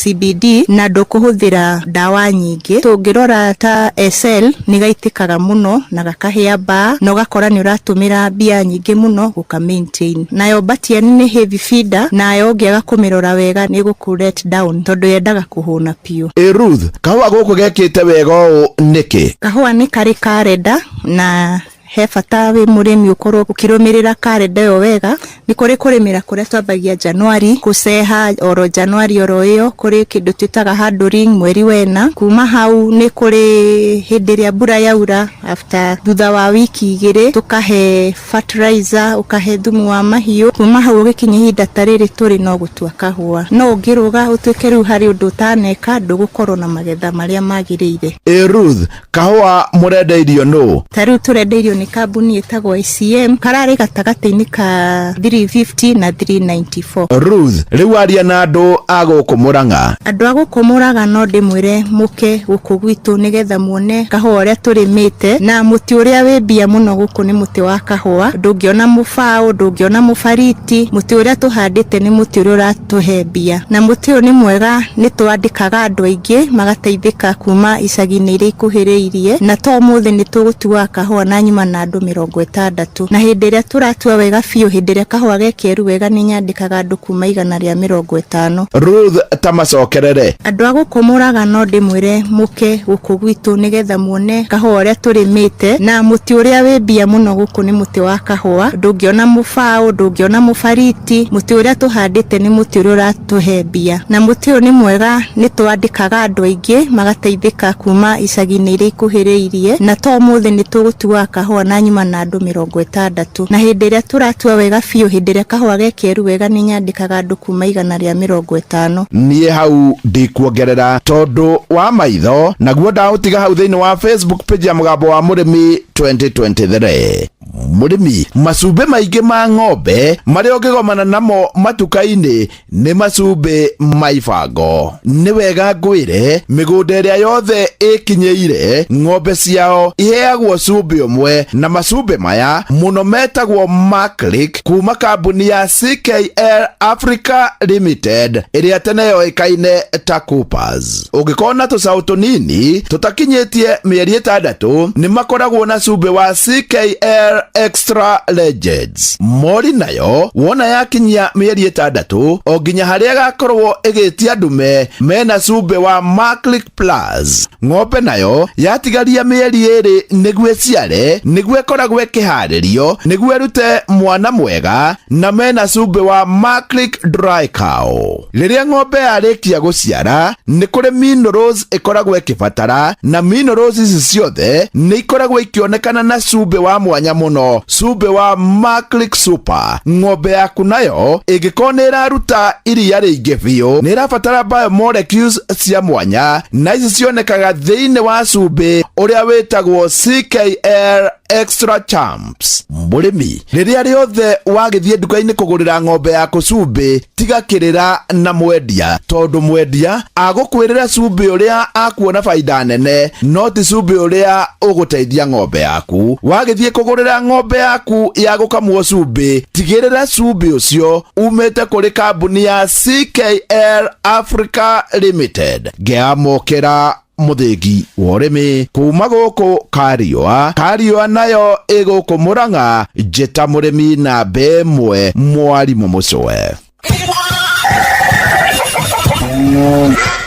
Speaker 17: CBD na ndukuhuthira ndawa nyingi. Tungirora ta SL ni gaitikaga muno na gakahia ba no gakora ni uratumira bia nyingi muno guka maintain. Nayo Batian ni heavy feeder nayo ngiaga kumirora wega ni guku let down tondu yendaga kuhuna piu.
Speaker 16: Ruth, kahua guku gekite wega niki?
Speaker 17: Kahua ni kari kareda na he bata wi murimi ukorwo ukirumirira karenda yo wega. Ni kuri kurimira kuria twambagia Januari kuseha oro Januari oro iyo kuri kindu twitaga handling mweri wena. Kuma hau ni kuri hindi ria mbura yaura after thutha wa wiki igiri tukahe fertilizer ukahe thumu wa mahiu. Kuma hau ugikinya ihinda tariri turi no gutua kahua no ngiruga utwike riu hari undu utaneka ndugukorwo na magetha maria magiriire.
Speaker 16: Ruth, kahua murendeirio no?
Speaker 17: Tariu turendeirio ni kambuni itagwo ICM karari gatagati-ini ka 350 na 394.
Speaker 16: Ruth, riu aria na andu aguku Murang'a.
Speaker 17: Andu aguku Murang'a no ndimwire muke guku gwitu nigetha muone kahua uria turimite na muti uria wi bia muno guku ni muti wa kahua. Ndungiona mufao, ndungiona mufariti, muti uria tuhandite ni muti uria uratuhe bia na muti uyu ni mwega. Ni twandikaga andu aingi magateithika kuma icagi-ini iria ikuhiriirie na to muthe ni tugutua kahua na nyuma na andu 60 na hindi ria turatua wega fiu hindi ria kahua gekeru wega ni nyandikaga andu kuma 150.
Speaker 16: Ruth, tamacokerere
Speaker 17: andu aguku Murang'a no ndimwire muke guku gwitu nigetha muone kahua uria turimite na muti uria wi bia muno guku ni muti wa kahua. Ndungiona mufao, ndungiona mufariti, muti uria tuhandite ni muti uria uratuhe bia na muti uyu ni mwega. Ni twandikaga andu aingi magateithika kuma icagi-ini iria ikuhiriirie na to muthe ni tugutua kahua na nyuma na andu 60 na hindi ria turatua wega fiu hindi ria kahua gekeru wega ni nyandikaga andu kuma 150.
Speaker 16: Nie hau ndikuongerera tondu wa maitho naguo ndautiga hau thiini wa Facebook page ya Mugambo wa Murimi 2023. Murimi, macumbi maingi ma ng'ombe maria ungigomana namo matuka-ini ni macumbi maibango. Ni wega ngwire migunda iria yothe ikinyeire ng'ombe ciao iheagwo cumbi umwe na macumbi maya muno metagwo Maclick kuma kambuni ya CKL Africa Limited iria tene yoikaine ta Coopers. Ungikona tucau tunini tutakinyitie mieri 6 ni makoragwo na cumbi wa CKL Extra Legends. Mori nayo wona yakinyia mieri 6 o nginya haria gakorwo igitia ndume mena cumbi wa Maclick Plus. Ng'ombe nayo yatigaria mieri 2 niguo ciare niguo ikoragwo ikiharirio niguo erute mwana mwega na mena cumbi wa Maclick Dry Cow. Riria ng'ombe yarikia guciara ni kuri minerals ikoragwo ikibatara na minerals ici ciothe ni ikoragwo ikionekana na cumbi wa mwanya muno, cumbi wa Maclick Super. Ng'ombe yaku nayo igikona iraruta iria ringi biu ni irabatara biomolecules cia mwanya na ici cionekaga thiini wa cumbi uria witagwo CKL Extra Champs. Murimi, riria riothe wagithie nduka-ini kugurira ng'ombe yaku cumbi tigakirira na mwendia tondu mwendia agukwirira cumbi uria akuona faida nene no ti cumbi uria uguteithia ng'ombe yaku. Wagithie kugurira ng'ombe yaku ya gukamwo cumbi tigirira cumbi ucio umite kuri kambuni ya CKL Africa Limited. Ngeamukira muthingi wa urimi kuma guku Kariua nayo iguku Murang'a. Njita murimi na bemwe Mwarimu Mucwe.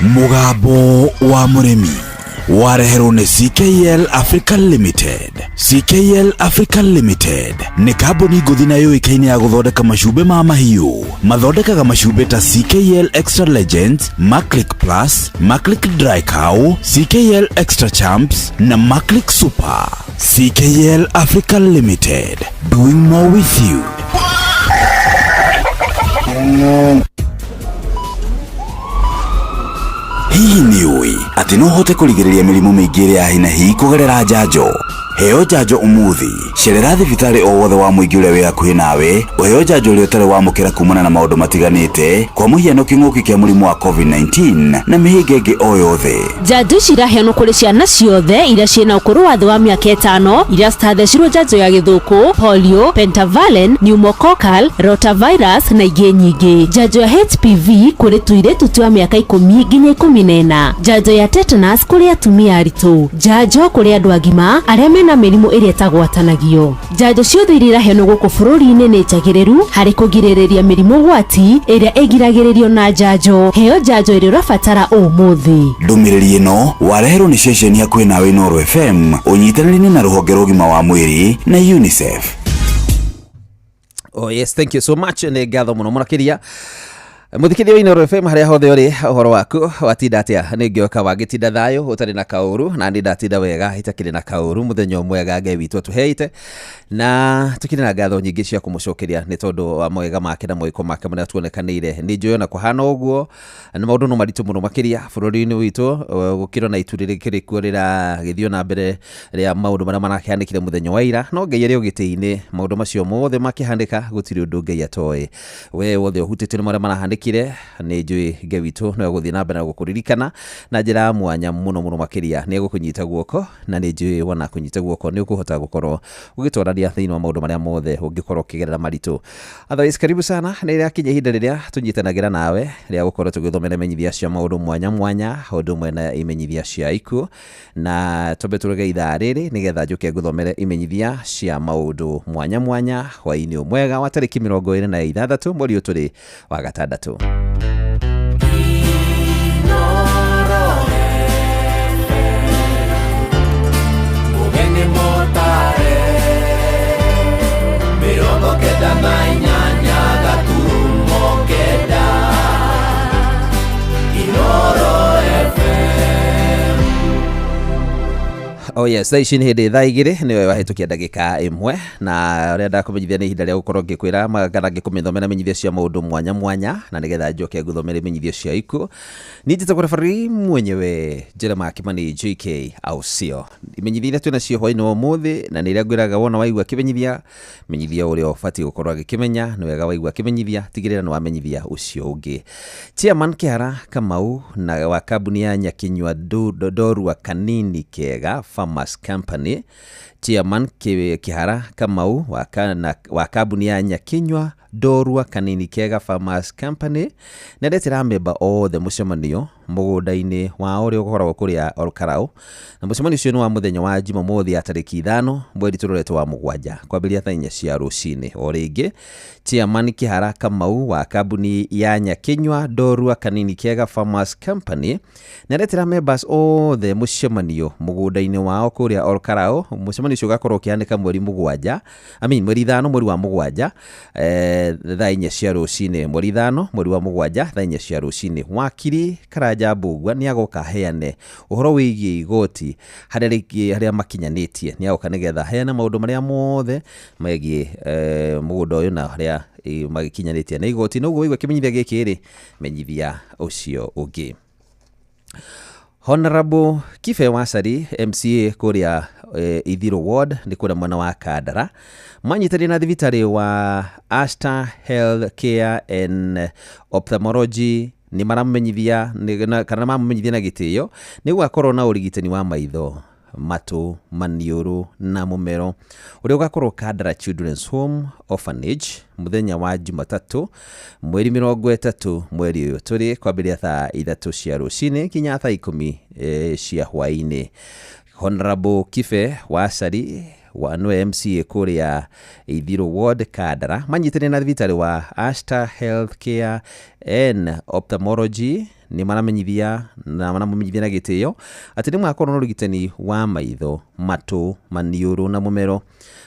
Speaker 26: Mugambo wa Murimi wareherwo ni CKL Africa Limited. CKL Africa Limited ni kambuni nguthi na yoikaine ya guthondeka macumbi ma mahiu. Mathondekaga macumbi ta CKL Extra Legends, Maclick Plus, Maclick Dry Cow, CKL Extra Champs na Maclick Super. CKL Africa Limited, doing more with you. Hihi nĩũĩ atĩ no ũhote kũrigĩrĩria mĩrimũ mĩingĩ ĩrĩa ya hi na hi kũgerera njanjo? Heo njanjo ũmũthĩ. Cerera thibitarĩ o wothe wa mũingĩ ũrĩa wĩ hakuhĩ nawe, ũheo njanjo ũrĩa ũtarĩ wamũkĩra kumana na maũndũ matiganĩte, kwa mũhiano kĩng'ũki kĩa mũrimũ wa COVID-19 na mĩhĩnga ĩngĩ o yothe.
Speaker 4: Njanjo ici iraheanwo kũrĩ ciana ciothe iria ciĩna ũkũrũ wa thĩ wa mĩaka 5 iria citathecirwo njanjo ya gĩthũkũ, polio, pentavalent, pneumococcal, rotavirus na ingĩ nyingĩ. Njanjo ya HPV kũrĩ tũirĩtu twa mĩaka 10 nginya 14. Njanjo ya tetanus kũrĩ atumia aritũ. Njanjo kũrĩ andũ agima arĩa mena mĩrimũ ĩrĩa ĩtagwatanagio. Njanjo ciothe iria iraheanwo gũkũ bũrũri-inĩ nĩ njagĩrĩru harĩ kũgirĩrĩria mĩrimũ gwati ĩrĩa ĩgiragĩrĩrio na njanjo. Heo njanjo ĩrĩa ũrabatara ũmũthĩ.
Speaker 26: Ndũmĩrĩri ĩno wareherwo nĩ ceceni hakuhĩ nawe Inooro FM ũnyitanĩri na rũhonge rwa ũgima wa mwĩrĩ na UNICEF.
Speaker 18: Oh yes, thank you so much. Nĩ ngatho mũno mũrakĩria muthikithia Inooro FM harĩa hothe ũrĩ, ũhoro waku watinda atĩa? Nĩ ngĩoka wagĩtinda thayũ ũtarĩ na kaũru, na nĩ ndatinda wega itakĩrĩ na kaũru. Mũthenya mwega Ngai witũ tũheite, na tukĩrĩ na ngatho nyingĩ cia kũmũcokeria nĩ tondũ wa mawega make na mwĩko make marĩa tuonekanĩire. Nĩ njũĩ na kũhana ũguo na maũndũ no maritũ mũno makĩria bũrũri-inĩ witũ, gũkĩrwo na itu rĩrĩ kuo rĩragĩthio na mbere rĩa maũndũ marĩa marakĩhanĩkire mũthenya wa ira. No Ngai arĩ ũgĩtĩ-inĩ, maũndũ macio mothe makĩhanĩka, gũtirĩ ũndũ Ngai atoĩ. We wothe ũhutĩtio nĩ marĩa marahanĩkire, nĩ njũĩ Ngai witũ no egũthiĩ na mbere na gũkũririkana na njĩra mwanya mũno makĩria. Nĩ egũkũnyita guoko, na nĩ njũĩ wona kũnyita guoko nĩ ũkũhota gũkorwo ũgĩtwarania thĩinĩ wa maũndũ marĩa mothe ũngĩkorwo ũkĩgerera maritũ. Otherwise, karibu sana. Nĩ rĩakinya ihinda rĩrĩa tũnyitanagĩra nawe rĩa gũkorwo tũgĩthomera imenyithia cia maũndũ mwanya ũndũ ũmwe na imenyithia cia ikuũ, na twambe tũrege ithaa rĩrĩ nĩgetha njũke ngũthomere imenyithia cia maũndũ mwanya hwaĩ-inĩ mwega wa tarĩki 26 mweri ũyũ tũrĩ wa gatandatũ. Oh yes, thaa ici nĩ hĩndĩ thaa igĩrĩ nĩwe wahĩtũkia ndagĩka ĩmwe, na ũrĩa ndakũmenyithia nĩ ihinda rĩa gũkorwo ngĩkwĩra magana ngĩkũmĩthomera imenyithia cia maũndũ mwanya, na nĩgetha njoke ngũthomere imenyithia cia ikuũ. Niĩ njĩtagwo referee mwenyewe Jeremiah Kimani JK, au sio? Imenyithia iria twĩna cio hwaĩ-inĩ wa ũmũthĩ, na nĩ iria ngwĩraga wona waigua kĩmenyithia, menyithia ũrĩa ũbatiĩ gũkorwo agĩkĩmenya. Nĩ wega waigua kĩmenyithia, tigĩrĩra nĩ wamenyithia ũcio ũngĩ. Chairman Kĩhara Kamau na wa kambuni ya Nyakinyua Ndorua Kanini Kega Farmers Company, Chairman Kĩhara Kamau wa kambuni ya Nyakinyua Ndorua Kanini Kega Farmers Company nĩ aretĩra memba othe mũcemanio mũgũnda-inĩ wa ũrĩa ũkoragwo kũrĩa Olkarau, na mũcemanio ũcio nĩ wa mũthenya wa Jumamothi ya tarĩki 5 mweri tũrorete wa 7 kwambĩrĩria thaa 4 cia rũcinĩ. O rĩngĩ, Chairman Kĩhara Kamau wa kambuni ya Nyakinyua Ndorua Kanini Kega Farmers Company nĩ aretĩra members othe mũcemanio mũgũnda-inĩ wao kũrĩa Olkarau. Mũcemanio ũcio ũgakorwo ũkĩhanĩka mweri 5 mweri wa 7 thaa 4 cia rũcinĩ. Mweri 5 mweri wa 7 thaa 4 cia rũcinĩ. Wakiri Karanja Mbugua nĩ agoka heane ũhoro wĩgiĩ igoti harĩa makinyanĩtie. Nĩ agoka nĩgetha heane maũndũ marĩa mothe megiĩ mũgũnda ũyũ na harĩa magĩkinyanĩtie na igoti. Na ũguo waigua kĩmenyithia gĩkĩ rĩ, menyithia ũcio ũngĩ. Honorable Kibe Wasari MCA kũrĩa Ithiro Ward nĩ kũrĩa mwena wa Kandara manyitanĩire na thibitarĩ wa Astar Health Care and Ophthalmology nĩ maramenyithia kana mamamenyithia na gĩtĩo nĩ gũgakorwo na ũrigitani wa maitho, matũ, maniũrũ na mũmero ũrĩa ũgakorwo Kandara Children's Home Orphanage mũthenya wa Jumatatũ mweri 30 mweri ũyũ tũrĩ kwambĩrĩria thaa 3 cia rũcinĩ nginya thaa 10 cia hwaĩ-inĩ. Honorable Kibe Wasari wa nwe MCA kũrĩa Ithiro Ward Kandara manyitanĩire na thibitarĩ wa Astar Health Care and Ophthalmology nĩ maramenyithia na gĩtĩo atĩ nĩ magakorwo na ũrigitani wa maitho, matũ, maniũrũ na mũmero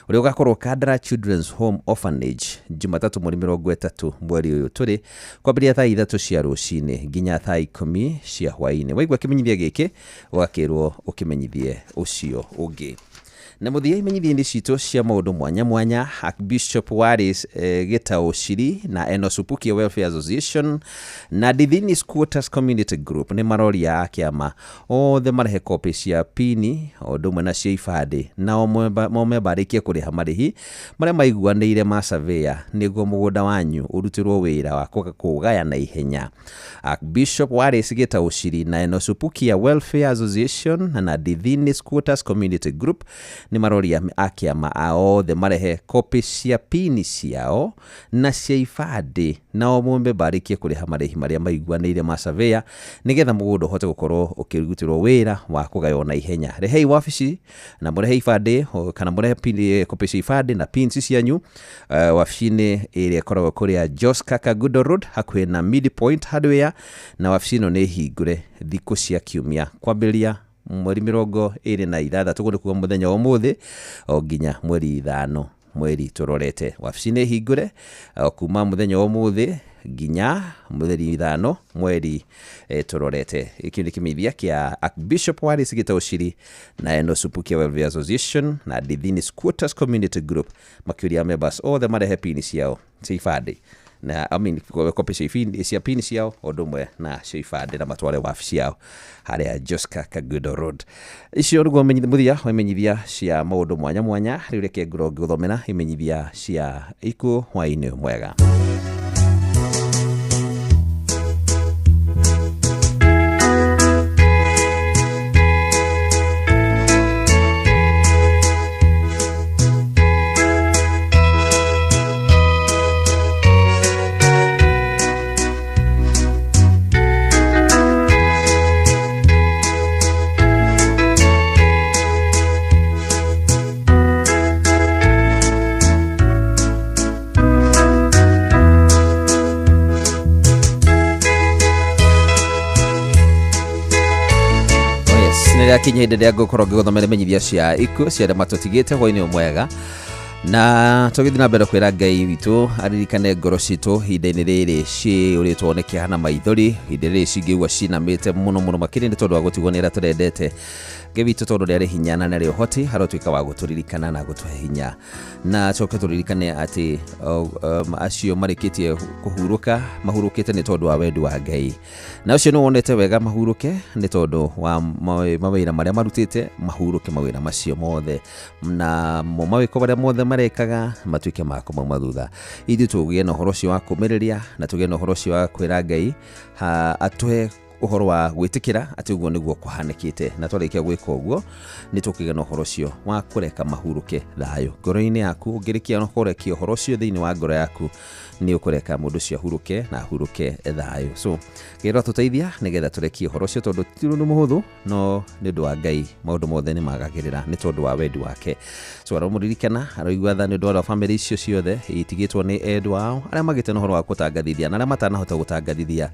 Speaker 18: ũrĩa ũgakorwo Kandara Children's Home Orphanage Jumatatũ mweri 30 mweri ũyũ tũrĩ kwambĩrĩria thaa 3 cia rũcinĩ nginya thaa 10 cia hwaĩ-inĩ. Waigua kĩmenyithia gĩkĩ ũgakĩrwo ũkĩmenyithie ũcio ũngĩ. na muthia imenyithia-inĩ citũ cia maũndũ mwanya mwanya, Archbishop Waris Gitau Shiri na Enos Upukia Welfare Association na Divinis Quarters Community Group nĩ maroria akĩama othe marehe kopi cia pini o ũndũ ũmwe na cia ibandĩ na o memba arĩkie kũrĩha marĩhi marĩa maiguanĩire ma surveyor nĩguo mũgũnda wanyu ũrutĩrwo wĩra wa kũgaya na ihenya. Archbishop Waris Gitau Shiri na Enos Upukia Welfare Association na Divinis Quarters Community Group nĩ maroria akĩama othe marehe kopi cia pini ciao na cia ibandĩ na o memba arĩkie kũrĩha marĩhi marĩa maiguanĩire ma surveyor nĩgetha mũgũnda ũhote gũkorwo ũkĩrutĩrwo wĩra wa kũgaywo na ihenya. Rehei wabici na mũrehe ibandĩ kana mũrehe kopi cia ibandĩ na pins cianyu wabici-inĩ ĩrĩa ĩkoragwo kũrĩa Joska Kagudo Road hakuhĩ na Midpoint Hardware, na wabici ĩno nĩ hingũre thikũ cia kiumia kwambĩrĩria mweri 26 gũkũ kwa mũthenya wa ũmũthĩ o nginya mweri 5 mweri tũrorete. Wabici nĩ hingũre kuma mũthenya wa ũmũthĩ nginya mweri 5 mweri tũrorete. Iki nĩ kĩmenyithia kĩa Archbishop Waris Gitau Shiri na Enos Upukia Welfare Association na Divinis Quarters Community Group makĩria members othe marehe pini ciao cia ibandĩ na kopi cia pini ciao o ũndũ ũmwe na cia ibandĩ na matware wabici yao harĩa Joska Kagudo Road. Icio nĩguo muthia wa imenyithia cia maũndũ mwanya mwanya. Rĩu reke ngũthomera imenyithia cia ikuũ hwaĩ-inĩ mwega. Kinya hĩndĩ rĩa ngũkorwo ngĩgũthomera imenyithia cia ikuũ cia arĩa matũtigĩte hwaĩ-inĩ mwega, na tũgĩthiĩ na mbere kwĩra Ngai witũ aririkane ngoro citũ ihinda-inĩ rĩrĩ ciũrĩtwo nĩ kĩeha na maithori, ihinda rĩrĩ cingĩigua cinamĩte mũno makĩria nĩ tondũ wa gũtigwo nĩ arĩa tũrendete. Ngai witũ tondũ nĩ arĩ hinya na nĩ arĩ ũhoti arotuĩka wa gũtũririkana na gũtũhe hinya, na coke tũririkane atĩ acio marĩkĩtie kũhurũka mahurũkĩte nĩ tondũ wa wendi wa Ngai, na ũcio nĩ wonete wega mahurũke nĩ tondũ wa mawĩra marĩa marutĩte mahurũke mawĩra macio mothe na mawĩko marĩa mothe marekaga matuĩke ma kũmauma thutha. Ithuĩ tũgĩe na ũhoro ũcio wa kũmĩrĩria na tũgĩe na ũhoro ũcio wa kwĩra Ngai atũhe ũhoro wa gwĩtĩkĩra atĩ ũguo nĩguo kũhanĩkĩte, na twarĩkia gwĩka ũguo nĩ tũkĩgĩa na ũhoro ũcio wa kũreka mahurũke thayũ ngoro-inĩ yaku. Ũngĩrĩkia na kũrekia ũhoro ũcio thĩinĩ wa ngoro yaku nĩ ũkũreka mũndũ ũcio ahurũke na ahurũke thayũ. So gĩra tũteithia nĩgetha tũrekie ũhoro ũcio tondũ ti ũndũ mũhũthũ, no nĩ ũndũ wa Ngai maũndũ mothe nĩ magagĩrĩra nĩ tondũ wa wendi wake. So aramũririkana aroigua tha nĩ ũndũ wa bamĩrĩ icio ciothe itigĩtwo nĩ endwa ao arĩa magĩte na ũhoro wa gũtangathithia na arĩa matanahota gũtangathithia.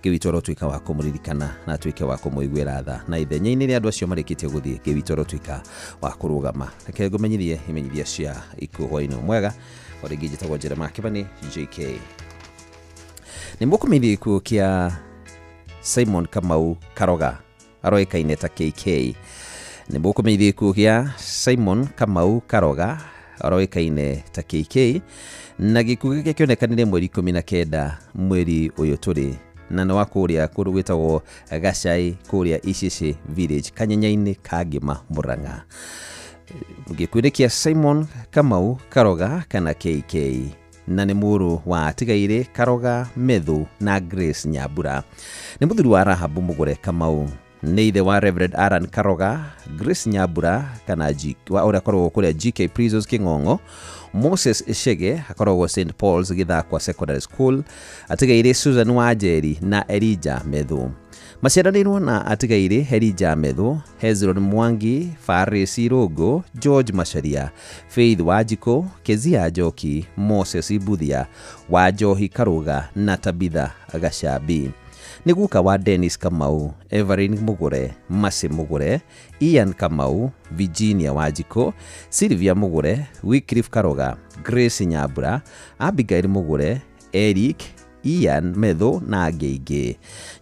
Speaker 18: Ngai witũ arotuĩka wa kũmũririkana na atuĩke wa kũmũiguĩra tha, na ithenya-inĩ rĩa andũ acio marĩkĩtie gũthiĩ Ngai witũ arotuĩka wa kũrũgama. Reke ngũmenyithie imenyithia cia ikuũ hwaĩ-inĩ mwega. Orĩngĩ njĩtagwo Jeremiah Kĩbani JK. Nĩ mũkũmenyithia gĩkuũ kĩa Simon Kamau Karoga aroĩkaine ta KK. Nĩ mũkũmenyithia gĩkuũ kĩa Simon Kamau Karoga aroĩkaine ta KK, na gĩkuũ gĩkĩ kĩonekanire mweri 19 mweri ũyũ tũrĩ, na nĩ wa kũrĩa kũndũ gwĩtagwo Gacai kũrĩa Icece Village Kanyenya-inĩ ka Ngĩma Mũrang'a. Gĩkuũ kĩa Simon Kamau Karoga kana KK na nĩ mũrũ wa atigaire Karoga Methu na Grace Nyambura. Nĩ mũthuri wa Rahabu Mũgũre Kamau, nĩ ithe wa Reverend Aaron Karoga, Grace Nyambura kana ũrĩa akoragwo kũrĩa GK Prisons Kĩng'ong'o, Moses Echege akoragwo St Paul's Gĩthakwa Secondary School, atigaire Susan Wanjeri na Elijah Methu. Maciaranĩirwo na atigaire Elijah Methu, Hezron Mwangi, Faris Irũngũ, George Macharia, Faith Wanjikũ, Kezia Njoki, Moses Ibuthia, Wanjohi Karuga na Tabitha Gacambi. Nĩ guka wa Dennis Kamau, Evelyn Mũgũre, Mercy Mũgũre, Ian Kamau, Virginia Wanjikũ, Sylvia Mũgũre, Wycliffe Karoga, Grace Nyambura, Abigail Mũgũre, Eric, Ian Metho na angĩ.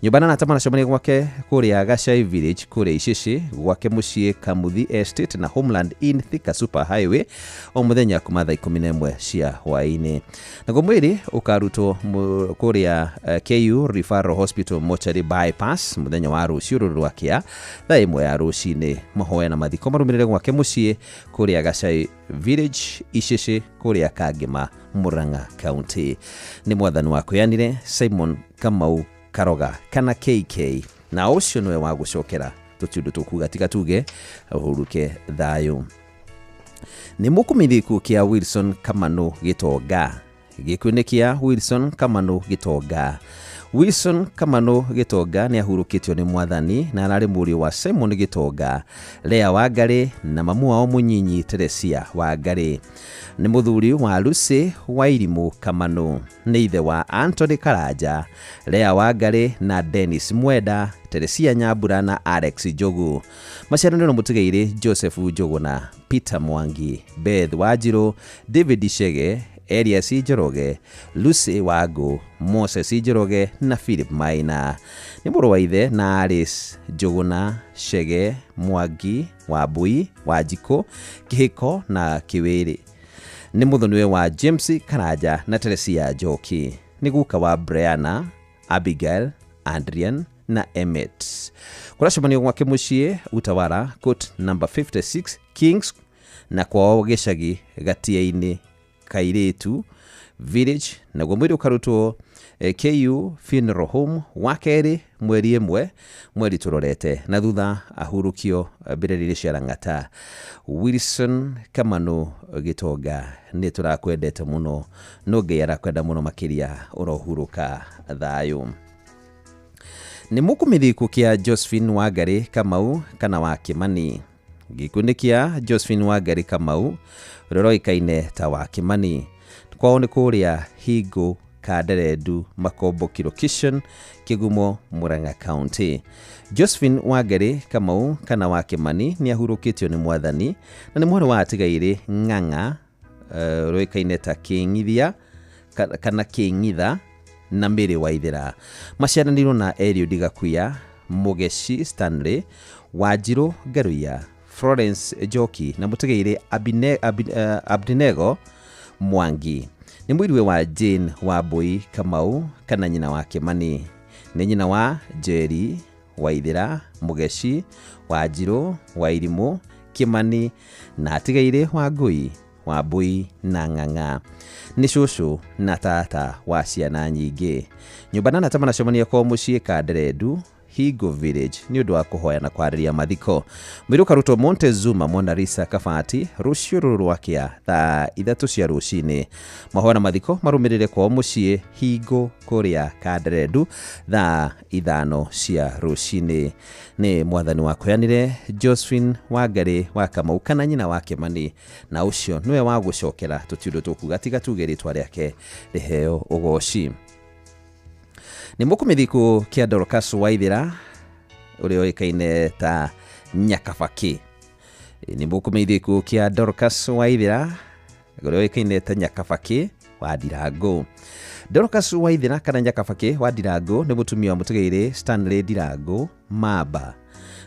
Speaker 18: Nyũmbana na tamana cemania gwake kũrĩa Gachai Village kũrĩa Icĩcĩ gwake mũciĩ Kamuthi Estate na Homeland Inn Thika Super Highway o mũthenya kuma thaa 11 cia hwaĩ-inĩ. Naguo mwĩrĩ ũkarutwo kũrĩa KU Referral Hospital Mortuary Bypass mũthenya wa rũciũ rwakĩa thaa 1 ya rũcinĩ. Mahoya na mathiko marũmĩrĩre gwake mũciĩ kũrĩa Gachai Village Icĩcĩ kũrĩa Kangema Murang'a County. Nĩ mwathani wa kwĩanire Simon Kamau Karoga kana KK, na ũcio nĩwe wa gũcokera tũtiũndũ tũkuga tiga tuge ũhuruke thayũ. Nĩ mũkumithĩku kĩa Wilson Kamano Gĩtonga. Gĩkundi kĩa Wilson Kamano Gĩtonga. Wilson Kamano Gĩtonga nĩ ahurũkĩtio nĩ mwathani na ararĩ mũriũ wa Simon Gĩtonga, Lea Wangari na mamu wao mũnyinyi Teresia Wangari. Nĩ mũthuri wa Lucy Wairimu Kamano, nĩ ithe wa Anthony Karanja, Lea Wangari na Dennis Mwenda, Teresia Nyambura na Alex Njogu. Maciarano nĩ mũtigaire Joseph Njogu na Peter Mwangi, Beth Wanjiru, David Shege, Elias Njoroge, Lucy Wangu, Moses Njoroge na Philip Maina. Nĩ mũrũ wa ithe na Alice Njogu na Shege, Mwangi, Wambui, Wanjiko, Kĩhĩko na Kĩwĩrĩ. Nĩ mũthoniwe wa James Karanja na Teresia Njoki. Nĩ guka wa Brianna, Abigail, Adrian na Emmet. Kũracemanio gwake mũciĩ Utawara Court number 56 Kings na kwao Gĩcagi Gatia-inĩ Kairĩtu Village. Naguo mwĩrĩ ũkarutwo KU Funeral Home wakerĩ mweri 1 mweri tũrorete na thutha ahurũkio mbĩrĩra-inĩ cia Lang'ata. Wilson Kamano Gĩtonga, nĩ tũrakwendete mũno, no Ngai arakwenda mũno makĩria ũrohurũka thayũ. Nĩ mũkumithĩku kĩa Josephine Wangari Kamau kana wa Kimani. Gĩkundi kĩa Josephine Wangari Kamau rĩroĩkaine ta wa Kimani. Kwao nĩ kũrĩa Hingo Kanderendu Makomboki location Kĩgumo Murang'a County. Josephine Wangari Kamau kana wa Kimani nĩ ahurũkĩtio nĩ mwathani na nĩ mwana wa atigaire Ng'ang'a rĩoĩkaine ta Kĩng'ithia kana Kĩng'itha na Mĩrĩ Waithĩra. Maciaranirwo na Eliud Gakuya, Mugeshi Stanley, Wanjiru Ngaruya, Florence Njoki na mũtigaire Abdinego Mwangi. Nĩ mũiriwe wa Jane Wambui Kamau kana nyina wa Kimani. Nĩ nyina wa Jerry Waithĩra, Mugeshi, Wanjiru, Wairimu, Kimani na atigaire Wangui, Wambui na Ng'ang'a. Nĩ cũcũ na tata wa ciana nyingĩ. Nyũmbana na tamana cemania kwa mũciĩ Kanderendu Hingo Village nĩ ũndũ wa kũhoya na kwarĩria mathiko. Mwĩrĩ ũkarutwo Montezuma Mona Lisa Kabati rũciũ rwakĩa thaa 3 cia rũcinĩ. Mahoya na mathiko marũmĩrĩre kwa mũciĩ Hingo kũrĩa Kanderendu thaa 5 cia rũcinĩ. Nĩ mwathani wa kwĩanire Josephine Wangari wa Kamau kana nyina wa Kimani, na ũcio nĩwe wa gũcokera tũtiũndũ tũkuga tiga tuge rĩtwa rĩake rĩheo ũgoci. Nĩ mũkumithĩku kĩa Dorcas Waithĩra ũrĩa ũĩkaine ta Nyakabaki. Nĩ mũkumithĩku kĩa Dorcas Waithĩra ũrĩa ũĩkaine ta Nyakabaki wa Ndirango. Dorcas Waithĩra kana Nyakabaki wa Ndirango nĩ mũtumia wa mũtigaire Stanley Ndirango Mamba,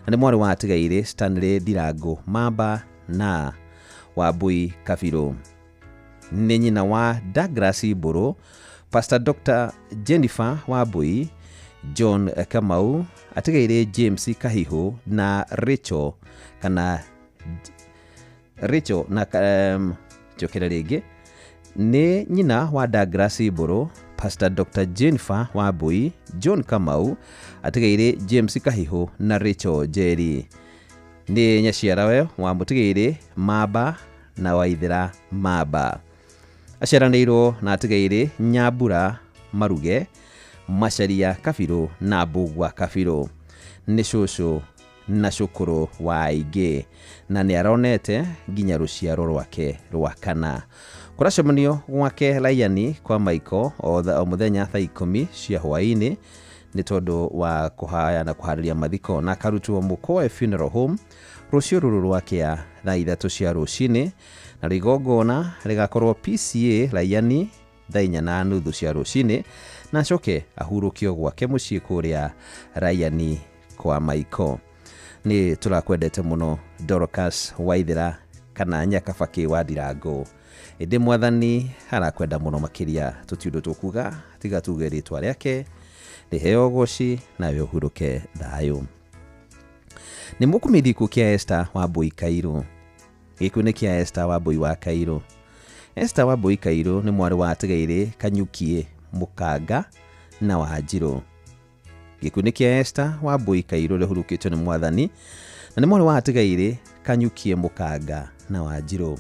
Speaker 18: na nĩ mwarĩ wa atigaire Stanley Ndirango Mamba na Wambui Kabirũ. Nĩ nyina wa Douglas Mbũrũ, Pastor Dr. Jennifer Wambui, John Kamau, atigaire James Kahihu na Rachel na jokera rĩngĩ. Nĩ nyina wa Douglas Mbũrũ, Pastor Dr. Jennifer Wambui, John Kamau, atigaire James Kahihu na Rachel Jerry. Nĩ nyaciarawe wa mũtigaire Mamba na Waithĩra Mamba. Aciaranĩirwo na atigaire Nyambura Maruge, Macharia Kabirũ na Mbũgua Kabirũ. Nĩ cũcũ na cũkũrũ wa aingĩ na nĩ aronete nginya rũciaro rwake rwa kana. Kũracemanio gwake Laiani kwa Maiko o mũthenya thaa 10 cia hwaĩ-inĩ nĩ tondũ wa kũhaya na kũharĩria mathiko, na akarutwo Mũkoe Funeral Home rũciũ rwakĩa thaa 3 cia rũcinĩ, na igongona rĩgakorwo PCA Laiani thaa 4:30 cia rũcinĩ, na acoke ahurũkio gwake mũciĩ kũrĩa Rayani kwa Maiko. Nĩ tũrakwendete mũno Dorcas Waithera kana Nyakabaki wa Ndirango. Ĩndĩ Mwathani arakwenda mũno makĩria, tũtiũndũ tũkuga tiga tuge rĩtwa rĩake rĩheo goci nawe ũhurũke thayũ. Nĩ mũkũmeithia gĩkuũ kĩa Esther Wambui Kairũ. Gĩkuũ nĩ kĩa Esther Wambui wa Kairũ. Esther Wambui Kairũ nĩ mwarĩ wa Tigaire Kanyukie Mũkanga na Wanjirũ. Gĩkuũ nĩ kĩa Esther Wambui Kairũ rĩhurũkĩtio nĩ Mwathani, na nĩ mwarĩ wa Tigaire Kanyukie Mũkanga na Wanjirũ.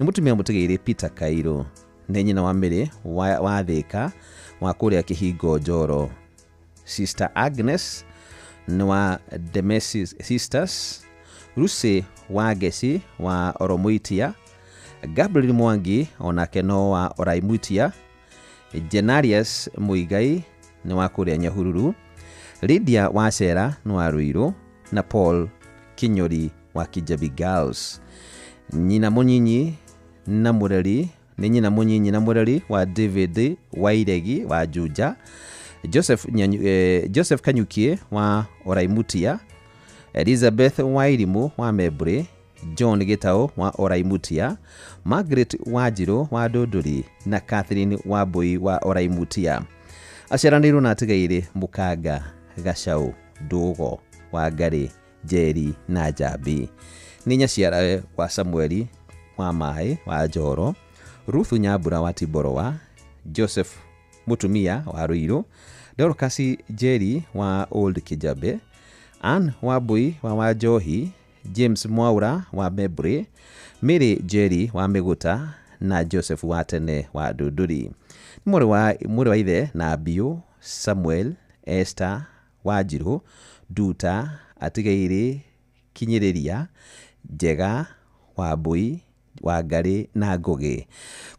Speaker 18: Nĩ mũtumia mũtigaire Peter Kairũ. Nĩ nyina wa Mary wa Thika wa kũrĩa Kĩhingo Njoro. Sister Agnes nĩ wa Demesis Sisters. Lucy wa Gesi wa Oromoitia. Gabriel Mwangi onake no wa Oraimutia. Jenarius Muigai nĩ wa kũrĩa Nyahururu. Lydia Wacera nĩ wa Ruiru na Paul Kinyori wa Kijabi Girls. Nyina mũnyinyi na mũreri nĩ nyina mũnyinyi na mũreri wa David Wairegi wa Juja. Joseph Kanyukie wa Oraimutia. Elizabeth Wairimu wa Mebre. John Gitao wa Oraimutia. Margaret Wanjirũ wa Ndũndũri na Catherine Wambui wa Oraimutia. Aciaranĩirwo na Tigaire Mũkanga, Gacau, Ndũgo, Wangari, Njeri na Njambi. Nĩ nyaciarawe wa Samueli wa Mai wa Njoro, Ruth Nyambura wa Tiborowa, Joseph Mutumia wa Ruiru, Dorcas Njeri wa Old Kijabe, Ann Wambui wa Wanjohi, James Mwaura wa Mebre, Mary Njeri wa Miguta na Joseph Watene wa Ndũndũri. Mũrũ wa ithe na Biũ, Samuel, Esther Wanjirũ, Nduta, Atigaire Kinyĩrĩria, Njega, Wambui, Wangari na Ngugi.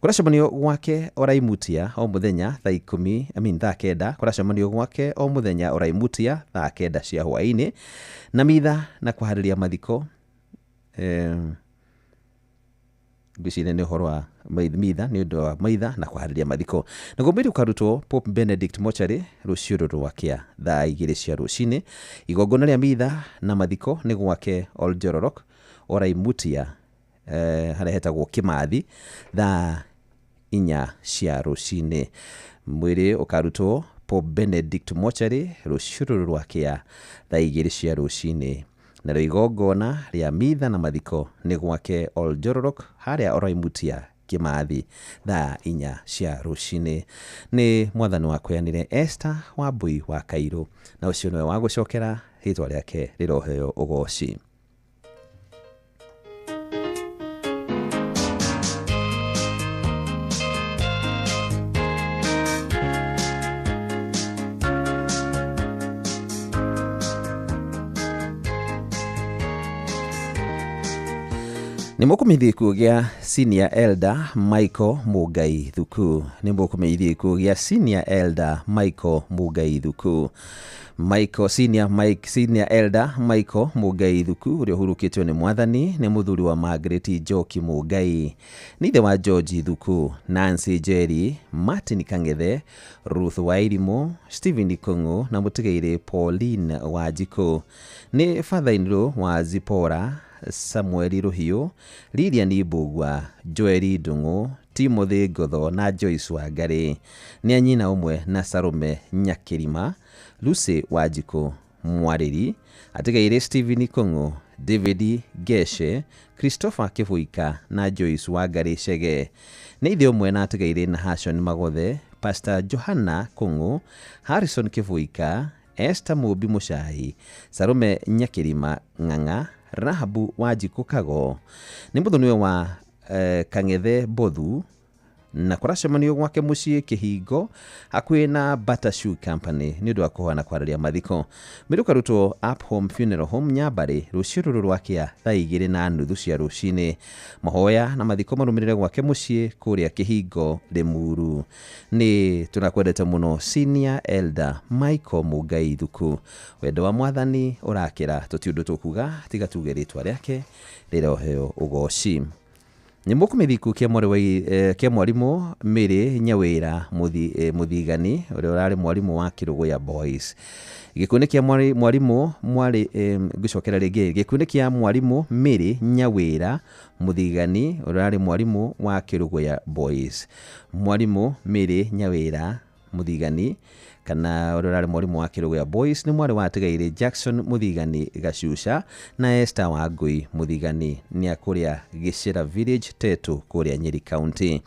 Speaker 18: Kũracemanio gwake Oraimutia o mũthenya thaa 9 kũracemanio gwake o mũthenya Oraimutia thaa 9 cia hwaĩ-inĩ, na mitha na kũharĩria mathiko ngwĩciria nĩ ũhoro wa mitha, nĩ ũndũ wa maitha na kũharĩria mathiko. Naguo mwĩrĩ ũkarutwo Pope Benedict Mochari rũciũ rwakĩa thaa 2 cia rũcinĩ. Igongona rĩa mitha na mathiko nĩ gwake Oljororok Oraimutia harĩa hetagwo Kĩmathi thaa 4 cia rũcinĩ. Mwĩrĩ ũkarutwo Pope Benedict Mochari rũciũ rwakĩa thaa 2 cia rũcinĩ. Na igongona rĩa mitha na mathiko nĩ gwake Oljororok harĩa Oraimutia Kĩmathi thaa 4 cia rũcinĩ. Nĩ Mwathani wakweanire Esther Wambui wa Kairũ, na ũcio nĩwe wa gũcokera, rĩtwa rĩake rĩroheo ũgooci. Nĩ mũkũmeithia gĩkuũ gĩa Senior Elder Michael Mũngai Thuku. Nĩ mũkũmeithia gĩkuũ gĩa Senior Elder Michael Mũngai Thuku. Senior Elder Michael Mũngai Thuku ũrĩa ũhurũkĩtio nĩ Mwathani nĩ mũthuri wa Margaret Njoki Mũngai. Nĩ ithe wa George Thuku, Nancy Njeri, Martin Kang'ethe, Ruth Wairimu, Stephen Kung'u na mũtigaire Pauline Wanjikũ. Nĩ father-in-law wa Zipora, Samuel Ruhiũ, Lilian Mbugua, Joel Ndung'u, Timothy Ngotho na Joyce Wangari. Nĩ anyina ũmwe na Salome Nyakĩrima, Lucy Wanjikũ Mwarĩri, atigaire Stephen Kung'u, David Geshe, Christopher Kĩbũika na Joyce Wangari Chege. Nĩ ithe ũmwe na atigaire Nahashon Magothe, Pastor Johanna Kung'u, Harrison Kĩbũika, Esther Mũmbi Mũchai, Salome Nyakĩrima Ng'ang'a, Rahabu Wanjikũ Kago. Nĩ mũthoni wa Kang'ethe Bothu, na kũracemanio gwake mũciĩ Kĩhingo hakuhĩ na Butter Shoe Company nĩ ũndũ wa kũhana kwarĩria mathiko. Mwĩrĩ ũkarutwo Up Home Funeral Home Nyambarĩ rũciũ rwakĩa thaa 2:30 cia rũcinĩ. Mahoya na mathiko marũmĩrĩre gwake mũciĩ kũrĩa Kĩhingo Limuru. Nĩ tũrakwendete mũno Senior Elder Michael Mũngai Thuku. Wendo wa Mwathani ũrakĩra, tũtiũndũ tũkuga tiga tuge rĩtwa rĩake rĩroheo ũgooci. nĩ mũkũmithiku kĩa mwarimu Mary Nyawira Muthigani ũrĩa ũrarĩ mwarimu wa Kĩrũgũya Boys. Gĩkundi kĩa mwarimu ngĩcokera rĩngĩ gĩkundi kĩa mwarimu Mary Nyawira Muthigani ũrĩa ũrarĩ mwarimu wa Kĩrũgũya Boys. Mwarimu Mary Nyawira Muthigani kana ũrĩa ũrarĩ mwarimu wa Kĩrũgũya Boys nĩ mwarĩ wa Tigaire Jackson Muthigani Gacusha na Esther Wangui Muthigani nĩ akũrĩa Gĩcĩra Village Tetu kũrĩa Nyeri County.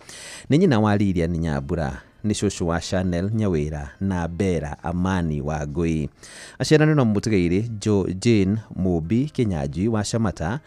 Speaker 18: Nĩ nyina wa Lilian Nyambura, nĩ cũcũ wa Chanel Nyawira na Bera Amani Wangui. Aciarana na Mũtigaire Jane Mubi Kinyanji wa Shamata,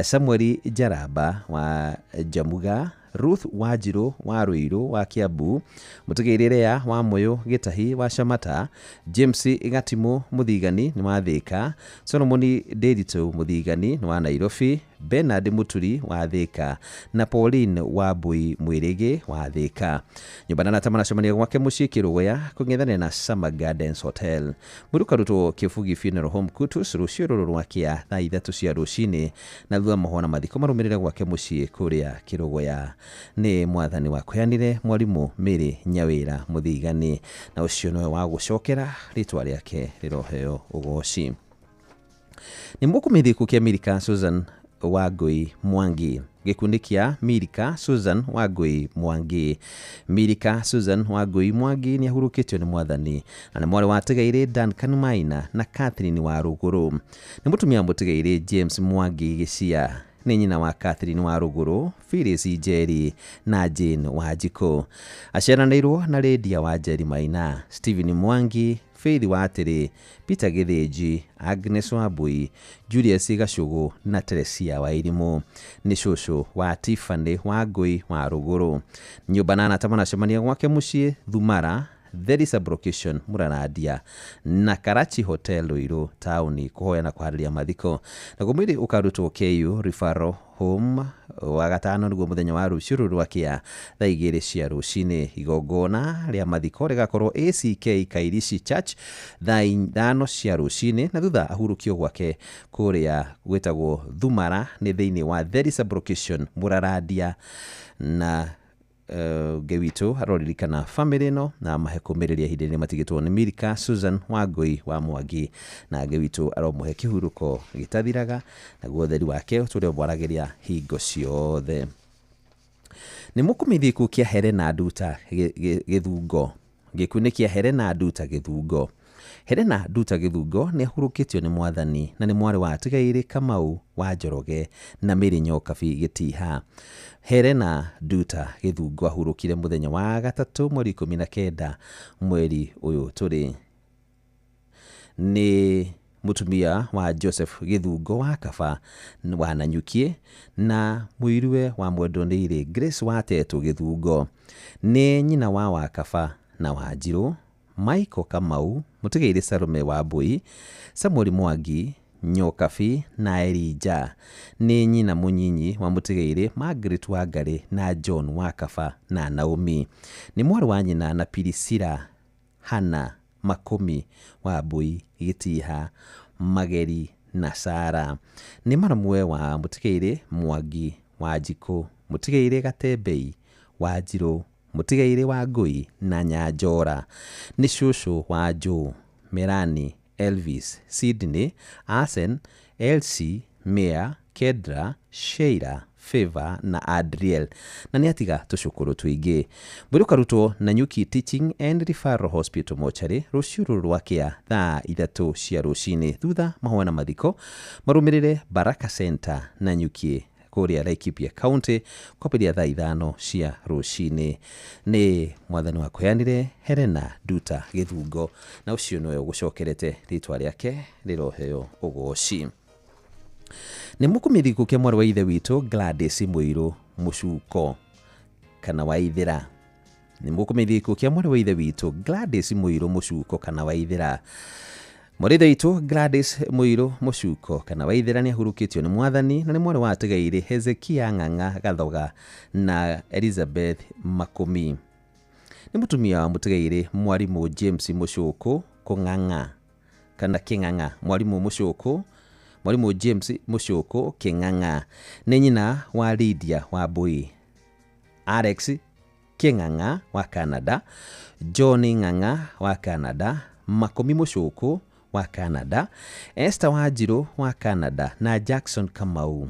Speaker 18: Samuel Jaraba wa Jamuga, Ruth Wanjiru wa Ruiru wa Kiambu, Mũtigaire Rea wa Moyo Gitahi wa Shamata, James Gatimu Muthigani ni wa Thika, Solomon Dedito Muthigani ni wa Nairobi, Bernard Muturi wa Thika na Pauline Wambui Mwirigi wa Thika. Nyumbana na tamana cemania gwake muciĩ Kĩrũgũya kũng'ethanĩra na Summer Gardens Hotel. Mũruka rutwo Kĩbugi Funeral Home Kutus rũciũ rũrũ rwakia thaa 3 cia rũcinĩ na thutha mahona mathiko marũmĩrĩre gwake muciĩ kũrĩa Kĩrũgũya. Nĩ mwathani wa kweanire mwarimu Mary Nyawira Muthigani na ũcio nĩwe wa gũcokera rĩtwa rĩake rĩroheo ũgoci. Nĩ mũkũmithiku kĩa Milika Susan Wangui Mwangi. Gĩkundi kĩa Milika Susan Wangui Mwangi. Milika Susan Wangui Mwangi nĩ ahurũkĩtio nĩ mwathani na nĩ mwarĩ wa Tigaire Duncan Maina na Catherine wa Rũgũrũ. Nĩ mũtumia Mũtigaire James Mwangi Gĩcia. Nĩ nyina wa Catherine wa Rũgũrũ, Phyllis Njeri na Jane Wanjikũ. Aciaranĩirwo na Lydia wa Njeri Maina, Stephen Mwangi, Faith Watĩrĩ, Peter Gĩthĩnji, Agnes Wambui, Julius Gacũgũ na Teresia wa Irimũ. Nĩ cũcũ wa Tiffany Wangui wa Rũgũrũ. Nyũmba na tamana cemania gwake muciĩ Thumara, There is a Brocation Muranadia na Karachi Hotel Ruiru tauni kuhoya na kuharĩria mathiko. Na mwĩrĩ ũkarutwo KU Referral Home wa gatano nĩguo mũthenya wa rũciũ rwakia thaa 2 cia rũcinĩ. Igongona rĩa mathiko rĩgakorwo ACK Kairishi Church thaa 5 cia rũcinĩ na thutha ahurũkio gwake kũrĩa gwĩtagwo Thumara nĩ thĩinĩ wa There is a Brocation Muranadia. Na Gewito aroririkana family no na mahe kũmĩrĩria hĩndĩ-inĩ matigĩtwo nĩ Milika Susan Wangui wa Mwangi na Gewito aromuhe kĩhurũko gĩtathiraga naguo ũtheri wake ũtũrĩa ũmwaragĩria hingo ciothe. Nĩ mũkũmithiku kĩa Helena Nduta Gĩthungo. Gĩkundi kĩa Helena Nduta Gĩthungo. Helena Nduta Gĩthungo nĩ ahurũkĩtio nĩ mwathani na nĩ mwarĩ wa Tigaire Kamau wa Njoroge na Mary Nyokabi Gĩtiha. Helena Nduta Gĩthungo ahurũkire mũthenya wa gatatũ mweri 19 mweri ũyũ tũrĩ. Nĩ mũtumia wa Joseph Gĩthungo wa Kaba wa Nanyuki na mũirũwe wa Mwendonĩire Grace Watetu Gĩthungo. Nĩ nyina wa Wakaba na Wanjirũ, Michael Kamau, Mũtigaire Salome Wambui, Samuel Mwangi Nyokabi na Elija. Nĩ nyina mũnyinyi wa Mũtigaire Margaret Wangari na John Wakaba na Naomi. Nĩ mwarĩ wa nyina na Pirisira Hana Makumi Wambui Gĩtiha, Mageri na Sara. Nĩ maramwe wa Mũtigaire Mwangi Wanjikũ, Mũtigaire Gatembei Wanjirũ, Mũtigaire Wangui na Nyanjora. Nĩ cũcũ wa Joe, Merani, Elvis, Sydney, Asen, Elsie, Mia, Kedra, Sheila, Favor na Adriel. Na nĩ atiga tũcũkũrũ tũingĩ. Mwĩrĩ ũkarutwo Nanyuki Teaching and Referral Hospital mochari rũciũ rũrũ rwakia thaa 3 cia rũcinĩ thutha mahoya na mathiko marũmĩrĩre Baraka Center Nanyuki kũrĩa Laikipia County kwambĩrĩria thaa 5 cia rũcinĩ. Nĩ mwathani wa kweanire Helena Nduta Gĩthungo na ũcio nĩwe ũgũcokerete rĩtwa rĩake rĩroheo ũgoci. Nĩ mũkũmithiku kĩa mwarĩ wa ithe witũ Gladys Mũirũ Mũcuko kana Waithĩra. Nĩ mũkũmithiku kĩa mwarĩ wa ithe witũ Gladys Mũirũ Mũcuko kana Waithĩra. Mwarĩ witũ Gladys Mũirũ Mũcuko kana Waithĩra nĩ ahurũkĩtio nĩ mwathani na nĩ mwarĩ wa Tigaire Hezekia Ng'ang'a Gathoga na Elizabeth Makumi. Nĩ mũtumia wa Mũtigaire Mwarimũ James Mũcuko Kũng'ang'a kana Kĩng'ang'a. Mwarimũ Mũcuko Mwalimu James Mushuku King'ang'a nĩ nyina wa Lydia Wambui. Alex King'ang'a wa Canada, John Ng'ang'a wa Canada, Makumi Mushuku wa Canada, Esther Wanjiru wa Canada na Jackson Kamau.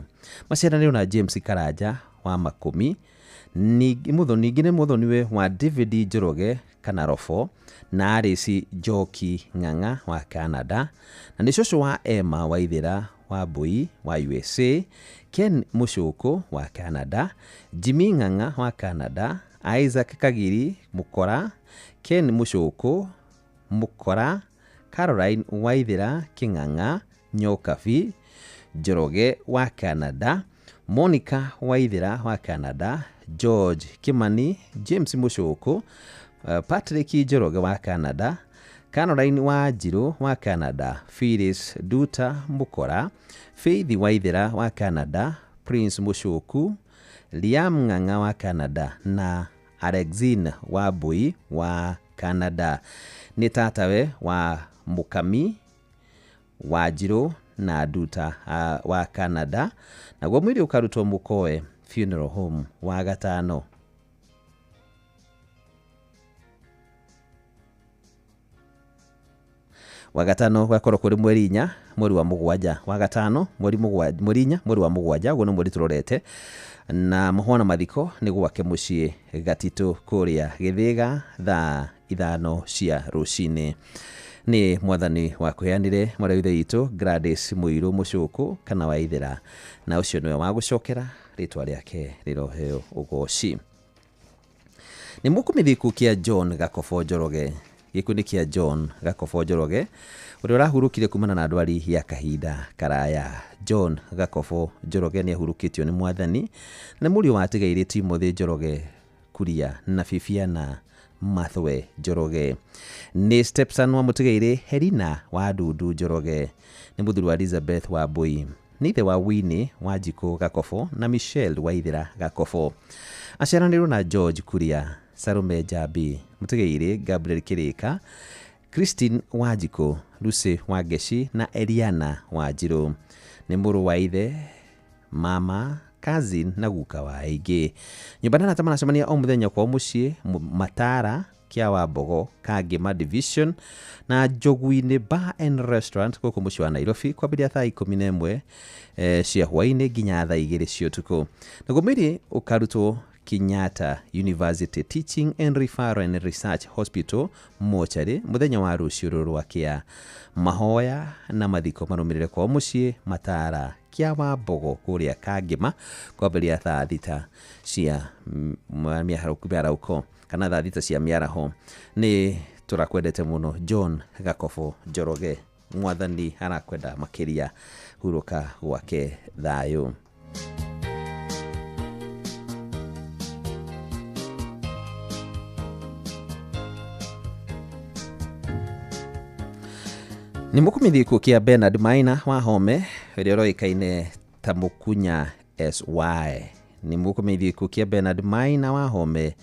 Speaker 18: Maciaranĩirwo na James Karanja wa Makumi, ningĩ nĩ mũthoniwe wa David Njoroge Kanarofo na Alice Njoki Ng'ang'a wa Canada, na nĩ cũcũ wa Emma Waithĩra Wambui wa USA, Ken Mushuku wa Canada, Jimmy Ng'ang'a wa Canada, Isaac Kagiri Mukora, Ken Mushuku Mukora, Caroline Waithĩra King'ang'a Nyokabi Njoroge wa Canada, Monica Waithĩra wa Canada, George Kimani, James Mushuku, Patrick Njoroge wa Canada, Caroline Wanjiru wa Canada, Phyllis Duta Mukora, Faith Waithĩra wa Canada, Prince Mushuku, Liam Ng'ang'a wa Canada na Alexine Wambui wa Canada. Nĩ tatawe wa Mukami Wanjiru na Duta wa Canada, naguo mwĩrĩ ũkarutwo Mukowe Funeral Home wa Gatano. Wa Gatano gwakorwo kũrĩ mweri 4 mweri wa mũgwanja, wa Gatano mweri 4 mweri wa mũgwanja, guo nĩ mweri tũrorete, na mũhwana mathiko nĩ gwake mũciĩ Gatitũ kũrĩa Gĩthĩga thaa 5 cia rũcinĩ. Nĩ mwathani wa kũheanire mwarĩ ithe witũ Gladys Mũirũ Mushuku kana Waithĩra, na ũcio nĩwe wa gũcokera rĩtwa rĩake rĩroheo ũgoci. Nĩ mũkumĩthiku kĩa John Gakobo Njoroge. Gĩkundi kĩa John Gakobo Njoroge ũrĩa ũrahurũkire kumana na ndwari ya kahinda karaya. John Gakobo Njoroge nĩ ahurũkĩtio nĩ mwathani na mũriũ wa atigaire Timothy Njoroge Kuria na Bibiana Mathwe Njoroge. Nĩ stepson wa mũtigaire Helena wa Ndundu Njoroge. Nĩ mũthuri wa Elizabeth Wambui. Nĩ ithe wa Winnie Wanjikũ Gakobo na Michelle Waithĩra Gakobo. Aciaranĩirwo na George Kuria, Salome Njambi, mũtigaire Gabriel Kĩrĩka, Christine Wanjikũ, Lucy Wangeshi na Eliana Wanjiru. Nĩ mũrũ wa ithe, mama, cousin na guka wa aingĩ. Nyũmba na tamana cemania o mũthenya kwa mũciĩ Matara kia Wambogo Kangema Division na Njogũ-inĩ Bar and Restaurant gũkũ mũciĩ wa Nairobi kwambĩrĩria thaa 11 cia hwaĩ-inĩ nginya thaa 2 cia ũtukũ. Naguo mwĩrĩ ũkarutwo Kenyatta University Teaching and Referral and Research Hospital mochari mũthenya wa rũciũ rwakĩa. Mahoya na mathiko marũmĩrĩre kwa mũciĩ Matara kia Wambogo kũrĩa Kangema kwambĩrĩria thaa 3 cia mĩaraho kana thaa 3 cia mĩaraho. Nĩ tũrakwendete mũno John Gakobo Njoroge, mwathani arakwenda makĩria, hurũka gwake thayũ. Nĩ mũkumĩthiku kĩa Bernard Maina wa Home ũrĩa ũroĩkaine ta Mũkunya SY. Nĩ mũkumĩthiku kĩa Bernard Maina wa Home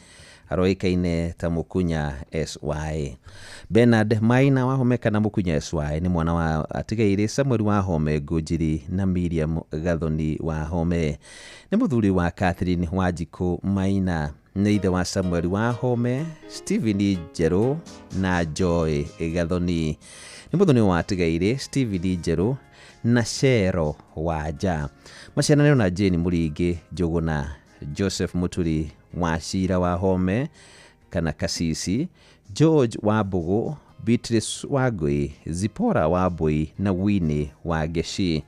Speaker 18: aroĩkaine ta Mũkunya SY. Bernard Maina wa Home kana Mũkunya SY nĩ mwana wa atigaire Samuel wa Home Ngũnjiri na Miriam Gathoni wa Home. Nĩ mũthuri wa Catherine Wanjikũ Maina, nĩ ithe wa Samuel wa Home, Stephen Njerũ na Joy Gathoni. Nĩ mũthoni wa atigaire Stephen Njerũ na Shero Wanja. Maciaranĩirwo na Jane Mũringi Njũgũna, Joseph Muturi wa Shira wa Home kana Kasisi, George Wambũgũ, Beatrice Wangui, Zipora Wambui na Winnie Wangeshi.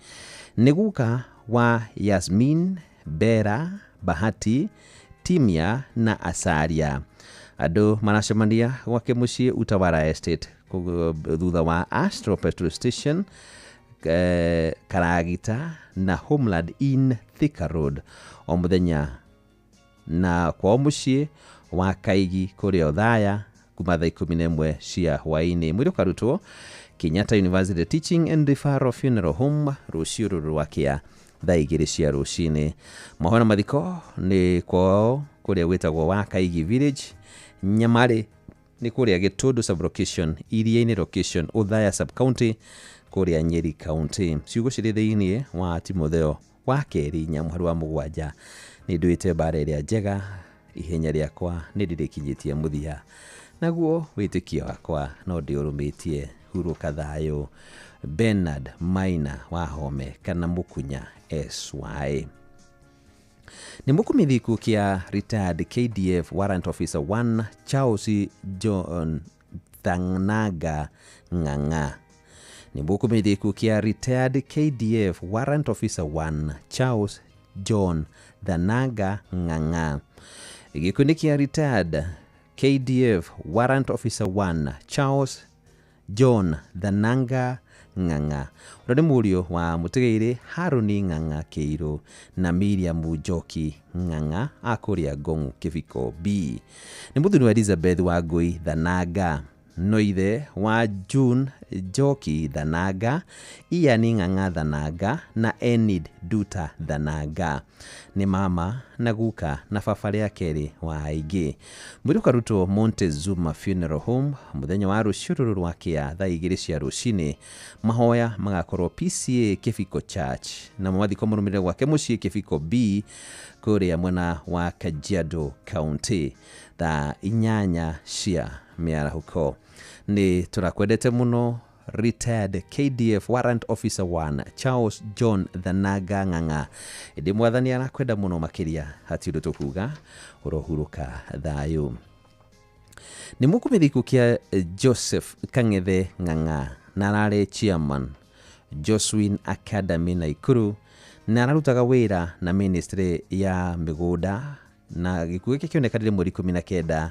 Speaker 18: Nĩ guka wa Yasmin, Bera, Bahati, Timia na Asaria. Andũ maracemania gwake mũciĩ Utawala Estate thutha wa Astro Petrol Station, Karagita na Homeland Inn Thika Road o mũthenya, na kwa mũciĩ wa Kaigi kũrĩa Othaya kuma thaa 11 cia hwaĩ-inĩ. Mwĩrĩ ũkarutwo Kenyatta University Teaching and Referral Funeral Home rũciũ rwakĩa thaa 2 cia rũcinĩ. Mahoya mathiko nĩ kwao kũrĩa gwĩtagwo wa Kaigi Village, Nyamari ni kuria Gitudu sub-location, Iria-inĩ location, Othaya sub-county, kuria Nyeri county. Ciugo cirĩ thĩinĩ wa Timotheo wa kerĩ nyamũhari wa mũgwanja. Nĩ nduĩte mbara ĩrĩa njega, ihenya rĩakwa nĩ rĩrĩkinyĩtie mũthia, naguo wĩtĩkio wakwa no ndĩũrũmĩtie. Hurũka thayũ. Bernard Maina wa Home kana Mukunya SY. Ni mũkumithiku kia retired KDF warrant officer 1 Charles John Thanaga Ng'ang'a. Ni mũkumithiku kia retired KDF warrant officer 1 Charles John Thanaga Ng'ang'a. Gĩkundi kia retired KDF warrant officer 1 Charles John Thanaga Ng'ang'a. Ũrĩa nĩ mũriũ wa mũtigairĩ Haruni Ng'ang'a Kĩirũ na Miriam Njoki Ng'ang'a akũrĩa Ngong'u Kĩbiko B. Nĩ mũthuri wa Elizabeth Wangui Thanaga, no ithe wa June Njoki Thanaga, Ian Ng'ang'a Thanaga na Enid Duta Thanaga. Nĩ mama na guka na baba rĩa kerĩ wa aingĩ. Mwĩrĩ ũkarutwo Montezuma Funeral Home mũthenya wa rũciũ rwa kĩa thaa 2 cia rũcinĩ. Mahoya magakorwo PCA Kĩbiko Church na mwathiko mũrũmĩrĩre gwake mũciĩ Kĩbiko B kũrĩa mwena wa Kajiado County thaa 8 cia mĩarahuko. Nĩ tũrakwendete mũno retired KDF warrant officer 1 Charles John Thanaga Ng'ang'a. Ĩndĩ mwathani arakwenda mũno makĩria, hatiũndũ tũkuga ũrohurũka thayũ. Nĩ mũkumithiku kia Joseph Kang'ethe Ng'ang'a na ararĩ chairman Joswin Academy Naikuru na ararutaga wĩra na ministry ya mĩgũnda, na gĩkuũ gĩkĩ kĩonekanire mweri 19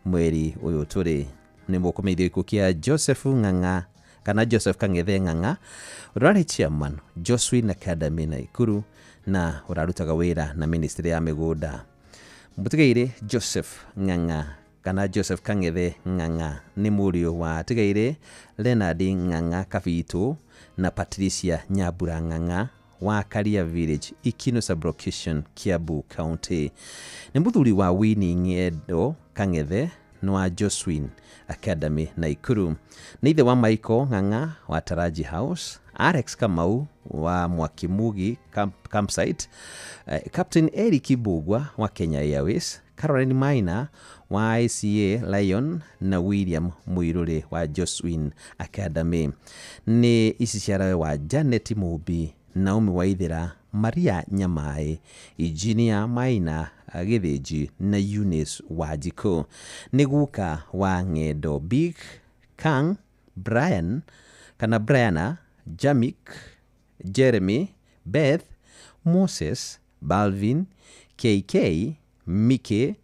Speaker 18: mweri ũyũ tũrĩ. Nĩ mũkumithiku kia Joseph Ng'ang'a kana Joseph Kang'ethe Ng'ang'a ũrarĩ chairman Joswin Academy Naikuru na ũrarutaga wĩra na ministry ya mĩgũnda. Mũtigairĩ Joseph Ng'ang'a kana Joseph Kang'ethe Ng'ang'a nĩ mũriũ wa tigairĩ Leonard Ng'ang'a Kabitu na Patricia Nyambura Ng'ang'a wa Karia Village, Ikino sub-location, Kiambu County. Nĩ mũthuri wa Winnie Ng'endo Kang'ethe wa Joswin Academy Naikuru. Nĩ ithe wa Michael Ng'ang'a wa Taraji House, Alex Kamau wa Mwakimugi campsite, Captain Eric Bugwa wa Kenya Airways, Caroline Maina wa ICA Lion na William Muiruri wa Joswin Academy. Nĩ iciciarawe wa Janet Mubi, Naomi Waithira, Maria Nyamae, Eugenia Maina Githĩnji na Eunice Wajiko. Nĩ guka wa Ng'endo Big Kang, Brian kana Briana, Jamik, Jeremy, Beth, Moses, Balvin, KK, Mike,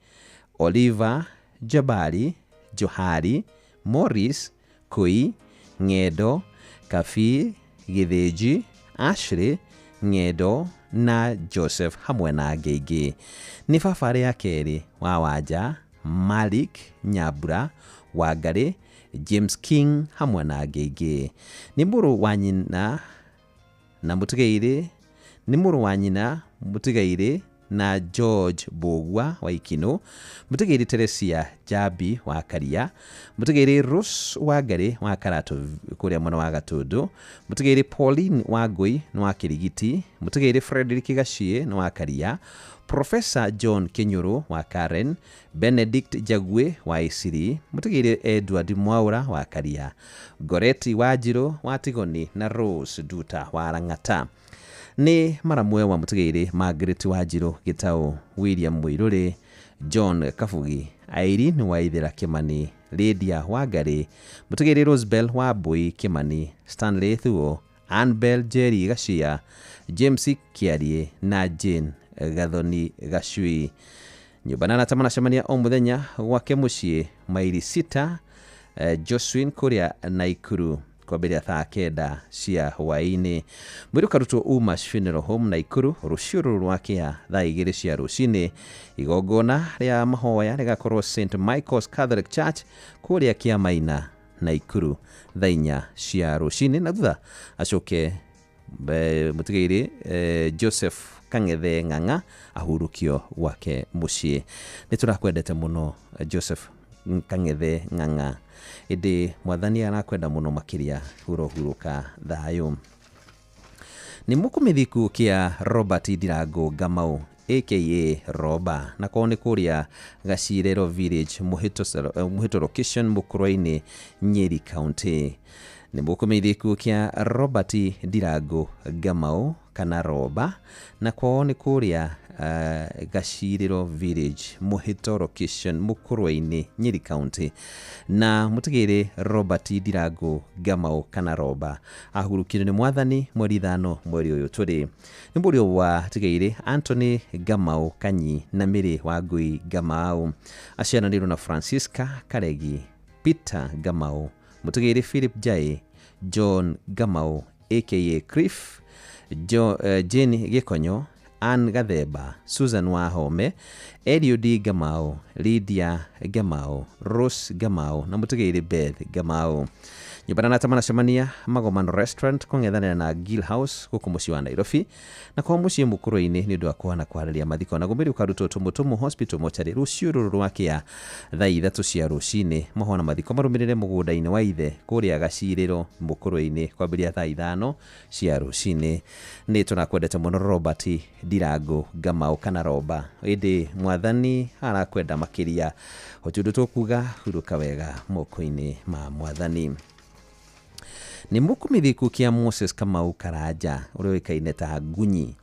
Speaker 18: Oliver, Jabari, Johari, Morris, Kui, Ng'endo, Kafi, Githĩnji, Ashley, Ng'endo na Joseph hamwe na angĩ aingĩ. Nĩ baba ya kerĩ wa Wanja, Malik Nyambura, Wangari, James King hamwe na angĩ aingĩ. Nĩ mũrũ wa nyina na mũtigairĩ, nĩ mũrũ wa nyina mũtigairĩ na George Bogwa wa Ikino, mũtigairĩ Teresia Jabi wa Karia, mũtigairĩ Rose Wangari wa Karatu kũrĩa mwena wa Gatundu, mũtigairĩ Pauline Wangui nĩ wa Kirigiti, mũtigairĩ Frederick Gacie nĩ wa Karia, Professor John Kinyuru wa Karen, Benedict Jagwe wa Isiri, mũtigairĩ Edward Mwaura wa Karia, Goreti Wanjiru wa Tigoni na Rose Duta wa Lang'ata. Nĩ maramwe wa mũtigairĩ Margaret Wanjiru Gitau, William Muiruri, John Kabugi, Irene Waithira Kimani, Lydia Wangari, mũtigairĩ Rosebel Wambui Kimani, Stanley Thuo, Annbel Jerry Gashia, James Kiarie na Jane Gathoni Gachui. Nyũmba na tamana cemania o mũthenya gwake mũciĩ maili 6 Joswin kũrĩa Naikuru kwambĩrĩria thaa 9 cia hwaĩ-inĩ. Mwĩrĩ ũkarutwo Umash Funeral Home Naikuru rũciũ rwa kĩa thaa 2 cia rũcinĩ. Igongona rĩa mahoya rĩgakorwo St Michael's Catholic Church kũrĩa Kĩamaina Naikuru thaa 4 cia rũcinĩ, na thutha acoke mũtigairĩ Joseph Kang'ethe Ng'ang'a ahurũkio gwake mũciĩ. Nĩ tũrakwendete mũno Joseph Kang'ethe Ng'ang'a indi mwathani arakwenda muno makiria hurohuruka thayo. Ni mukumithiku kia Robert Ndirango Ngamau aka Roba na kone kuria Gacirero Village Muhito Location Mukurwa-ini Nyeri County. Ni mukumithiku kia Robert Ndirango Ngamau kana Roba na kone kuria Gacirero Village Muhito Location Mukurwa-ini Nyeri County na mutigire Robert Ndirango Ngamau kana Roba ahurukire ni mwathani mweri 5 mweri uyu turi ni murio wa tigire Anthony Ngamau Kanyi na Mary Wangui Ngamau aciaranirwo na Francisca Karegi, Peter Ngamau, mutigire Philip Jai, John Ngamau aka Cliff, Jane Gikonyo, Ann Gatheba, Susan Wahome, Eliud Ngamau, Lydia Ngamau, Rose Ngamau na mutigire Beth Ngamau. Nyumbana na tamana cemania Magomano Restaurant kung'ethanira na Gill House guku mucii wa Nairobi na kwa mucii Mukurwa-ini ni undu wa kuhana kwararia mathiko na gumiri ukarutwo tumutumu hospital mochari rucio ruru rwakia thaa 3 cia rucini mahona mathiko marumirire mugunda-ini wa ithe kuria Gacirero Mukurwa-ini kwambiria thaa 5 cia rucini. Ni tunakwendete muno Robert Ndirango Ngamau kana Roba indi mwathani arakwenda makiria hotundu tukuga huruka wega moko-ini ma mwathani. Ni mukumithiku kia Moses Kamau Karanja uria wikaine ta Gunyi.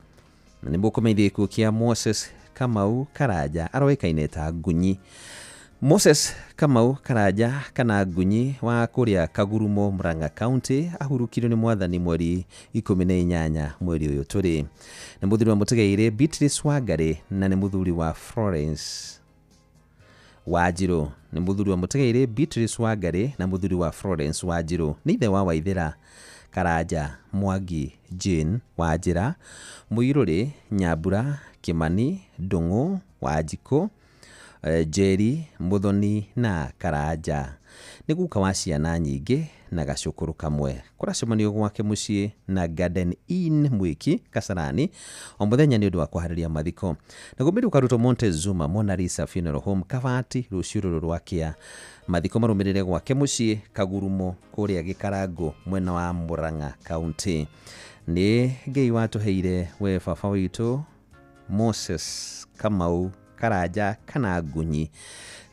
Speaker 18: Ni mukumithiku kia Moses Kamau Karanja aroikaine ta Gunyi. Moses Kamau Karanja kana Gunyi wa kuria Kagurumo Murang'a County ahurukirwo ni mwathani mweri 18 mweri uyu turi. Ni muthuri wa mutigaire Beatrice Wangari na ni muthuri wa Florence Wanjiru. Ni muthuri wa mutigaire Beatrice Wangari na muthuri wa Florence Wanjiru. Ni ithe wa Waithira Karanja, Mwangi Jane Wanjira, Muiruri Nyambura Kimani, Ndung'u Wanjiko, Jerry Muthoni na Karanja. Ni guka wa ciana nyingi na gacukuru kamwe kuracemanio gwake mucii na Garden Inn Mwiki Kasarani o muthenya ni undu wa kuhariria mathiko na gumiri ukarutwo Montezuma Mona Lisa Funeral Home Kavati rucio ruru rwakia mathiko marumirire gwake mucii Kagurumo kuria Gikarango mwena wa Murang'a County. Ni Ngai watuheire we baba witu Moses Kamau Karanja kana Gunyi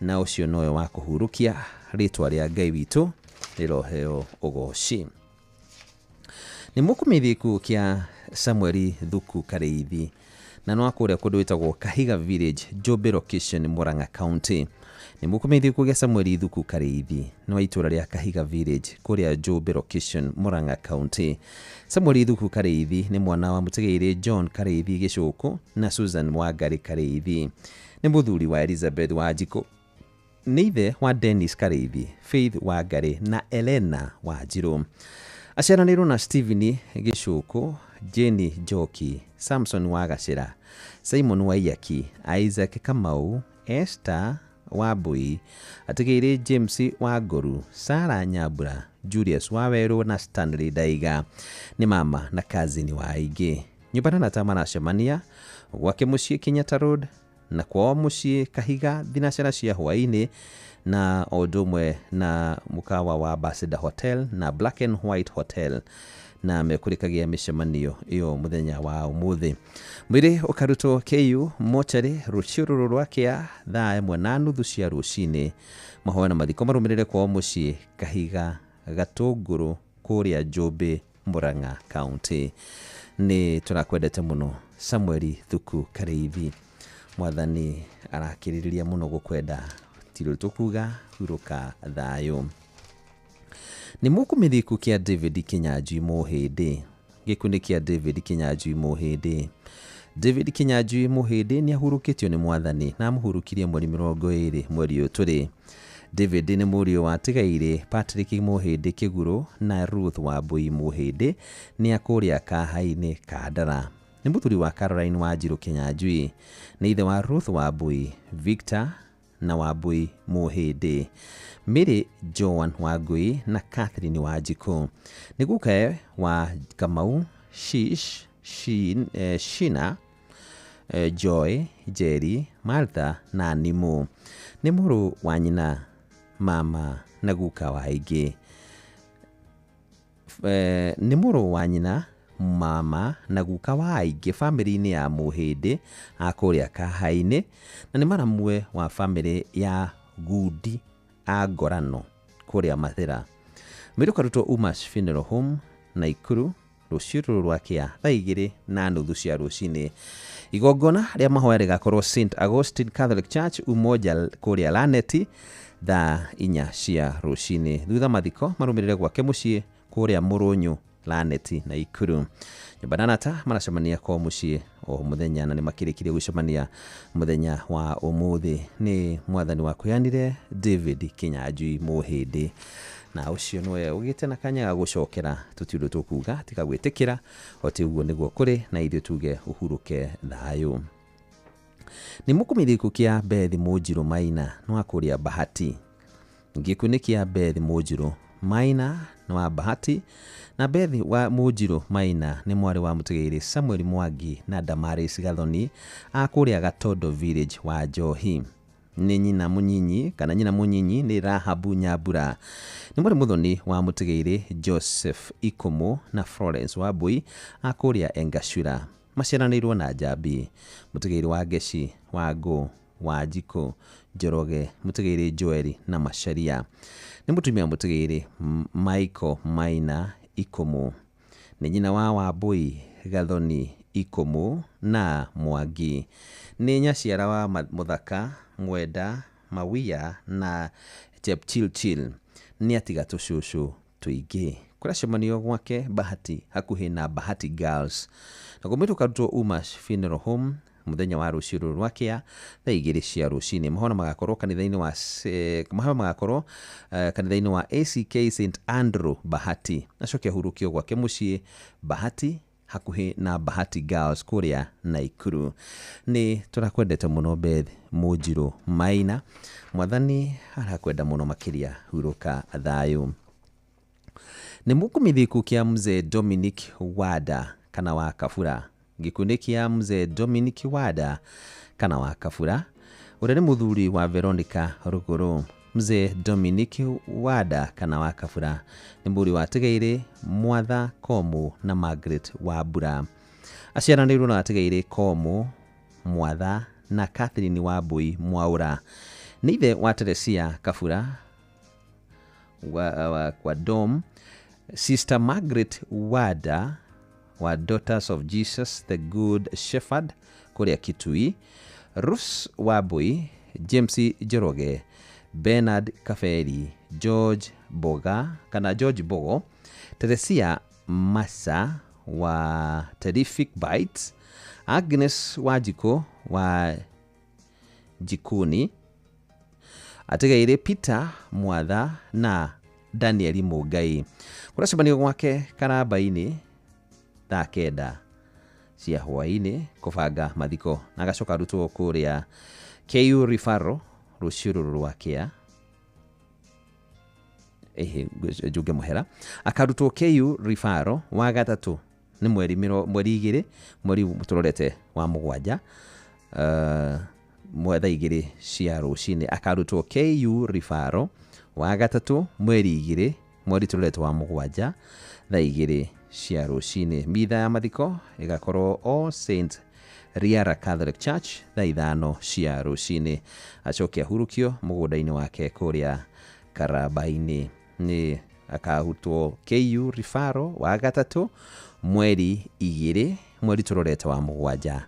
Speaker 18: na ucio noyo wa kuhurukia ritwa ria Ngai witu riroheo ugoci. Ni mukumithiku kia Samuel Thuku Kareithi na no akuria kundu witagwo Kahiga Village Jobe Location Murang'a County. Ni mukumithiku kia Samuel Thuku Kareithi no itura ria Kahiga Village kuria Jobe Location Murang'a County. Samuel Thuku Kareithi ni mwana wa mutigaire John Kareithi Gicuku na Susan Wangari Kareithi. Ni muthuri wa Elizabeth Wanjiko. Ni ithe wa Dennis Kareithi, Faith Wangari na Elena Wanjiru. Aciaranirwo na Stephen Gicuku, Jenny Njoki, Samson Wagacira, Simon Waiyaki, Isaac Kamau, Esther Wambui, atigaire James Wanguru, Sarah Nyambura, Julius Waweru na Stanley Daiga. Ni mama na kazini wa aingĩ. Nyumbana na tamana cemania gwake mucii Kenyatta Road na kwao mucii Kahiga thinacara cia hwaini na odumwe na mukawa wa Ambassador Hotel na Black and White Hotel na mekurikagia micemanio iyo muthenya wa umuthi. Mwiri ukarutwo KU mochari rucio ruru rwakia thaa 1:30 cia rucini mahoya na mathiko marumirire kwao mucii Kahiga Gatunguru kuria Jobe Murang'a County. Ni tunakwendete muno Samuel Thuku Kareithi, mwathani arakiririria muno gukwenda tiro tukuga huruka thayo. Ni mukumithiku kia David Kinyanjui Muhindi. Gikundi kia David Kinyanjui Muhindi. David Kinyanjui Muhindi ni ahurukitio ni mwathani na amuhurukirie mweri 20 mweri uyu turi. David ni murio wa tigaire Patrick Muhindi Kiguru na Ruth Wambui Muhindi ni akuria Kahaini Kandara. Ni muthuri wa Caroline Wanjiru Kinyanjui. Ni ithe wa Ruth Wambui, Victor na Wambui Muhindi, Mary Joan Wangui na Catherine Wanjiku. Ni guka wa Kamau, Shish, Shina, Joy, Jerry, Martha na Nimu. Ni muru wa nyina mama na guka wa aingĩ. Nĩ mũrũ wa nyina, mama na guka wa aingĩ famĩlĩ-inĩ ya Mũhĩndĩ a kũrĩa Kahainĩ, na nĩ maramwe wa famĩlĩ ya Gudi a Ngorano kũrĩa Mathĩra. Mwĩrĩ ũkarutwo Umas Funeral Home Naikuru rũciũ rwa Kĩa thaa 2:30 cia rũcinĩ. Igongona rĩa mahoya rĩgakorwo St Augustine Catholic Church Umoja kũrĩa Laneti thaa 4 cia rũcinĩ. Thutha mathiko marũmĩrĩre gwake mũciĩ kũrĩa Mũrũnyũ Laneti na Ikuru. Nyũmba na Nata maracemania kwa mũciĩ o mũthenya na nĩ makĩrĩkirie gũcemania mũthenya wa ũmũthĩ. Nĩ mwathani wa kwĩanire David Kinyanjui Mũhĩndĩ, na ũcio nĩwe ũgĩte na kanya ga gũcokera tũtiũndũ tũkuga tiga gwĩtĩkĩra oti ũguo nĩguo kũrĩ na ithuĩ tuge ũhurũke thayũ. Nĩ mũkumithiko kĩa Beth Mũnjirũ Maina nwa kũrĩa Bahati. Gĩkundi kĩa Beth Mũnjirũ Maina nwa Bahati, na Beth wa Mũnjirũ Maina nĩ mwarĩ wa mũtigairĩ Samuel Mwangi na Damaris Gathoni a kũrĩa Gatondo Village wa Njohi. Nĩ nyina mũnyinyi kana nyina mũnyinyi nĩ Rahabu Nyambura. Nĩ mwarĩ mũthoni wa mũtigairĩ Joseph Ikomo na Florence Wambui a kũrĩa Engashura. Maciaranĩirwo na Njambi, mũtigairĩ wa Ngeci, Wangũ, Wanjikũ, Njoroge, mũtigairĩ Joeli na Macharia. Nĩ mũtumia mũtigairĩ Michael Maina Ikomo. Nĩ nyina wa Wambui, Gathoni Ikomo na Mwangi. Nĩ nyaciara wa Mũthaka, Mwenda, Mawia na Chepchilchil. Nĩ atiga tũcũcũ tũingĩ. Kũracemanio gwake Bahati hakuhĩ na Bahati Girls. Na kumĩtu karutwo Umas Funeral Home mũthenya wa rũciũ rwa Kĩa thaa 2 cia rũcinĩ. Mahona magakorwo kanitha-inĩ wa ACK St Andrew Bahati. Acoke ahurũkio gwake mũciĩ Bahati hakuhĩ na Bahati Girls kũrĩa Naikuru. Nĩ tũrakwendete mũno Beth Mũnjirũ Maina, mwathani arakwenda mũno makĩria, hurũka thayũ. Nĩ mũkumithiko kĩa Mzee Dominic Wada kana wa Kabura. Gĩkundi kĩa Mzee Dominic Wada kana wa Kabura ũrĩa nĩ mũthuri wa Veronica Rũgũrũ. Mzee Dominic Wada kana wa Kabura nĩ mũri wa tigairĩ Mwatha Komu na Margaret Wambura. Aciaranĩirwo na tigairĩ Komu, Mwatha na Catherine Wambui Mwaura. Nĩ ithe wa Teresia Kabura wa Dom, Sister Margaret Wada wa Daughters of Jesus the Good Shepherd kũrĩa Kitui, Rus Wambui, James Njoroge, Bernard Kaferi, George Bogo, Teresia Masa wa Terrific Bites, Agnes Wajiko wa Jikuni, atigaire Peter Mwatha na Daniel Mugai. Kũracemanio gwake Karaba-inĩ thaa 9 cia hwaĩ-inĩ kũbanga mathiko, na agacoka arutwo kũrĩa KU Referral rũciũ rwa Kĩa Njũngĩ Mũhera. Akarutwo KU Referral wa gatatũ nĩ mweri 2 mweri tũrorete wa mũgwanja thaa 2 cia rũcinĩ. Akarutwo KU Referral wa gatatũ mweri 2 mweri tũrorete wa mũgwanja thaa 2 cia rũcinĩ. Mitha ya mathiko ĩgakorwo o St Riara Catholic Church thaa 5 cia rũcinĩ. Acoke ahurũkio mũgũnda-inĩ wake kũrĩa Karaba-inĩ. Nĩ akahutwo KU Referral wa gatatũ mweri 2 mweri tũrorete wa mũgwanja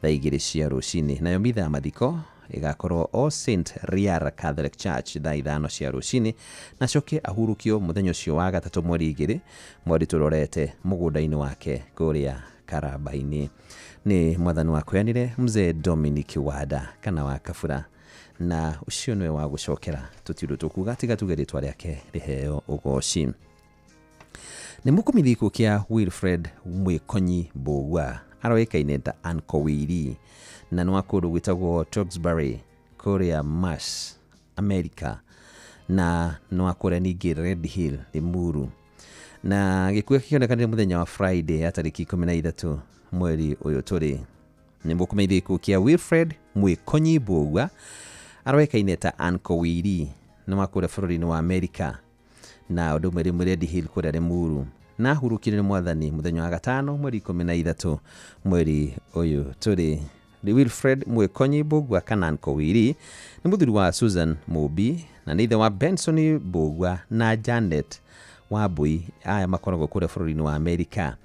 Speaker 18: thaa 2 cia rũcinĩ. Nayo mitha ya mathiko ĩgakorwo o St Riara Catholic Church thaa 5 cia rũcinĩ. Na acoke ahurũkio mũthenya ũcio wa gatatũ mweri 2 mweri tũrorete mũgũnda-inĩ wake kũrĩa Karaba-inĩ. Nĩ mwathani wa kwĩanire Mzee Dominic Wada kana wa Kabura, na ũcio nĩwe wa gũcokera tũtiũndũ tũkuga tiga tuge rĩtwa rĩake rĩheo ũgoci. Nĩ mũkumithiko kĩa Wilfred Mwĩkonyi Mbũgua aroĩkaine ta Uncle Willy, na nĩ wa kũndũ gwĩtagwo Tewksbury kũrĩa Mass America, na nĩ wa kũrĩa ningĩ Red Hill Limuru. Na gĩkuũ kĩonekanire mũthenya wa Friday ya tarĩki 13 mweri ũyũ tũrĩ. Nĩ mũkumithiko kĩa Wilfred Mwĩkonyi Mbũgua aroĩkaine ta Uncle Willy, nĩ wa kũrĩa bũrũri-inĩ wa Amerika na ũndũ ũmwe rĩmwe Red Hill kũrĩa Limuru na hurukire nĩ mwathani mũthenya wa gatano mweri 13 mweri ũyũ tũrĩ. Wilfred Mwekonyi Mbugua Kanan Kowiri nĩ mũthuri wa Susan Mubi na nĩ ithe wa Benson Mbugua na Janet Wambui aya makoragwo kũrĩa bũrũri-inĩ wa Amerika.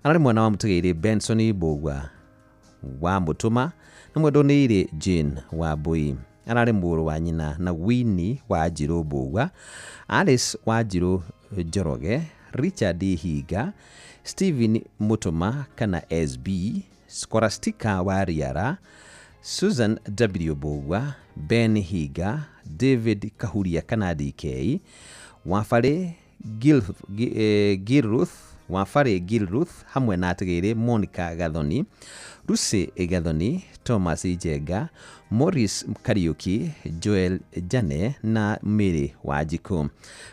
Speaker 18: Ararĩ mwana wa mũtigairĩ Benson Mbugua wa Mutuma na mwendwa nĩ irĩ Jane Wambui. Ararĩ mũrũ wa nyina na Winnie Wanjiru Mbugua, Alice Wanjiru Njoroge, Richard Higa, Stephen Mutuma kana SB, Scholastica Wariara, Susan W. Mbugua, Ben Higa, David Kahuria kana DK, Wafare Gilruth hamwe na atigĩrĩ Monica Gathoni, Lucy Gathoni, Thomas Ijenga, Morris Kariuki, Joel Jane na Mary Wanjiku.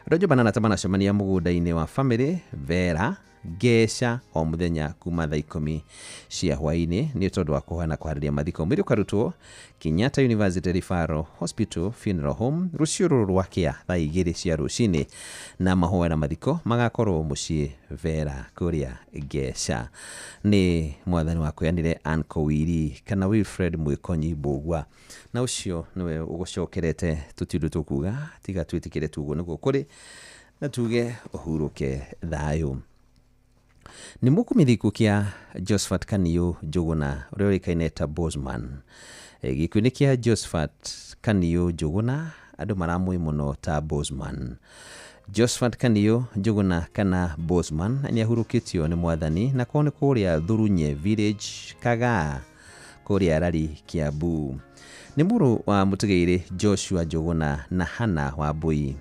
Speaker 18: Rojobana na tamana cemania mũgũnda-inĩ wa family Vera Gesha o muthenya kuma thaa 10 cia hwainĩ nĩ tondũ wa kũhana kwarĩria mathiko. Mwĩrĩ ũkarutwo Kenyatta University Referral Hospital Funeral Home rũciũ rwa kĩa thaa 2 cia rũcinĩ na mahoya na mathiko magakorwo mũciĩ Vera kũrĩa Gesha. Nĩ mwathani wa kwĩanire Ann Kowiri kana Wilfred Mwekonyi Mbugua na ũcio nĩwe ũgũcokerete tũtiũndũ tũkuga tiga twĩtĩkĩre tuguo nĩguo kũrĩ na tuge ũhurũke thayũ. Nĩ mũkumithiko kĩa Josephat Kaniũ Njũgũna ũrĩa ũĩkaine ta Bosman. Gĩkuũ-inĩ kĩa Josephat Kaniũ Njũgũna andũ maramũĩ mũno ta Bosman. Josephat Kaniũ Njũgũna kana Bosman nĩ ahurũkĩtio nĩ mwathani na kwao nĩ kũrĩa Thurunye Village Kagaa kũrĩa Rari Kiambu. Nĩ mũrũ wa mũtigairĩ Joshua Njũgũna na Hannah Wambui.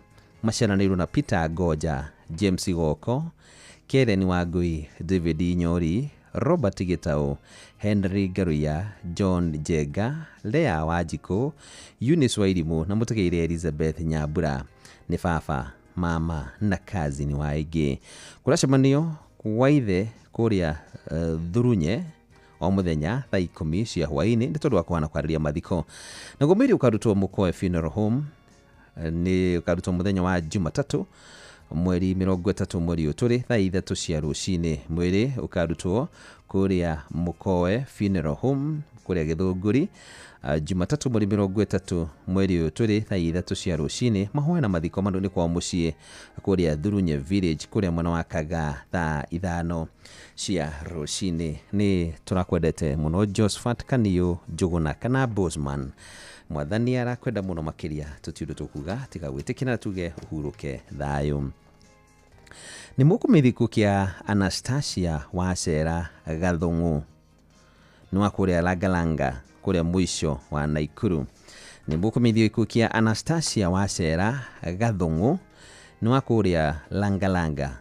Speaker 18: Maciaranĩirwo na Peter Ngoja, James Goko, Keren Wangui, David Nyori, Robert Gitau, Henry Garuya, John Jega, Lea Wanjiku, Eunice Wairimu na mũtigairĩ Elizabeth Nyambura. Nĩ baba, mama na kazi ni waingĩ. Kũracemanio kwa ithe kũrĩa Thurunye o muthenya thaa 10 cia hwainĩ nĩ tondũ wa kũhana kwarĩria mathiko. Naguo mwĩrĩ ũkarutwo Mũkoe Funeral Home nĩ ũkarutwo muthenya wa Jumatatu mweri 30 mweri ũyũ tũrĩ thaa 3 cia rũcinĩ. Mwĩrĩ ũkarutwo kũrĩa Mũkoe Funeral Home kũrĩa Gĩthũngũri Jumatatu mweri 30 mweri ũyũ tũrĩ thaa 3 cia rũcinĩ. Mahoya na mathiko mandũ nĩ kwa mũciĩ kũrĩa Thurunye Village kũrĩa mwena wa Kagaa thaa 5 cia rũcinĩ. Nĩ tũrakwendete mũno Josephat Kaniũ Njũgũna kana Bosman. Mwathani arakwenda mũno makĩria tũtiũndũ tũkuga tiga gwĩtĩkĩra tuge ũhurũke thayũ. Nĩ mũkumithiko kĩa Anastasia Wacera Gathũng'ũ nĩ wa kũrĩa Langalanga kũrĩa mũico wa Naikuru. Nĩ mũkumithiko kĩa Anastasia Wacera Gathũng'ũ nĩ wa kũrĩa Langalanga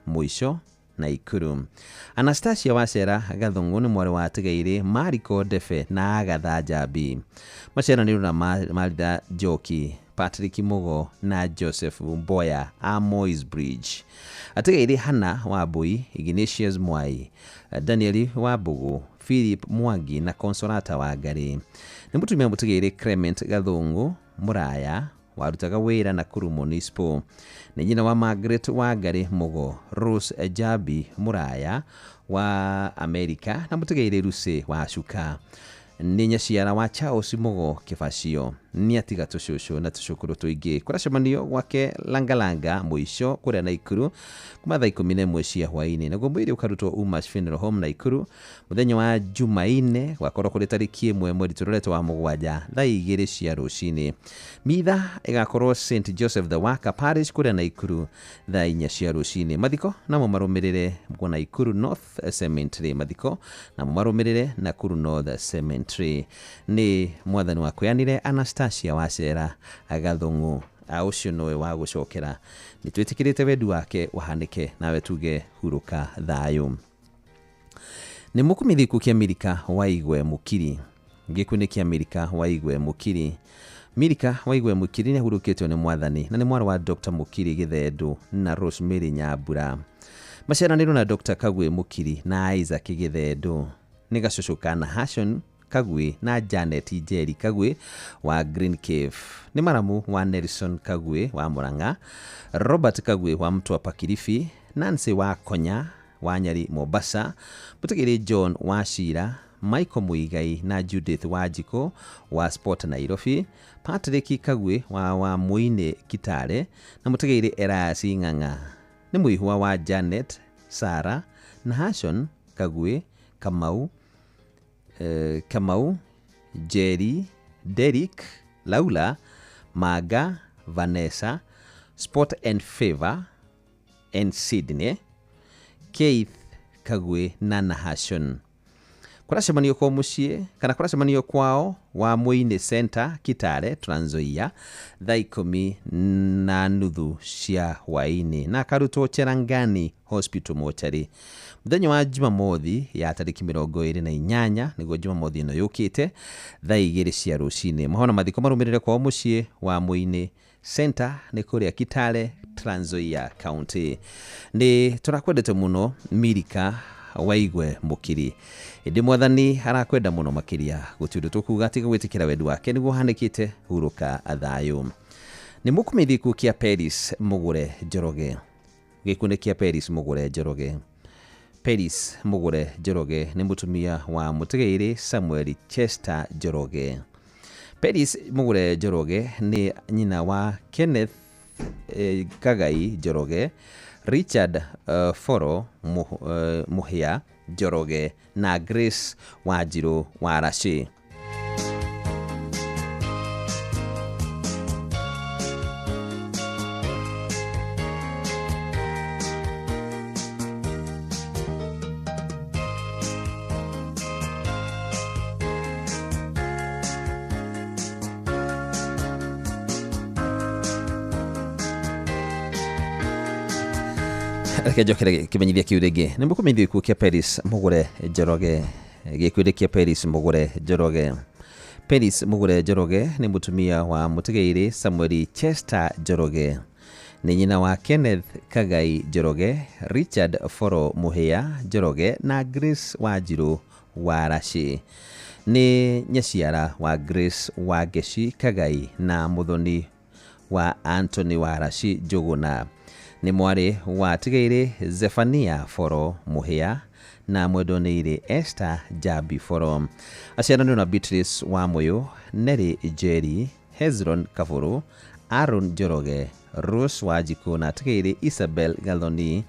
Speaker 18: mũico Naikuru. Anastasia Wacera Gathũng'ũ nĩ mwarĩ wa atigairĩ Mariko Ndefe na Agatha Njambi. Maciaranĩirwo na Maritha Njoki, Patrick Mugo na Joseph Mboya a Moys Bridge. Atigairĩ Hannah Wambui, Ignatius Mwai, Daniel Wambugu, Philip Mwangi na Consolata Wangari. Nĩ mũtumia mũtigairĩ Clement Gathũng'ũ Mũraya warutaga wĩra Nakuru Municipal. Nĩ nyina wa Margaret Wangari Mugo, Rose Njambi Mũraya wa Amerika na mũtigairĩ Lucy Wacuka. Nĩ nyaciara wa Charles Mugo Kĩbacio. Nĩ atiga tũcũcũ na tũcũkũrũ tũingĩ. Kũracemanio gwake Langalanga mũico kũrĩa Naikuru kuma thaa 11 cia hwainĩ. Naguo mwĩrĩ ũkarutwo Umas Funeral Home Naikuru mũthenya wa Jumaine gwakorwo kũrĩ tarĩki 1 mweri tũrorete wa 7 thaa 2 cia rũcinĩ. Mitha ĩgakorwo St Joseph the Worker Parish kũrĩa Naikuru thaa 4 cia rũcinĩ. Mathiko namo marũmĩrĩre kwa Naikuru North Cemetery. Mathiko namo marũmĩrĩre Nakuru North Cemetery. Nĩ mwathani wa kwĩanire Anastasia Wacera Gathũng'ũ. Ũcio nowe wa gũcokera. Nĩ twĩtĩkĩrĩte wendi wake wahanĩke nawe tuge hurũka thayũ. Nĩ mũkumithiko kĩa Mirika Waigwe Mukiri. Gĩkuũ-inĩ kĩa Mirika Waigwe Mukiri. Mirika Waigwe Mukiri nĩ ahurũkĩtio nĩ mwathani na nĩ mwarĩ wa Dr. Mukiri Gĩthendũ na Rosemary Nyambura. Maciaranĩirwo na Dr. Kagwe Mukiri na Isaac Gĩthendũ. Nĩ gacũcũ ka Nahashon Kagwe na Janet Njeri Kagwe wa Green Cave, ni maramu wa Nelson Kagwe wa Murang'a, Robert Kagwe wa Mtwapa Kilifi, Nancy wa Konya wa Nyeri Mombasa, Mutegere John wa Shira, Michael Muigai na Judith Wajiko wa Sport Nairobi, Patrick Kagwe wa Muine Kitale na Mutegere Erasi Ng'ang'a, ni muihwa wa Janet Sara na Hashon Kagwe, Kamau Jerry, Derek, Laula, Maga, Vanessa, Sport and Favor and Sydney, Keith Kagwe na Nahashon. Kuracemanio kwa mucie kana kuracemanio kwao wa Muine Center Kitale Trans Nzoia thaa 10:30 cia hwaini na karutwo Cherangani Hospital Mochari muthenya wa Jumamothi ya tariki 28 niguo Jumamothi ino yukite thaa 2 cia rucini. Mahona mathiko marumirire kwa mucie wa Muine Center ni kuria Kitale Trans Nzoia County. Ni turakwendete muno Mirika Waigwe Mukiri, indi mwathani arakwenda muno makiria gutundu tukuga tiga gwitikira wendu wake niguo hanikite huruka athayo. Ni mukumithiku kia Paris Mugure Njoroge, gikundi kia Paris Mugure Njoroge. Paris Mugure Njoroge ni mutumia wa Mutegeire Samuel Chester Njoroge. Paris Mugure Njoroge ni nyina wa Kenneth Kagai Njoroge, Richard Foro Muhia Njoroge na Grace Wanjiru Warashi. Njokere kimenyithia kiu ringi ni mukumenyithia ku kia Paris Mugure Njoroge, gikundi kia Paris Mugure Njoroge. Paris Mugure Njoroge ni mutumia wa Mutegeire Samuel Chester Njoroge, ni nyina wa Kenneth Kagai Njoroge, Richard Foro Muhia Njoroge na Grace Wanjiru Warashi. Ni nyaciara wa Grace Wageshi Kagai na muthoni wa Anthony Warashi Njuguna. Ni mwari wa Tegeire Zephania Foro Muhia na mwedoneire Esther Jabi Foro. Aciarana na Beatrice wa Moyo, Neri Njeri, Hezron Kavuru, Aaron Njoroge, Rose Wajiko na Tegeire Isabel Galoni,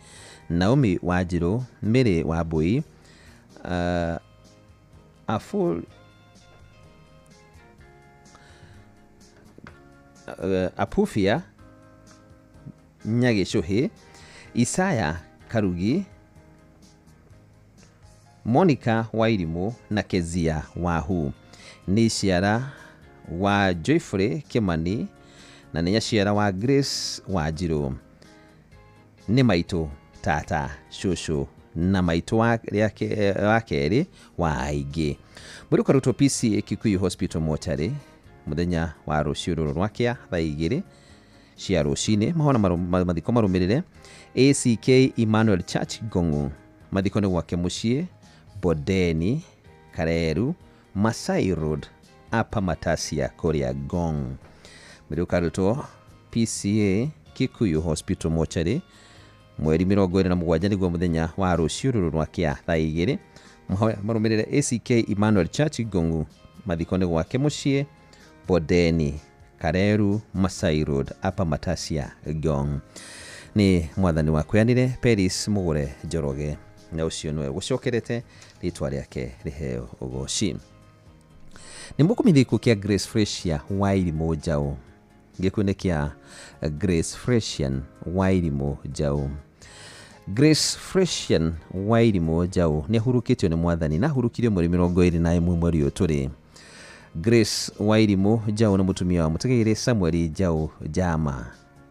Speaker 18: Naomi Wanjiru, Mary Wabui, Apufia Nyagishuhi, Isaya Karugi, Monica Wairimu na Kezia Wahu. Ni ciara wa Joyfrey Kimani na ni ciara wa Grace Wanjiru. Ni maitu tata shushu na maitu wakeri wa aigi. Muri karutwo PC Kikuyu Hospital Mochari muthenya wa ruciuru rwakia thaa 2 cia rucini. Mahona mathiko marumirire ACK Emmanuel Church Gongu, mathiko ni gwake mucie Bodeni Kareru Masai Road apa Matasia Korea Gong. Muri karutwo PCA Kikuyu Hospital Mochari mweri 27 niguo muthenya wa ruciuru rwakia thaa 2 marumirire ACK Emmanuel Church Gongu, mathiko ni gwake mucie Bodeni Kareru Masai Road apa Matasia Gong. Ni mwathani wa kweanire Paris Mugure Njoroge na ucio nwe gucokerete ritwa riake riheo ugoci. Ni mukumithiku kia Grace Freshia Wairimu Njau, gikundi kia Grace Freshian Wairimu Njau. Grace Freshian Wairimu Njau ni hurukitio ni mwathani na hurukirio mweri 21 mweri uturi. Grace Wairimu Njau na mutumia wa Mutegeire Samuel Njau Jama,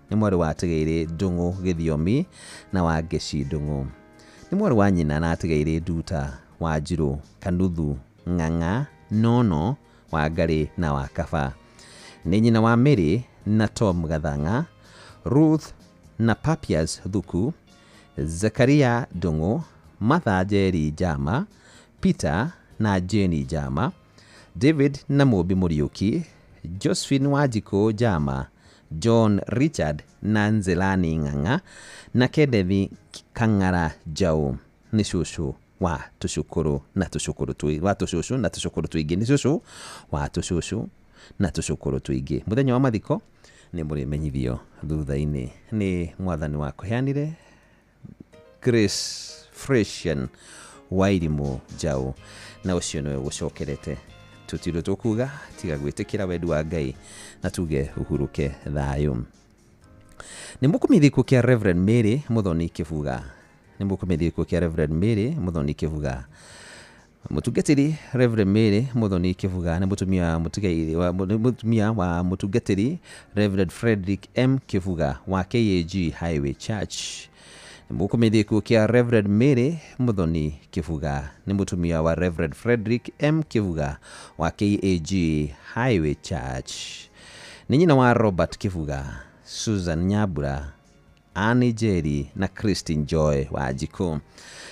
Speaker 18: ni mwari wa Tegeire Ndungu Githiomi na wa Geshi Ndungu. Ni mwari wa nyina na Tegeire Nduta Wanjiru Kanuthu Ng'ang'a Nono wa Ngari na wa Kaba. Ni nyina wa Mary na Tom Gathanga, Ruth na Papias Thuku, Zakaria Ndungu, Martha Njeri Jama, Peter na Jenny Jama, David Namũmbi Mũriũki, Josephine Wanjikũ Jama, John Richard na Nzelani Ng'ang'a na Kedethi Kang'ara Jau ni cũcũ wa tũcũkũrũ na tũcũkũrũ tũingĩ ni cũcũ wa tũcũcũ na tũcũkũrũ tũingĩ. Mũthenya wa mathiko nĩ mũrĩmenyithio thutha-inĩ nĩ mwathani wa kũheanire Grace Fresian Wairimũ Jau, na ũcio nĩwe gũcokerete. Tũtirũ tũkuga tiga gwĩtĩkĩra wendi wa Ngai na tuge ũhurũke thayũ. Nĩ mũkũmithiko kĩa Reverend Mary Muthoni Kivuga. Nĩ mũkũmithiko kĩa Reverend Mary Muthoni Kivuga. Mũtungatĩri Reverend Mary Muthoni Kivuga nĩ mũtumia wa mũtungatĩri Reverend Frederick M Kivuga wa KAG Highway Church. Nĩ mũkũmithiko kĩa Reverend Mary Muthoni Kivuga nĩ mũtumia wa Reverend Frederick M Kivuga wa KAG Highway Church. Nĩ nyina wa Robert Kivuga, Susan Nyambura, Annie Jerry na Christine Joy Wanjikũ.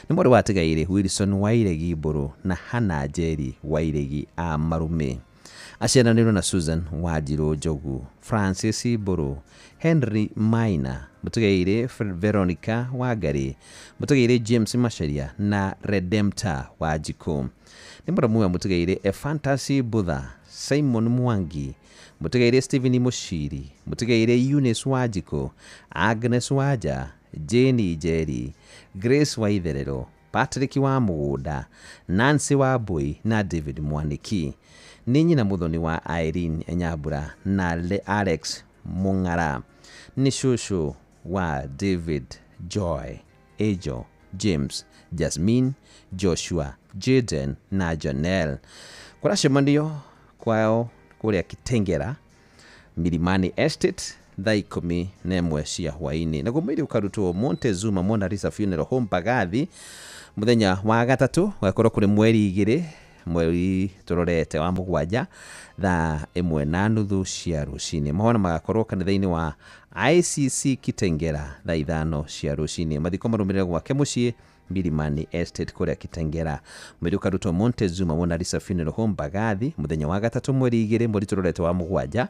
Speaker 18: Nĩ mwarĩ wa Tigaire Wilson Wairegi Mbũrũ na Hannah Jerry Wairegi a Marume. Aciaranĩirwo na Susan Wanjirũ Njogu, Francis Mbũrũ, Henry Maina, Mũtigaire Veronica Wangari, Mũtigaire James Macharia na Redemptor Wanjikũ. Nĩ mũramu wa Mũtigaire Efantasy Butha, Simon Mwangi, Mũtigaire Stephen Mushiri, Mũtigaire Eunice Wanjikũ, Agnes Wanja, Jane Jerry, Grace Waitherero, Patrick wa Mũgũnda, Nancy Wambui na David Mwaniki. Nĩ nyina Muthoni wa Irene Nyambura na Alex Mung'ara. Nĩ cũcũ wa David, Joy, Angel, James, Jasmine, Joshua, Jaden na Janelle. Kũracemanio kwao kũrĩa Kitengera Milimani Estate thaa 11 cia hwainĩ. Naguo mwĩrĩ ũkarutwo Montezuma Mona Lisa Funeral Home Mbagathi mũthenya wa gatatũ wakorwo kũrĩ mweri 2 mweri tũrorete wa mũgwanja thaa 1:30 cia rũcinĩ. Mahona magakorwo kanitha-inĩ wa ICC Kitengera thaa 5 cia rũcinĩ. Mathiko marũmĩrĩre gwake mũciĩ Milimani Estate kũrĩa Kitengera. Mwĩrĩ ũkarutwo Montezuma Mona Lisa Funeral Home Mbagathi mũthenya wa gatatũ mweri 2 mweri tũrorete wa mũgwanja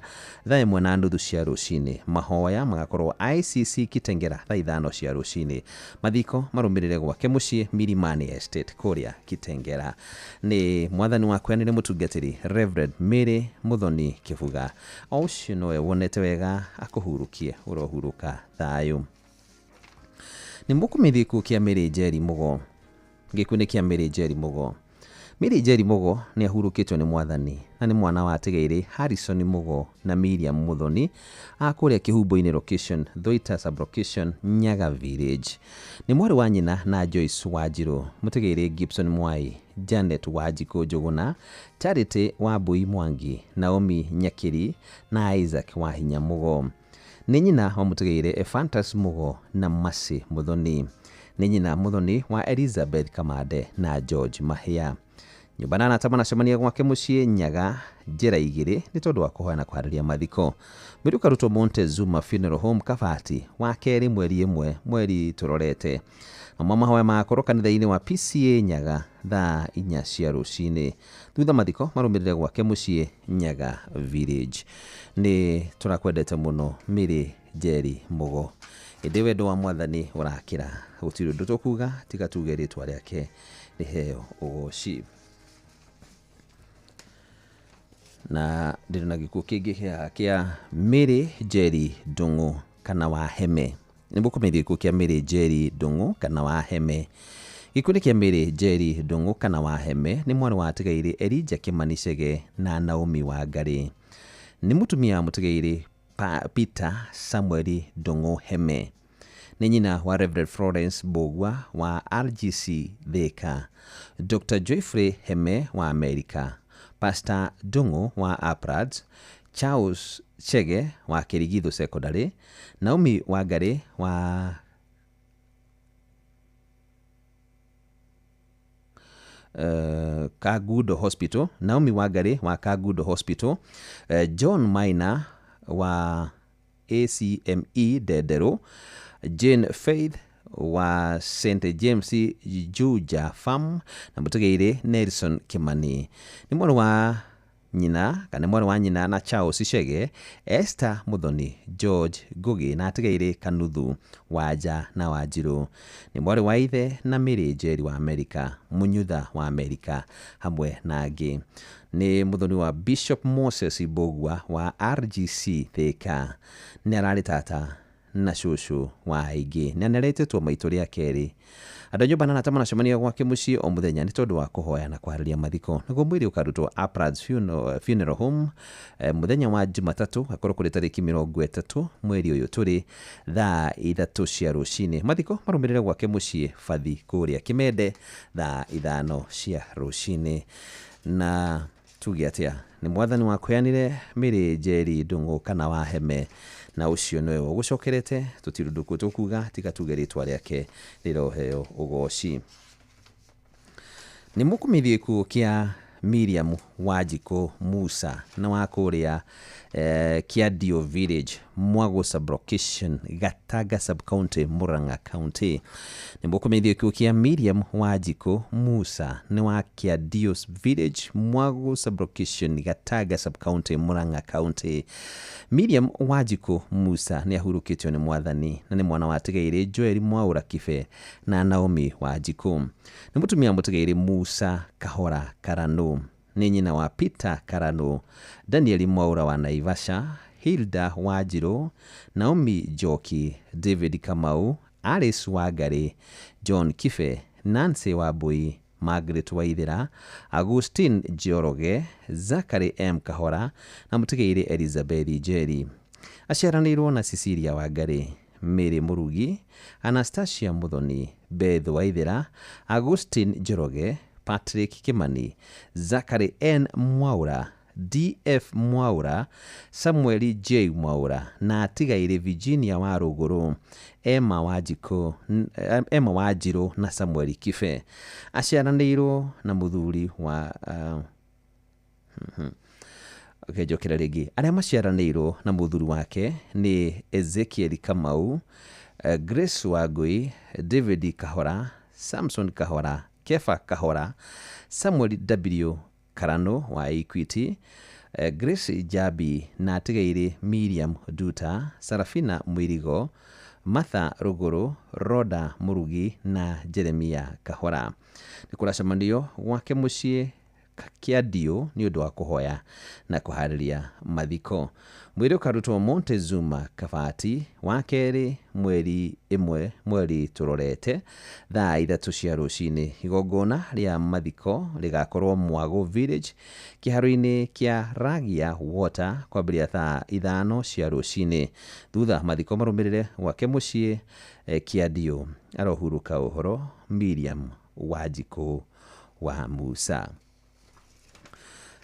Speaker 18: thaa 1:30 cia rũcinĩ. Mahoya magakorwo ICC Kitengera thaa 5 cia rũcinĩ. Mathiko marũmĩrĩre gwake mũciĩ Milimani Estate kũrĩa Kitengera. Nĩ mwathani wa kweanire mũtungatĩri Reverend Mary Muthoni Kivuga. O ũcio nowe wonete wega akũhurukie ũrohuruka thayũ. Nĩ mũkũmithiko kĩa Mary Njeri Mũgo. Gĩkuũ nĩ kĩa Mary Njeri Mũgo. Mary Njeri Mũgo nĩ ahurũkĩtwo nĩ mwathani na nĩ mwana wa Tigaire Harrison Mũgo na Miriam Muthoni a kũrĩa Kĩhumbo-inĩ location Thũita sub-location Nyaga Village. Nĩ mwarĩ wa nyina na Joyce Wanjirũ, Mũtigaire Gibson Mwai, Janet Wanjikũ Njũgũna, Charity Wambui Mwangi, Naomi Nyakĩri na Isaac Wahinya Mũgo. Nĩ nyina wa Mũtigaire Efantasy Mũgo na Mercy Muthoni. Nĩ nyina Muthoni wa Elizabeth Kamande na George Mahia. Nyũmba na natama nacemania gwake mũciĩ Nyaga njĩra 2 nĩ tondũ wa kũhoya na kũharĩria mathiko. Mwĩrĩ ũkarutwo Montezuma Funeral Home Kabati wa 2 mweri 1 mweri tũrorete. Mahoya magakorwo kanitha-inĩ wa PCA Nyaga thaa 4 cia rũcinĩ. Thutha mathiko marũmĩrĩre gwake mũciĩ Nyaga Village. Nĩ tũrakwendete mũno Mary Njeri Mũgo. Ĩndĩ wendo wa mwathani ũrakĩra, gũtirĩ ũndũ tũkuga tiga tuge rĩtwa rĩake rĩheo ũgooci. Na ndĩrĩ na gĩkuũ kĩngĩ kĩa Mary Njeri Ndung'u kana wa Heme. Nĩ mũkũmenya gĩkuũ kĩa Mary Njeri Ndung'u kana wa Heme. Gĩkuũ nĩ kĩa Mary Njeri Ndung'u kana wa Heme nĩ mwana wa Tigaire Elijah Kimani Chege na Naomi Wangari. Nĩ mũtumia Mũtigaire Peter Samuel Ndung'u Heme. Nĩ nyina wa Reverend Florence Bogwa wa RGC Thika, Dr. Joyfrey Heme wa Amerika, Pastor Ndung'u wa Aprad, Charles Chege wa Kirigithu Secondary, Naomi Wangari wa Kagudo Hospital, Naomi Wangari wa Kagudo Hospital, John Maina wa ACME Dedero, Jane Faith wa St. James Juja Farm na Mũtigaire Nelson Kimani. Nĩ mwana wa nyina kana mwana wa nyina na Charles Chege, Esther Muthoni, George Ngugi na atigaire Kanuthu, Wanja na Wanjiru. Ni mwana wa ithe na Mary Njeri wa Amerika, Munyutha wa Amerika hamwe na angi. Ni muthoni wa Bishop Moses Ibogwa wa RGC Thika. Ni arari tata na shushu wa aigi. Ni aneretetwo maituri ya keri. Andå nyå mba na natama nacemania gwake muciĩ o muthenya nĩ tondũ wa kũhoya na kũharĩria mathiko. Naguo mwĩrĩ ũkarutwo Aprads Funeral Home muthenya wa Jumatatu akorwo kũrĩ tarĩki 30 mweri ũyũ tũrĩ thaa 3 cia rũcinĩ. Mathiko marũmĩrĩre gwake muciĩ Fathi kũrĩa Kimende thaa 5 cia rũcinĩ. Na tuge atĩa nĩ mwathani wa kweanire Mary Njeri Ndung'u kana wa Heme, na ucio niwe ũgũcokerete tutirunduku tukuga tiga tuge rĩtwa rĩake rĩroheo ũgoci. Nĩ mũkumithie gĩkuũ kĩa Miriam Wanjiku Musa na wa kũrĩa Kiadio Village, Mwago Sub-location, Gatanga Sub-county, Murang'a County. Nĩ mũkumithie gĩkuũ kĩa Miriam Wanjiku Musa na wa Kiadio Village, Mwago Sub-location, Gatanga Sub-county, Murang'a County. Miriam Wanjiku Musa nĩ ahurũkĩtio nĩ mwathani na nĩ mwana wa atigaire Joel Mwaura Kibe na Naomi Wanjiku. Nĩ mũtumia mũtigaire Musa Kahora Karanu. Nĩ nyina wa Peter Karanu, Daniel Mwaura wa Naivasha, Hilda Wanjiru, Naomi Njoki, David Kamau, Alice Wangari, John Kibe, Nancy Wambui, Margaret Waithera, Augustine Njoroge, Zachary M. Kahora na mũtigaire Elizabeth Njeri. Aciaranĩirwo na Cecilia Wangari, Mary Murugi, Anastasia Muthoni, Beth Waithera, Augustine Njoroge, Patrick Kimani, Zachary N. Mwaura, DF Mwaura, Samuel J. Mwaura na atigaire Virginia wa Ruguru, Emma Wanjiru na Samuel Kibe. Aciaranĩirwo na mũthuri wa njokera rĩngĩ. Arĩa maciaranĩirwo na mũthuri wake nĩ Ezekiel Kamau, Grace Wangui, David Kahora, Samson Kahora, Kefa Kahora, Samuel W. Karano wa Equity, Grace Jabi na atigaire Miriam Duta, Sarafina Mwirigo, Martha Ruguru, Roda Murugi na Jeremia Kahora. Nĩ kũracemanio gwake muciĩ Kiadio nĩ ũndũ wa kũhoya na kũharĩria mathiko. Mwĩrĩ ũkarutwo Montezuma Kabati wa kerĩ mweri 1 mweri tũrorete thaa 3 cia rũcinĩ. Igongona rĩa mathiko rĩgakorwo Mwago Village kĩharo-inĩ kĩa Ragia Water kwambĩrĩria thaa 5 cia rũcinĩ. Thutha mathiko marũmĩrĩre gwake muciĩ Kiadio. Arohurũka ũhoro Miriam Wanjiku wa Musa.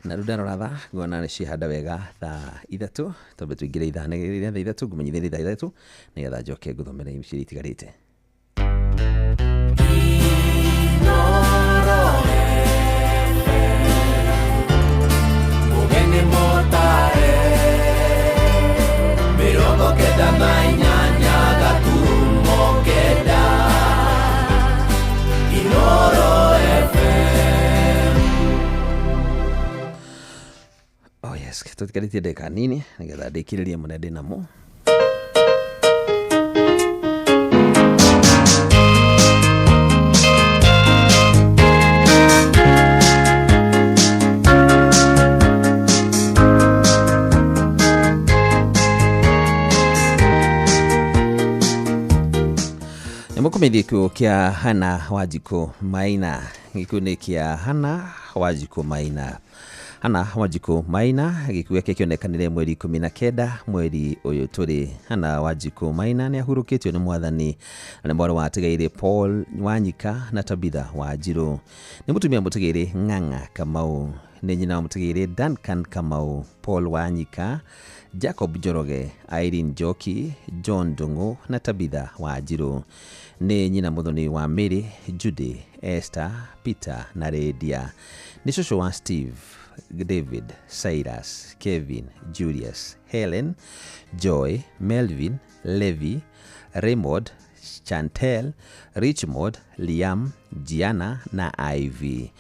Speaker 18: Na rudano ratha ngona nĩ cihanda wega thaa 3 tondũ tũingĩre ithana rĩrĩa thaa 3 ngũmenyithia thaa 3 nĩgetha njoke ngũthomera imiciri itigarĩte. Mũgeni mũtare mĩrongo kenda na inyanya gaturumo kenda Inooro FM. Oh yes, tũtigarĩtie ndagĩka nini nĩgetha ndĩkirĩrie mũno ndĩ namo. Mũkumithie gĩkuũ kĩa Hannah Wanjiku Maina. Gĩkuũ nĩ kĩa Hannah Wanjiku Maina. Hannah Wanjiku Maina gĩkuũ gĩake kĩonekanire mweri 19 mweri ũyũ tũrĩ. Hannah Wanjiku Maina nĩ ahurũkĩtio nĩ mwathani na nĩ mwana wa atigaire Paul Wanyika na Tabitha Wanjiru. Nĩ mũtumia mũtigaire Ng'ang'a Kamau. Nĩ nyina wa mũtigaire Duncan Kamau, Paul Wanyika, Jacob Njoroge, Irene Njoki, John Ndung'u na Tabitha Wanjiru. Nĩ nyina mũthoni wa Mary, Judy, Esther, Peter na Redia. Nĩ cũcũ wa Steve, David, Cyrus, Kevin, Julius, Helen, Joy, Melvin, Levi, Raymond, Chantel, Richmond, Liam, Gianna na Ivy.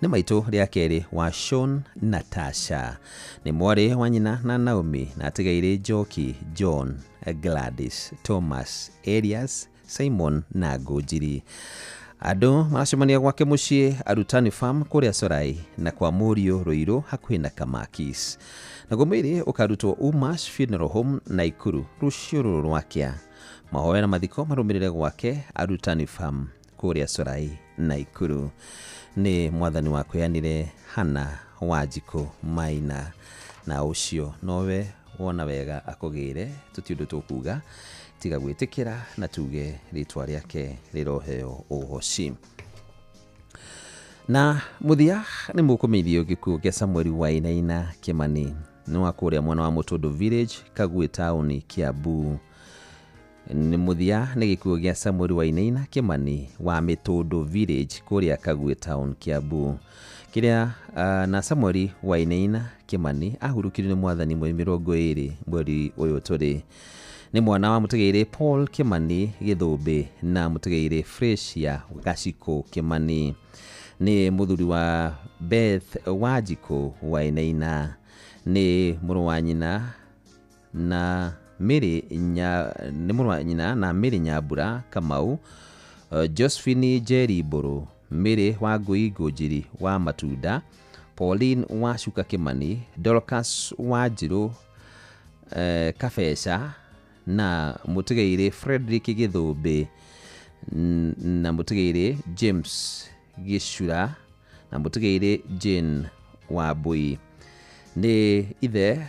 Speaker 18: Nĩ maitũ rĩa kerĩ wa Sean Natasha. Nĩ mwarĩ wa nyina na Naomi na atigaire Njoki, John, Gladys, Thomas, Elias, Simon na Ngũnjiri. Andũ maracemania gwake mũciĩ Arutani Farm kũrĩa Sorai na kwa Mũriũ Rũirũ hakuhĩ na Kamakis. Naguo mwĩrĩ ũkarutwo Umash Funeral Home Naikuru rũciũ rũrũ rwakĩa. Mahoya na mathiko marũmĩrĩre gwake Arutani Farm kũrĩa Sorai Naikuru. Nĩ mwathani wa kwĩanire Hana Wanjikũ Maina, na ũcio nowe wona wega akũgĩre tũtiũndũ tũkuga tiga gwĩtĩkĩra na tuge rĩtwa rĩake rĩroheo ũhoci. Na mũthia nĩ mũkũmeithio gĩkuũ kĩa Samuel Wainaina Kimani nĩ wa kũrĩa mwena wa Mũtũndũ Village, Kagwe Town, Kiambu. Nĩ mũthia nĩ gĩkuũ gĩa Samuel Wainaina Kimani wa Mũtũndũ Village kũrĩa Kagwe Town, Kiambu. Kĩrĩa na Samuel Wainaina Kimani ahurũkirio nĩ mwathani mweri 20 mweri ũyũ tũrĩ. Nĩ mwana wa mũtigaire Paul Kimani Gĩthũmbĩ na mũtigaire Freshia Gaciko Kimani. Nĩ mũthuri wa Beth Wanjikũ Wainaina. Nĩ mũrũ wa nyina na Mĩrĩ Nyambura Kamau, Josephine Jerry Mbũrũ, Mĩrĩ wa Ngũi Ngũnjiri wa Matunda, Pauline Wacuka Kimani, Dorcas Wanjirũ Kabeca na mũtigaire Frederick Gĩthũmbĩ na mũtigaire James Gĩcura na mũtigaire Jane Wambui. Nĩ ithe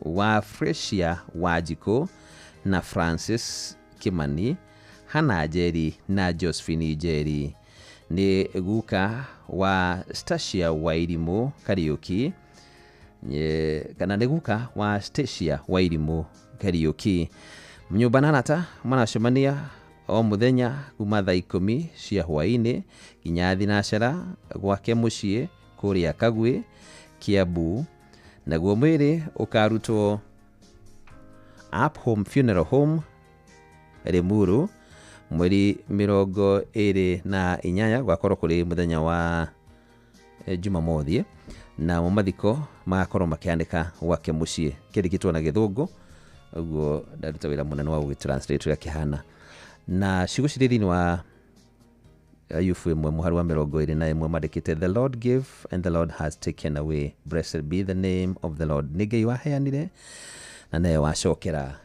Speaker 18: wa Freshia Wanjikũ na Francis Kimani, Hannah Jerry na Josephine Jerry. Nĩ guka wa Stacia Wairimũ Kariuki, kana nĩ guka wa Stacia Wairimũ Kariuki. Nyũmba na arata maracemania o mũthenya kuma thaa 10 cia hwaĩ-inĩ nginya thinacara gwake mũciĩ kũrĩa Kagwe, Kiambu. Naguo mwĩrĩ ũkarutwo Up Home Funeral Home Limuru mweri 28 gwakorwo kũrĩ mũthenya wa Jumamothi, na mathiko magakorwo makĩandĩka gwake mũciĩ kĩrĩkĩtwo na Gĩthũngũ, ũguo ndaruta wĩra mũnene wa gũgĩtranslate ũrĩa kĩhana. Na ciugo cirĩ thĩinĩ wa Ayubu 1:21 mandĩkĩte, The Lord gave and the Lord has taken away, blessed be the name of the Lord. Nĩ Ngai waheanire na naye wacokera.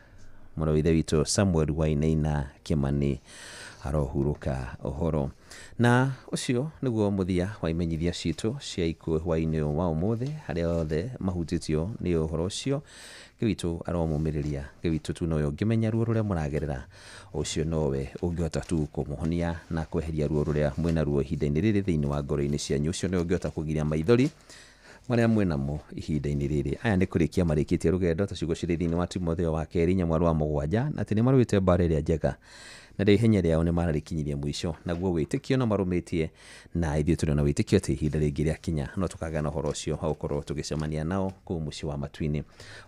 Speaker 18: Mũrũ wa ithe witũ Samuel Wainaina Kimani arohurũka ũhoro. Na ũcio nĩguo mũthia wa imenyithia citũ cia ikuũ hwaĩ-inĩ wa ũmũthĩ. Harĩa othe mahutĩtio nĩ ũhoro ũcio, Gĩwitũ aromũmĩrĩria, Gĩwitũ tu nowe ũngĩmenya ruo rũrĩa mũragerera, ũcio nowe ũngĩhota tu kũmũhonia na kweheria ruo rũrĩa mwĩna ruo ihinda-inĩ rĩrĩ thĩinĩ wa ngoro-inĩ cianyu. Ũcio nowe ũngĩhota kũgiria maithori marĩa mwĩnamo ihinda-inĩ rĩrĩ. Aya nĩ kũrĩkia marĩkĩtie rũgendo ta ciugo cirĩ thĩinĩ wa Timotheo wa kerĩ nyamwaro wa 7 na atĩ nĩ marũĩte mbaara ĩrĩa njega na ihenya rĩao nĩ mararĩkinyirie mũico, naguo wĩtĩkio na marũmĩtie, na ithuĩ tũrĩ na wĩtĩkio atĩ ihinda rĩngĩ rĩakinya no tũkagĩa na ũhoro ũcio wa gũkorwo tũgĩcemania nao kũu mũciĩ wa matu-inĩ.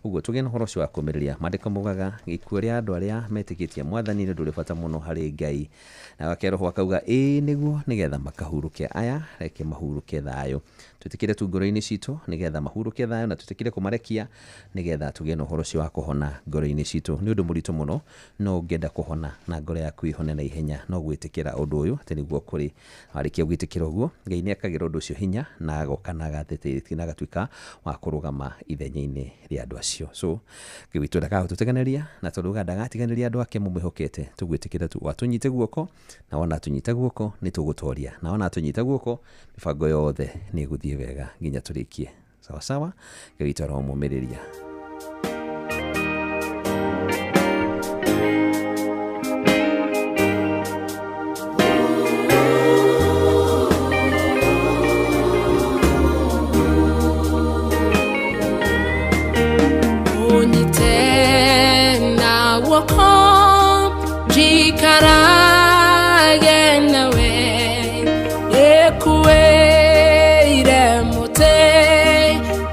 Speaker 18: Ũguo tũgĩe na ũhoro ũcio wa kũmĩrĩria. Maandĩko maugaga gĩkuũ rĩa andũ arĩa metĩkĩtie mwathani nĩ ndũrĩ bata mũno harĩ Ngai, na wake Roho akauga ĩĩ nĩguo nĩgetha makahurũke. Aya reke mahurũke thayũ. Twĩtĩkĩre tu ngoro-inĩ citũ nĩgetha mahurũke thayũ, na twĩtĩkĩre kũmarekia nĩgetha tũgĩe na ũhoro ũcio wa kũhona ngoro-inĩ citũ. Nĩ ũndũ mũritũ mũno, no ũngĩenda kũhona na ngoro yaku ihone na ihenya, no gwĩtĩkĩra ũndũ ũyũ atĩ nĩguo kũrĩ. Warĩkia gwĩtĩkĩra ũguo, Ngai nĩ akagĩra ũndũ ũcio hinya na agoka na agatĩtĩrĩtie na agatuĩka wa kũrũgama ithenya-inĩ rĩa andũ acio. So Gĩwitũ ndakagũtũteganĩria, na tondũ ndagatiganĩria andũ ake mũmwĩhokete, tũgwĩtĩkĩra tu watũnyite guoko, na wona tũnyita guoko nĩ tũgũtoria, na wona tũnyita guoko mĩbango yothe nĩ ĩgũthiĩ wega nginya tũrĩkie. Sawa sawa, Gĩwitũ aromũmĩrĩria.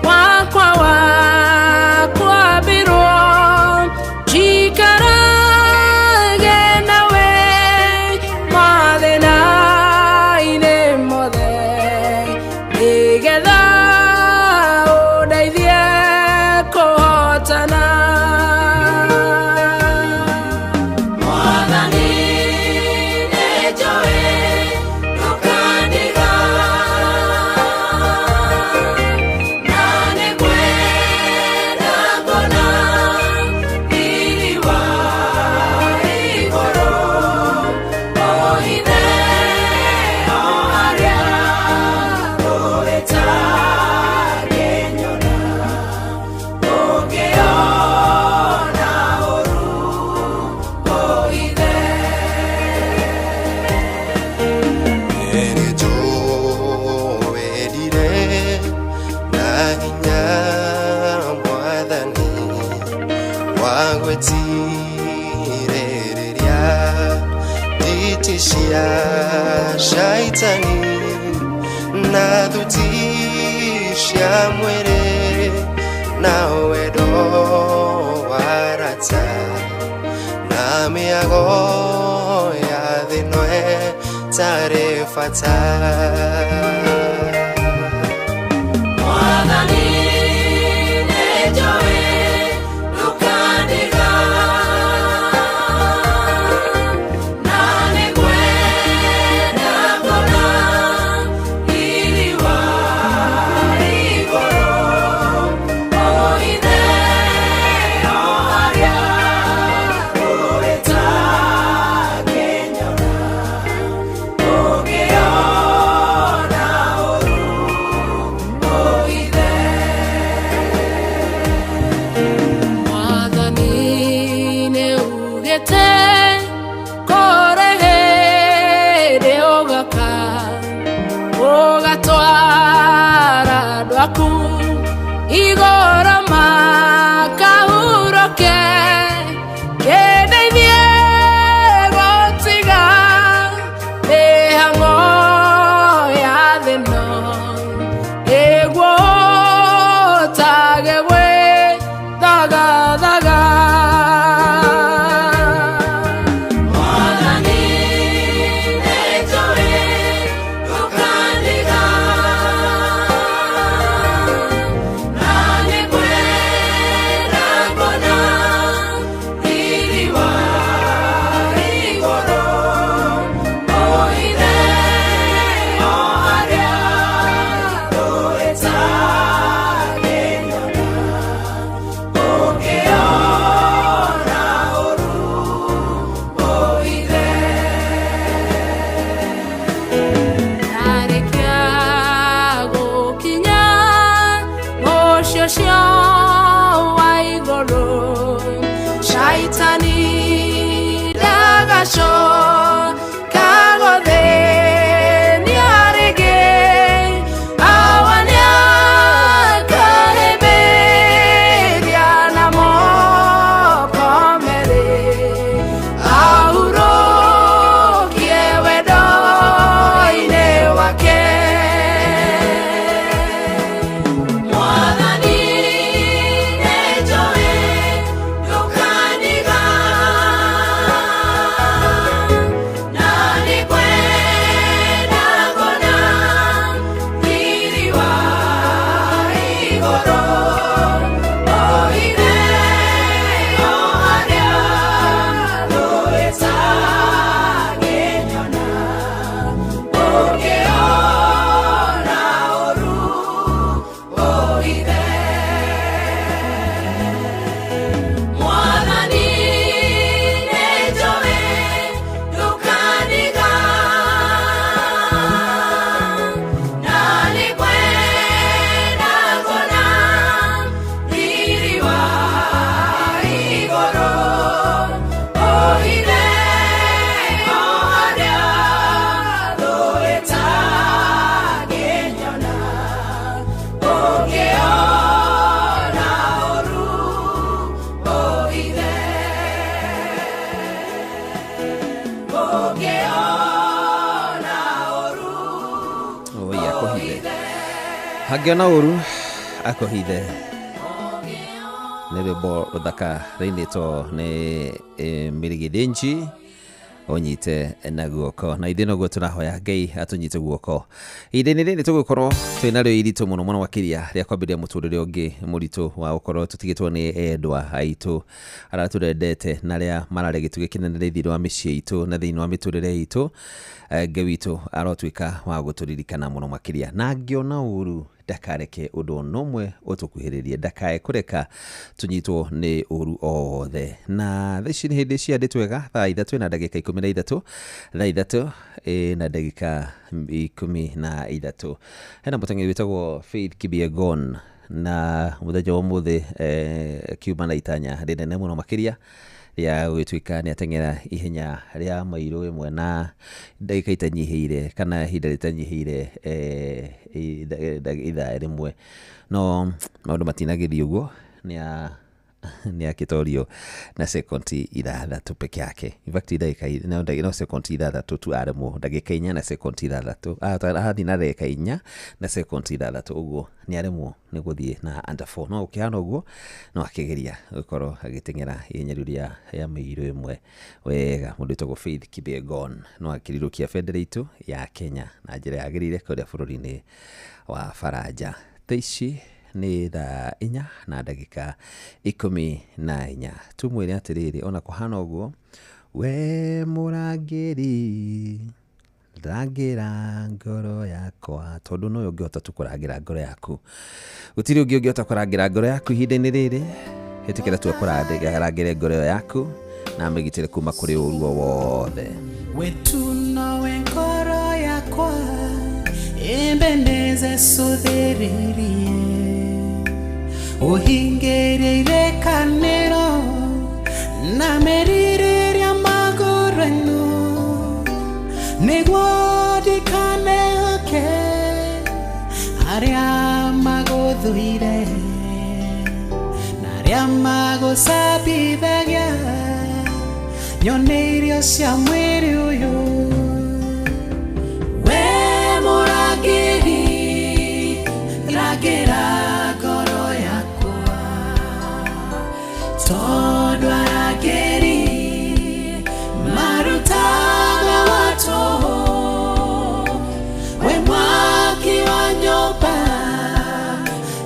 Speaker 5: Wakwa wa wagwetirĩrĩria nditi cia shaitani na thuti cia mwĩrĩ na wendo wa rata na mĩago ya thĩ ĩno ĩtarĩ bata.
Speaker 18: Hagiona uru akohithe nĩ rwĩmbo rũthaka rũinĩtwo nĩ Mĩrigithi onyite na guoko na ithe noguo tũrahoya Ngai atũnyite guoko ihinda-inĩ rĩrĩ tũgũkorwo twĩna rĩo iritũ mũno mũno makĩria rĩa kwambĩrĩria mũtũrĩre ũngĩ mũritũ wa gũkorwo tũtigĩtwo nĩ endwa aitũ arĩa tũrendete na arĩa mararĩ gĩtugĩ kĩnene thĩinĩ wa mĩciĩ itũ na thĩinĩ wa mĩtũrĩre itũ. Ngai witũ arotwĩka wa gũtũririkana mũno makĩria na ngĩona ũru ndakareke ũndũ ũmwe ũtũkuhĩrĩrie ndakae kũreka tũnyitwo nĩ ũru othe. Na thaici nĩ hĩndĩ ciandĩtwo wega thaa 3 na ndagĩka 13 thaa 3 na ndagĩka 13 hena mũteng'eri wĩtagwo Faith Kipyegon na mũthenya wa ũmũthĩ kiuma na itanya rĩnene mũno makĩria ya gwĩtuĩka nĩ ateng'era ihenya rĩa mairo ĩmwe na ndagĩka itanyihĩire kana ihinda rĩtanyihĩire ithaa rĩmwe no maũndũ matinagĩthiĩ ũguo nĩ ni akitorio na sekondi ithathatu peke yake. In fact ndagika no sekondi ithathatu tu aremo ndagika 4 na sekondi ithathatu ahathi na ndagika 4 na sekondi ithathatu uguo ni aremo ni guthie na under 4 no ukihana uguo no akigeria gukorwo agitengera ihenyeruria ya miiro imwe wega mundu to go Faith Kipyegon no akirirukia federate ya Kenya na njira yagirire kuria bururi-ini wa Faraja. Teici ni thaa 4 na ndagika 14 tumwire atiriri ona kuhana uguo we murangiri rangira ngoro yakwa tondu no ungiota tukurangira ngoro yaku gutiri ungiota kurangira ngoro yaku ihinda-ini riri hitikira tu kurangira ngoro yaku na migitire kuma kuri uruo wothe
Speaker 7: wetuno ngoro yakwa embeneze suthiririe uhingereire kanero na meririria magoreno niguo ndikanehoke aria maguthuire na aria magusabithagia nyone irio cia mwiri uyu we murangiri ragira ngoro yakwa tondu arangiri marutaga watu we mwaki wa nyumba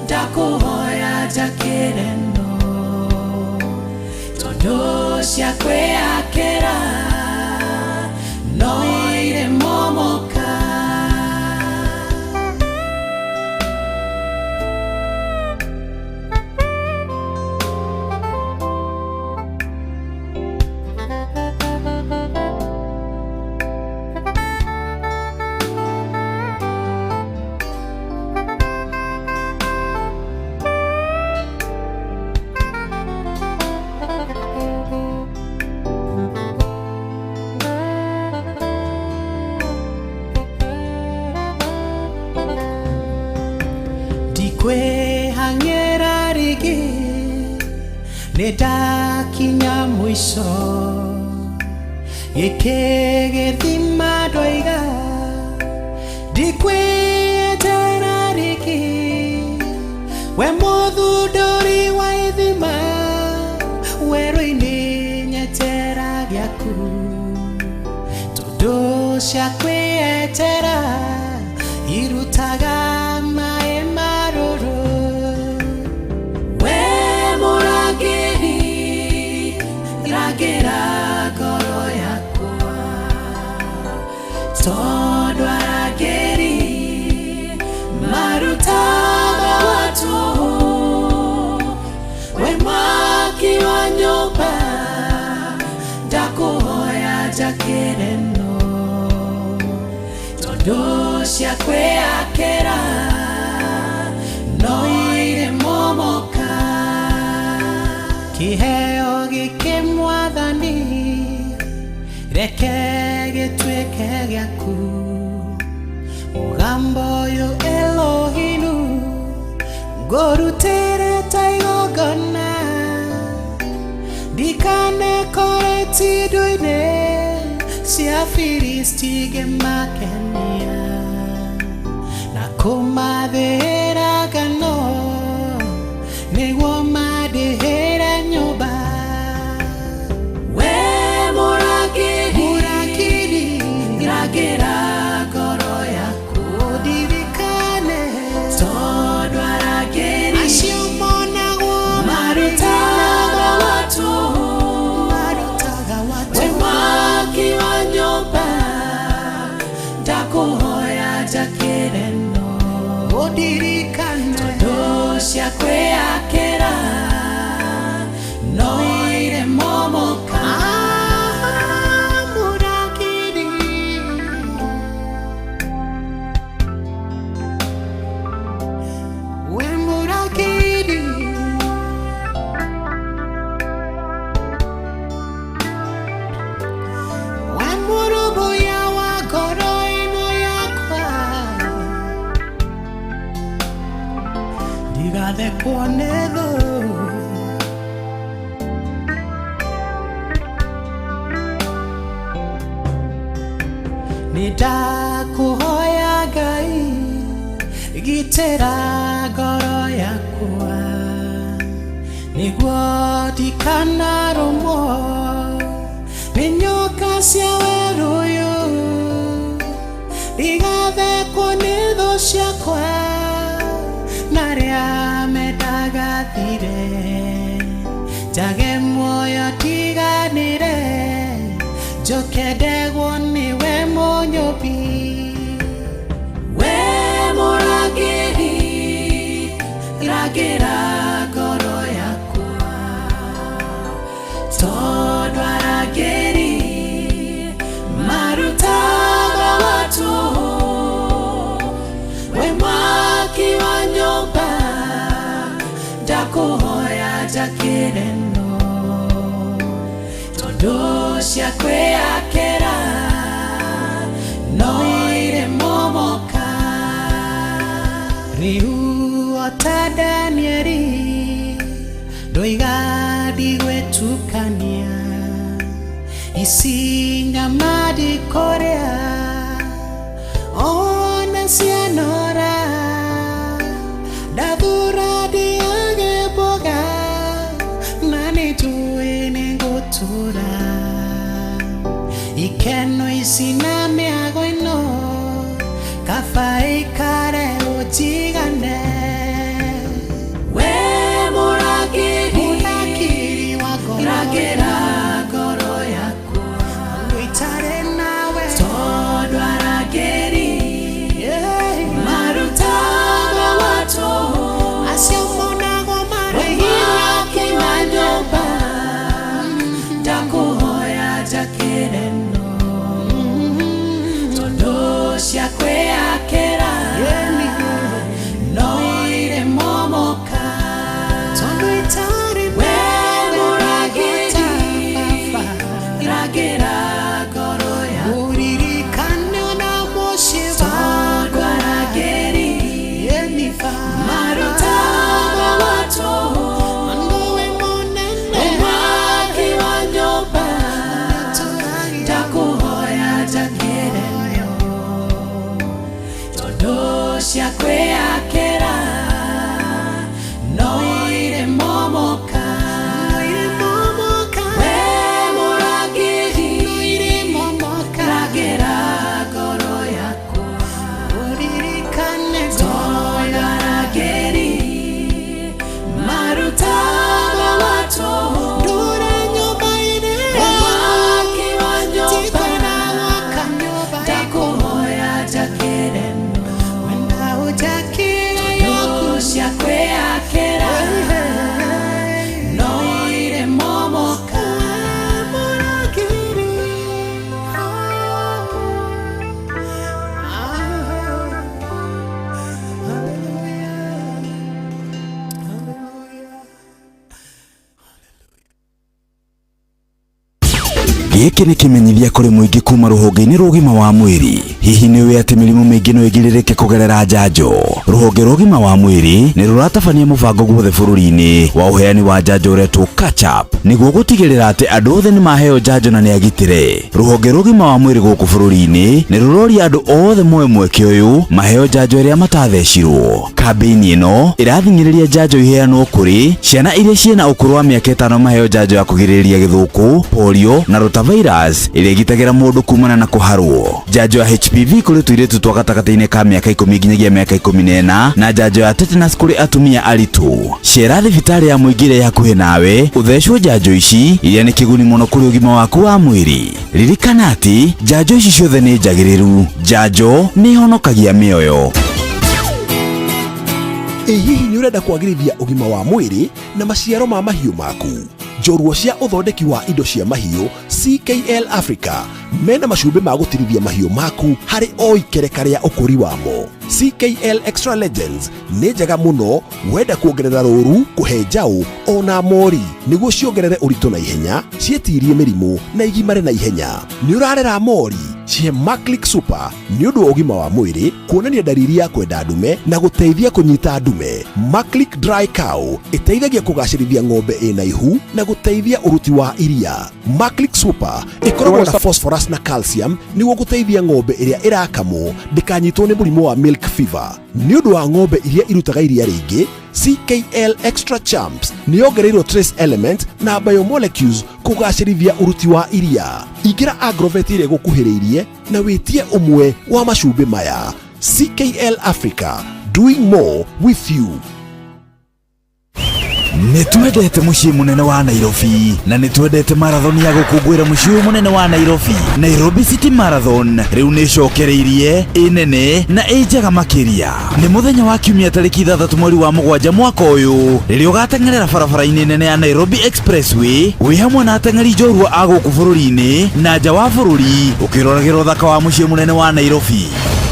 Speaker 7: ndakuhoya njakireno tondu cia kwĩakĩra no ire momoka kwĩhang'ĩra rĩngĩ nĩndakinya mũico gĩkĩ gĩthima ndoiga ndikwĩetera rĩngĩ we mũthundũri wa ithima werũ-inĩ nyetera gĩaku tondũ cia kwĩetera irutaga maĩ marũrũ we mũrangĩri rangĩra ngoro yakwa tondũ arangĩri marutaga watu we mwaki wa nyũmba ndakuhoya njakĩreno tondu cia kwĩakĩra no ire momoka kĩheo gĩkĩ mwathani reke gĩtuĩke gĩaku mũgambo ũyũ Elohinu ngũrutĩre ta igongona ndikanekore tindu-inĩ cia Filisti ngĩmakenia na kũmathĩra ngano nĩguo mandĩhĩre nyũmba we mũrangĩri rangĩra ngoro yaku ndirikane tondũ arangĩri acio monagwo marutaga watu we mwaki wa nyũmba ndakuhoya njakĩreno ũndirikane tondũ cia kwĩakĩra no ire momoka mũrangĩri we mũrangĩri we mũrũmbũiya wa ngoro ĩno yakwa ndigathekwo nĩ ndakuhoya Ngai gitĩra ngoro yakwa nĩguo ndikanarũmwo nĩ nyoka cia werũ-inĩ igathekwo nĩ thũ ciakwa na arĩa mendaga thire njage muoyo tiganĩre njoke ndegwo nĩwe mũnyũmbi we mũrangĩri rangĩra ngoro yakwa tondũ arangĩri marutaga watu we mwaki wa nyũmba ndakuhoya njakĩre no tondũ cia kwĩyakĩra no irĩ momoka rĩu ota Danieli ndũiga ndigwĩtukania ici nyama ndikũrĩa ona cianora ndathura ndiage mboga na nĩnjũĩ nĩngũtũra ikeno ici na mĩago ĩno kaba ikare ũnjigane we mũrangĩri wa ngoro rangĩra ngoro yakwa ndũitarĩ nawe tondũ arangĩri marutaga watu acio monagwo marĩ mwaki wa nyũmba ndakuhoya njakĩre no tondũ cia kwĩyakĩra no irĩ momoka tondũ itarĩ we mũrangĩri rangĩra ngoro yakwa ũririkane ona mũciĩ tondũ arangĩri marutaga watu we mũnene mwaki wa nyũmba ndakuhoya njakĩre tondũ cia kwĩyakĩra no irĩ momoka we mũrangĩri rangĩra ngoro yakwa ũririkane tondũ arangĩri marutaga watu ndũre nyũmba-inĩ mwaki wa nyũmba ndakuhoya njakĩre cia kwĩyakĩra no irĩ momoka mũrangĩri
Speaker 26: gĩkĩ nĩ kĩmenyithia kũrĩ mũingĩ kuma rũhonge-inĩ rwa ũgima wa mwĩrĩ. Hihi nĩ ũĩ atĩ mĩrimũ mĩingĩ no ĩgirĩrĩke kũgerera njanjo? Rũhonge rwa ũgima wa mwĩrĩ nĩ rũratabania mũbango guothe bũrũri-inĩ wa ũheani wa njanjo ũretwo catch-up nĩguo gũtigĩrĩra atĩ andũ othe nĩ maheo njanjo na nĩ agitĩre. Rũhonge rwa ũgima wa mwĩrĩ gũkũ bũrũri-inĩ nĩ rũroria andũ othe moe mweke ũyũ maheo njanjo ĩrĩa matathecirwo. Kambĩini ĩno ĩrathing'ĩrĩria njanjo iheanwo kũrĩ ciana iria ciĩna ũkũrũ wa mĩaka 5 maheo njanjo ya kũgirĩrĩria gĩthũkũ, polio na rotavirus ĩrĩa ĩgitagĩra mũndũ kumana na kũharwo. Njanjo ya HPV kũrĩ tũirĩtu twa gatagatĩ-inĩ ka mĩaka 10 nginyagia mĩaka 14 na njanjo ya tetanus kũrĩ atumia aritũ. Cera thibitarĩ ya mũingĩ ĩrĩa hakuhĩ nawe ũthecwo njanjo ici iria nĩ kĩguni mũno kũrĩ ũgima waku wa mwĩrĩ. Ririkana atĩ njanjo ici ciothe nĩ njagĩrĩru. Njanjo nĩ ihonokagia mĩoyo.
Speaker 6: Hihi nĩ ũrenda kwagĩrithia ũgima wa mwĩrĩ na maciaro ma mahiũ maku? Njorua cia ũthondeki wa indo cia mahiũ CKL Africa mena macumbĩ ma gũtirithia mahiũ maku harĩ o ikereka rĩa ũkũri wamo. CKL Extra Legends nĩ njega mũno wenda kuongerera rũru, kũhe njaũ ona mori nĩguo ciongerere ũritũ na ihenya, cietirie mĩrimũ na igimare na ihenya. Nĩ ũrarera mori Cihe Maclick Super nĩ ũndũ wa ũgima wa mwĩrĩ, kuonania dalili ya kwenda ndume na gũteithia kũnyita ndume. Maclick Dry Cow ĩteithagia kũgacĩrithia ng'ombe ĩna ihu na gũteithia ũruti wa iria. Maclick Super ĩkoragwo na phosphorus na calcium nĩguo gũteithia ng'ombe ĩrĩa ĩrakamwo ndĩkanyitwo nĩ mũrimũ wa milk fever. Nĩ ũndũ wa ng'ombe iria irutaga iria rĩingĩ, CKL Extra Champs nĩ yongereirwo trace element na biomolecules kũgacĩrithia uruti wa iria. Ingĩra Agrovet ĩrĩa gũkuhĩrĩirie na wĩtie ũmwe wa macumbĩ maya. CKL Africa, doing more with you.
Speaker 26: Nĩtwendete mũciĩ mũnene wa Nairobi na nĩtwendete marathon ya gũkũngũĩra mũciĩ mũnene wa Nairobi. Nairobi City Marathon rĩu nĩcokereirie ĩnene na ĩnjega makĩria. Nĩ mũthenya wa kiumia tarĩki 6 mweri wa 7 mwaka ũyũ, rĩrĩa ũgateng'erera barabara-inĩ nene ya Nairobi Expressway wĩ hamwe na ateng'eri njorua a gũkũ bũrũri-inĩ na nja wa bũrũri, ũkĩroragĩra ũthaka wa mũciĩ mũnene wa Nairobi.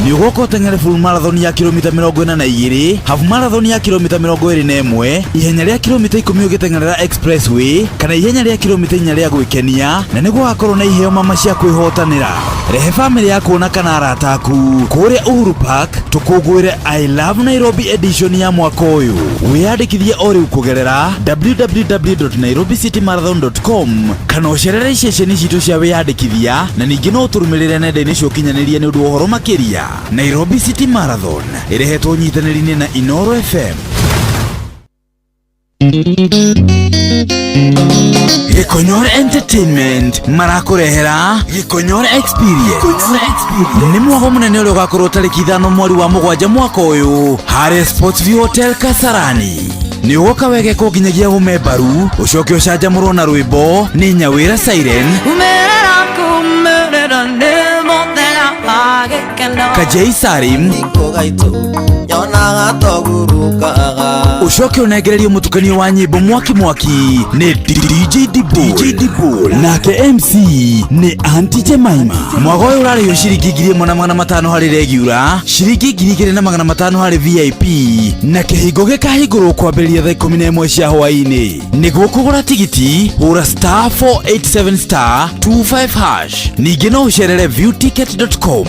Speaker 26: Nĩ ũgoka ũteng'ere full marathon ya kilomita 42, half marathon ya kilomita 21, ihenya rĩa kilomita 10 ũgĩteng'erera Expressway, kana ihenya rĩa kilomita 4 rĩa gwĩkenia, na nĩguo hakorwo na iheo mama cia kwĩhotanĩra. Rehe family yaku na kana arata aku kũrĩa Uhuru Park tũkũngũĩre I Love Nairobi edition ya mwaka ũyũ. Wĩyandĩkithie o rĩu kũgerera www.nairobicitymarathon.com kana ũcerere iceceni citũ cia wĩyandĩkithia, na ningĩ no ũtũrũmĩrĩre nenda-inĩ cia ũkinyanĩria nĩ ũndũ wa ũhoro makĩria. Nairobi City Marathon ĩrehetwo ũnyitanĩri-inĩ na Inoro FM. Gĩkonyore Entertainment marakũrehera Gĩkonyore Experience. Nĩ mwago mũnene ũrĩa ũgakorwo tarĩki 5 mweri wa 7 mwaka ũyũ harĩa Sportsview Hotel Kasarani. Nĩ ũgoka wegeka nginyagia ũmembaru, ũcoke ũcanjamũrwo na rwĩmbo nĩ Nyawĩra Siren, Kajei Sarim, ucoke unengererio mũtukanio wa nyĩmbo mwaki nĩ DJ Dibull, nake MC nĩ Aunty Jemima. Mwago ũyũ ũrarĩhio ciringi 1,500 harĩ regular, ciringi 2,500 harĩ VIP, na kĩhingo gĩkahingũrwo kwambĩrĩria thaa 11 cia hwaĩ-inĩ. Nĩguo kũgũra tigiti hũra *487*25#. Ningĩ no ũcerere viewticket.com.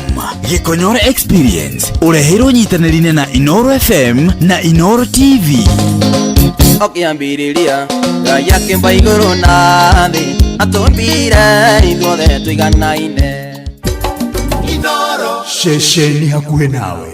Speaker 26: Gĩkonyore Experience ũreheirwo nyitanĩri-inĩ na Inoro FM na Inoro TV.
Speaker 9: Okiambiriria Ngai akĩmba igũrũ na thĩ, atũmbire ithuothe tũiganaine. Inoro
Speaker 26: Ceceni hakuhĩ nawe.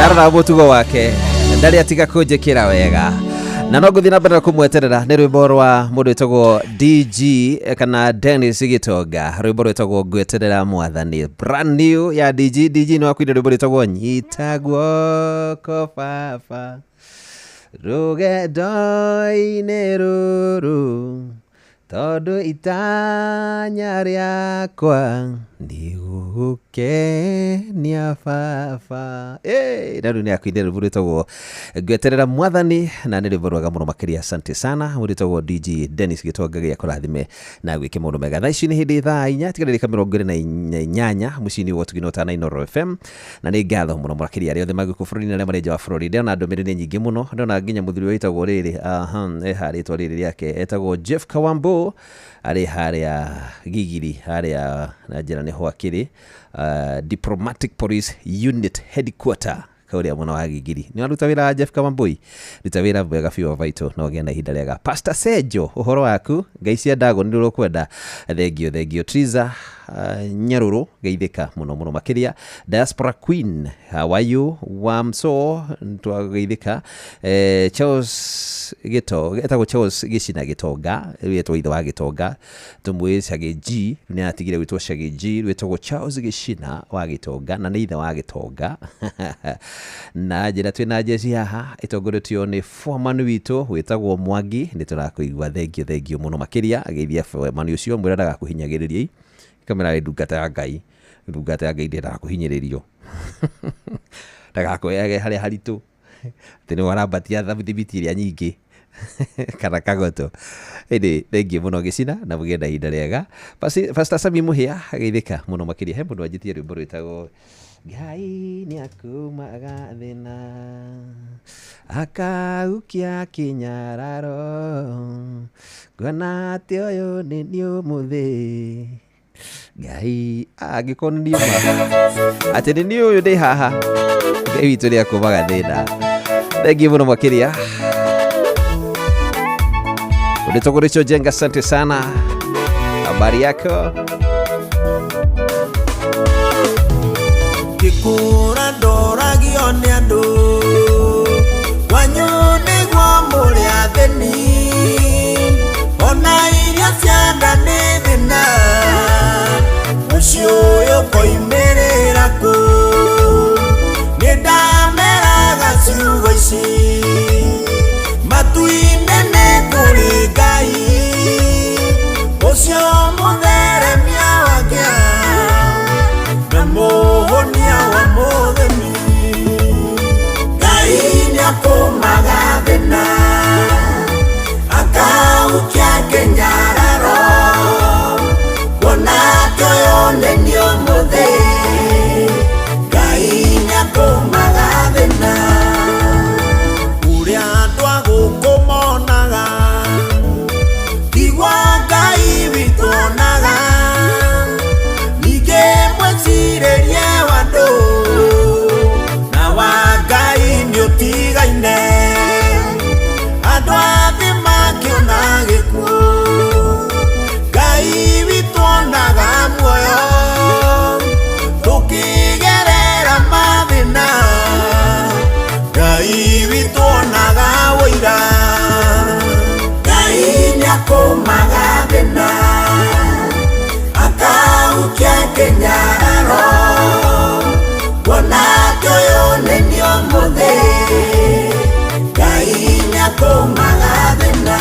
Speaker 18: narora mutugo wake ndari atiga kunjikira wega na no nguthi na mbere kumweterera ni rwimbo rwa mundu witagwo DG kana Dennis Gitonga, rwimbo rwitagwo ngweterera mwathani, brand new ya DG ni wakwire rwimbo rwitagwo nyitagwo kofafa rugendo-inĩ rũrũ tondu itanya rĩakwa ndigũgũkenia baba. Na rĩu nĩ akwĩndĩ rwĩmbo rwĩtagwo ngweterera mwathani na nĩ rwĩmbo rwega mũno makĩria. Asante sana rwĩtagwo DG Dennis Gitonga gĩa kũrathime na gwĩke maũndũ mega. Thaa ici nĩ hĩndĩ thaa 4 tigarĩrĩka 28 mũciĩ-inĩ wa Tugino ta Inooro FM, na nĩ ngatho mũno makĩria arĩa othe magĩkũ bũrũri-inĩ arĩa marĩ nja wa bũrũri. Ndĩrona ndũmĩrĩri nyingĩ mũno, ndĩrona nginya mũthuri wĩtagwo rĩrĩ rĩtwa rĩrĩ rĩake etagwo Jeff Kawambo arĩ harĩa Gigiri harĩa na njĩra nĩ ho akĩrĩ Diplomatic Police Unit Headquarter kauria mwana wa Gigiri. Nĩ waruta wĩra Jeff Kawamboi, ruta wĩra wega biũ vital no gĩa na ihinda rĩega. Pastor Sejo, ũhoro waku? Ngai cia ndago nĩ ũkwenda. Thengio Triza Nyaruru geithĩka mũno makĩria. Diaspora Queen, how are you? Wamso twageithĩka. Charles Gito etagwo Charles Gicina Gitonga, rwĩtwo ithe wa Gitonga, tũmwĩ Shage G, nĩ atigire gwĩtwo Shage G, rwĩtagwo Charles Gicina wa Gitonga na nĩ ithe wa Gitonga. Na njĩra twĩna njeci haha ĩtongoretio nĩ foreman witũ wĩtagwo Mwangi. Nĩ tũrakũigua thengio mũno makĩria, ageithia foreman ũcio mwĩra ndagakũhinyagĩrĩria kamera ndungata ya Ngai ndĩrakũhinyĩrĩrio ndagakwĩage harĩa haritũ atĩ nĩ warambatia thibiti iria nyingĩ kana kagoto. Ĩndĩ thengio mũno Gicina na mũgĩe na ihinda rĩega. Pastor Sami Mũhĩa ageithĩka mũno makĩria. He mũndũ anjĩtie rwĩmbo rwĩtagwo Ngai nĩ akumaga thĩna akaukia kĩnyararo ngona atĩ ũyũ nĩ ũmũthĩ Ngai angĩkorwo nĩ niuma atĩ nĩ niĩ ũyũ ndĩ haha Ngai witũ nĩ akumaga thĩna. Thengio mũno makĩria. Unitoko Richo Jenga, asante sana. Habari yako?
Speaker 7: Kikura ndora gione andu wanyone gwa muri atheni ona iria cianda nĩ thina ucio yo koimerera ku nĩ ndameraga ciugo ici matu-inĩ nĩ kũrĩ Ngai ucio mũtheremia wake na mũhonia wa mũthemi. Ngai nĩakũmaga thĩna akaukia kĩnyararo kuona atĩ ũyũ nĩ ũmũthĩ. Ngai nĩakũmaga thĩna ũrĩa andũ a gũkũ monaga tiguo Ngai witũ onaga. Ningĩ mwĩcirĩrie wa andũ na wa Ngai nĩ ũtigaine. Andũ athĩ makĩona gĩkuũ Ngai witũ onaga muoyo tũkĩgerera mathĩna. Ngai witũ onaga ũira. Ngai nĩakũmaga thĩna akaukia kĩnyararo kuona atĩ ũyũ nĩ ũmũthĩ. Ngai nĩakũmaga thĩna.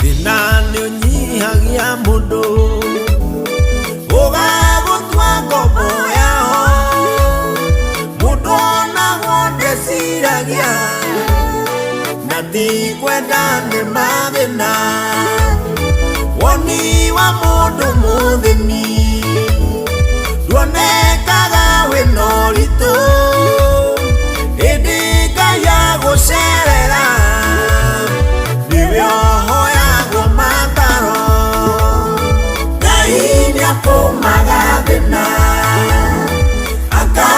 Speaker 7: Thĩna nĩ ũnyihagia mũndũ ũgagũtua ngombo yao. Mũndũ onagwo ndeciragia na ndikwenda nĩ mathĩna. Woni wa mũndũ mũthĩni nduonekaga wĩna ũritũ. Hĩndĩ Ngai agũcerera niwe ohoyagwo mataro. Ngai nĩakũmaga thĩna akaukia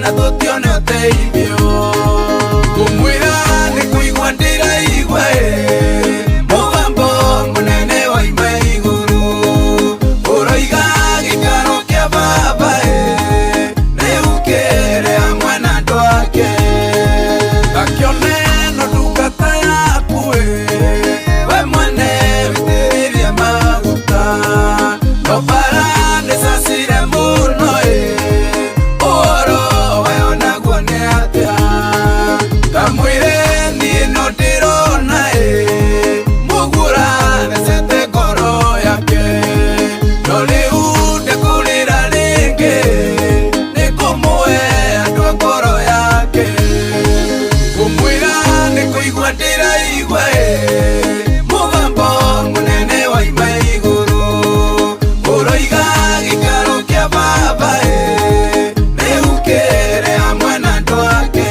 Speaker 9: na tutione uteithio kumwira ni kuigua ndiraigua mugambo munene waima iguru uroiga gikaro kia baba neukere amwe na andu ake akioneno ndungata yaku we mwene witiririe maguta no barane sasire muno uhoro wayo naguo ni atia kamwire niĩ no ndirona mugura necete ngoro yake no rĩu ndĩkũrĩra rĩngĩ nĩkũmũhe andũ a ngoro yake kũmwĩra nĩkũigua ndĩraigua mũgambo mũnene waima igũrũ ũroiga gĩikaro kĩa baba nĩukĩre hamwe na andũ ake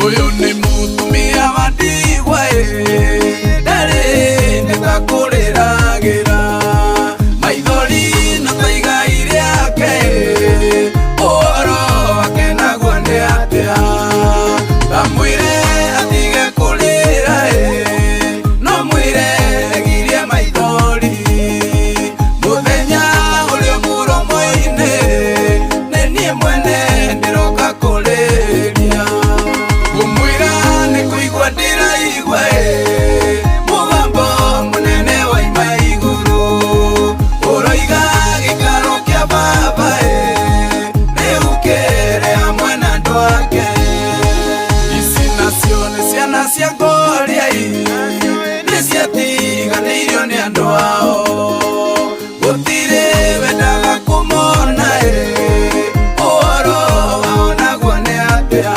Speaker 9: uyu ni mutumia wa ndigwa ndarĩ nĩtakũrĩragĩra maithori na taigai rĩake ũhoro wake naguo nĩ atĩa tamwĩre atige kũrĩra no mwĩre egirie maithori mũthenya ũrĩa mũromo-inĩ nĩ niĩ mwene ndĩroka kũrĩria kumwira nĩkũigua ndĩraigua mũgambo mũnene waima igũrũ ũroiga gĩikaro kĩa baba nĩukĩre hamwe na andũ ake ici nacio nĩ ciana cia ngoria nĩciatiganĩirio nĩ andũ ao gũtirĩ wendaga kũmona ũhoro wao naguo nĩ atĩa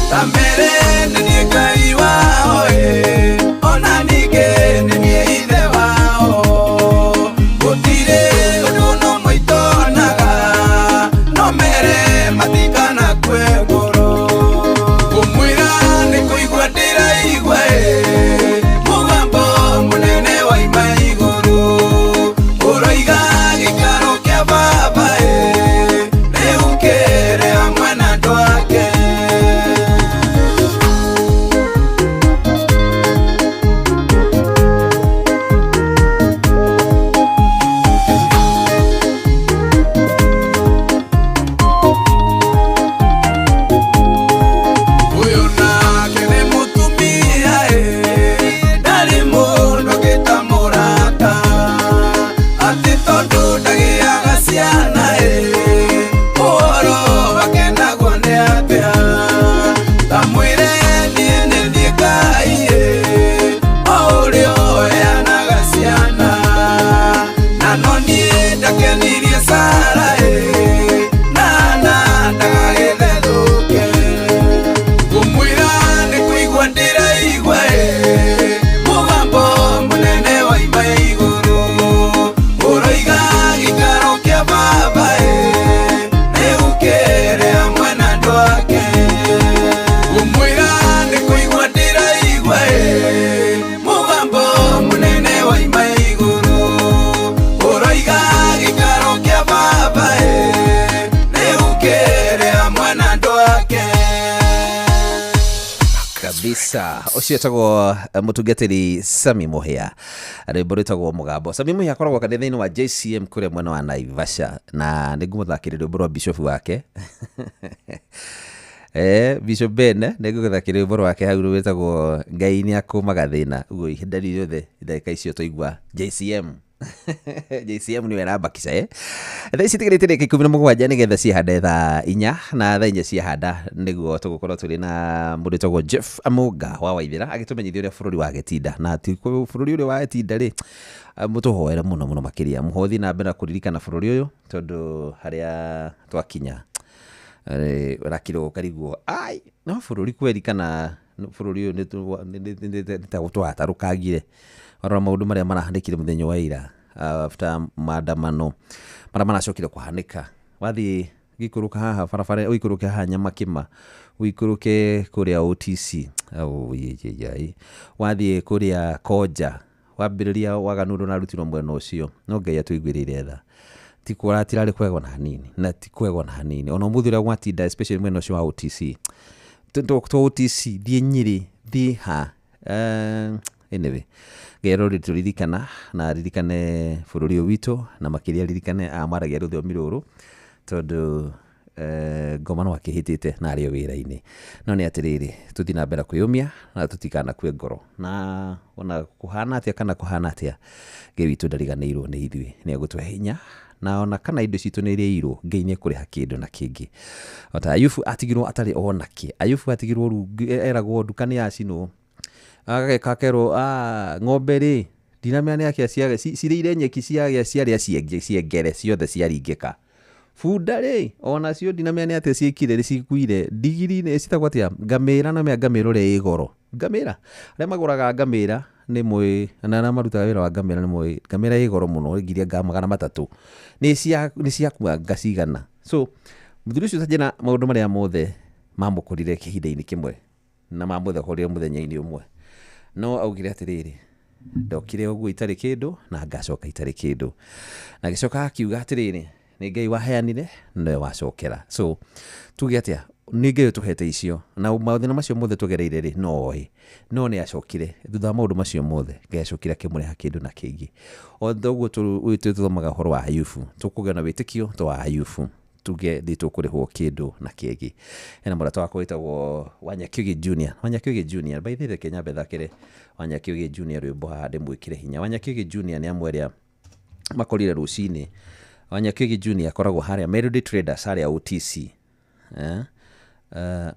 Speaker 9: tambere nĩ niĩ Ngai wao ona ningĩ nĩ niĩ ithe wao gũtirĩ ũndũ no maitonaga no mere matikana kwe ngoro kũmwĩra nĩkũigua ndĩraigua mũgambo mũnene waima igũrũ ũroiga gĩikaro kĩa baba nĩukĩre hamwe na andũ ake uyu nake nĩ mũtumia ndarĩ mũndũ gĩtamũrata atĩ tondũ ndagĩaga ciana ũhoro wake naguo nĩ atĩa tamwĩre niĩ nĩ niĩ Ngai o ũrĩa ũheanaga ciana na no niĩ ndakenirie Sara na ndagagĩthethũke kumwĩra nĩkũigua ndĩraigua mũgambo mũnene waima igũrũ ũroiga gĩikaro kĩa baba nĩukĩre hamwe na andũ ake kumwĩra nĩkũigua ndĩraigua mũgambo mũnene waima igũrũ ũroiga gĩikaro kĩa baba nĩukĩre hamwe na andũ ake
Speaker 18: kabisa ucio etagwo mutungatĩri Sami Mũhĩa rwĩmbo rwĩtagwo mũgambo. Sami Mũhĩa akoragwo kanitha-inĩ wa JCM kũrĩa mwena wa Naivasha na nĩngũmũthakĩrĩria rwĩmbo rwa bishop wake Bishop Ben nĩngũgũthakĩrĩria rwĩmbo rwake hau rwĩtagwo Ngai nĩakũmaga thĩna ũguo ihinda rĩothe ndagĩka icio tũigua JCM JCM ni wera bakisa thaa ici tigĩrĩte rĩka 17 nĩgetha ciahande thaa 4 na thaa 4 ciahanda nĩguo tũgũkorwo tũrĩ na mũndũ wĩtagwo Jeff Amunga wa Waithĩra agĩtũmenyithia ũrĩa bũrũri wagetinda na ti bũrũri ũrĩa wagetinda rĩ mũtũhoere mũno mũno makĩria mũhothi na mbere kũririkana bũrũri ũyũ tondũ harĩa twakinya rakiro kariguo ai no bũrũri kweri kana bũrũri ũyũ nĩtagũtwatarũkagire orora maũndũ marĩa marahanĩkire mũthenya wa ira after maandamano marĩa maracokire kũhanĩka wathi gikuruka haha barabara uikuruke haha Nyamakima uikuruke kuria OTC au yeyeyai wathie kuria Koja wambiriria waganuru na rutiro mwena ucio no Ngai atuigwirire tha tikura tirari kwego na hanini na tikwego na hanini ona muthura gwatinda especially mwena ucio wa OTC to OTC thie Nyiri thie ha anyway gero rituririkana na ririkane bururi witũ na makiria ririkane amaragia rũthiomi rũrũ tondu ngoma no akihitite na ario wira-ini no ni atiriri tuthi na mbere kwiyumia na tutikana kwe ngoro na ona kuhana atia kana kuhana atia Ngai witũ ndariganĩirwo nĩ ithuĩ ni agũtũhe hinya na ona kana indo citũ nĩ irio Ngai nĩ kũrĩha kĩndũ na kĩngĩ ota Ayubu atigirwo atarĩ onake Ayubu atigirwo rungu eragwo ndukani yacinwo agakero ng'ombe ri dinamia yake cirĩire nyeki ciarĩa ciengere ciothe ciaringĩka funda ri ona cio dinamia nĩ atĩ ciĩkire cikuire digiri nĩ citagwo atia ngamĩra na ngamĩra ũrĩa ĩgoro ngamĩra arĩa magũraga ngamĩra nĩ mũĩ na marutaga wĩra wa ngamĩra nĩ mũĩ ngamĩra ĩgoro mũno ngiria 300 nĩ ciakua ngacigana so mũthuri ũcio tajena maũndũ marĩa mothe mamũkũrire kĩhinda-inĩ kĩmwe na mamũthekũrire mũthenya-inĩ ũmwe no augire atiriri ndokire uguo itarĩ kĩndũ na ngacoka itarĩ kĩndũ na gicoka akiuga atiriri nĩ Ngai waheanire no wacokera so tuge atia nĩ Ngai ũtũhete icio na maũthĩna macio mothe tugereire ri no nĩ acokire thutha wa maũndũ macio mothe Ngai acokire akĩmũreha kĩndũ na kĩngĩ othoguo tuthomaga ũhoro wa Ayubu tukũgĩa na wĩtĩkio wa Ayubu tuge thito kurihwo kindu na kĩngĩ ena mũrata wako wĩtagwo Wanyakyugi Junior by the way Kenya bethakire Wanyakyugi Junior rwĩmbo hande mwĩkire hinya Wanyakyugi Junior nĩ amwe arĩa makorire rũcinĩ Wanyakyugi Junior akoragwo harĩa Melody Traders harĩa OTC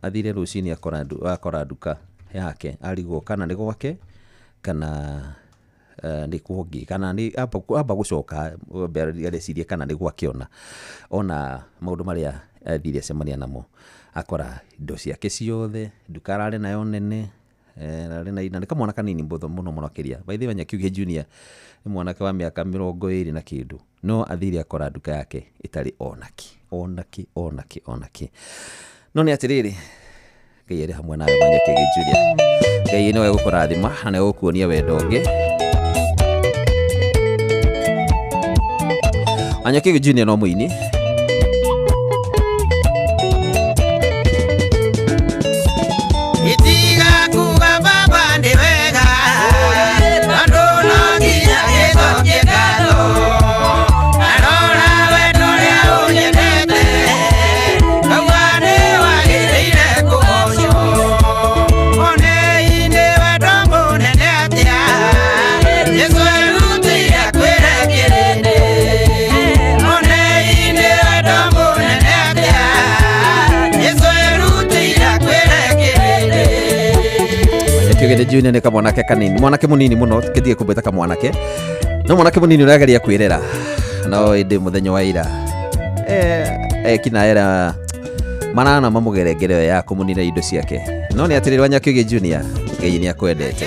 Speaker 18: athire rũcinĩ akora nduka yake arigwo kana nĩ gwake kana ni kuongi kana ni amba gucoka mbere cirie kana ni gwakiona ona maundu maria athire semania namo akora indo ciake ciothe nduka ararĩ nayo nene ararĩ na ina kamwana kanini mbotho muno akiria by the way Wanyakyugi Junior ni mwanake wa miaka 20 na kindu no athire akora nduka yake itari onaki no ni atiriri Ngai arĩ hamwe nawe Wanyakyugi Junior Ngai nĩ gũkũrathima na nĩ gũkuonia wendo ũngĩ Wanyakyugi Junior no muini
Speaker 7: itiga kuga baba ndi wega ando no nginya gĩthũkie ngano arora wendo rĩa ũnyendete kauga nĩ wagĩrĩire kũgocwo one-inĩ wendo mũnene atĩa Jesũ erutĩire kwĩrengĩrĩrĩ
Speaker 18: Wanyakyugi Junior ni kamwanake kanini mwanake munini muno kitie kumbeta kamwanake no mwanake munini urageria kwirera no indi muthenya wa ira kina era manana mamugerengere ya kumunira indo ciake no ni atiriri Wanyakyugi Junior Ngai ni akwendete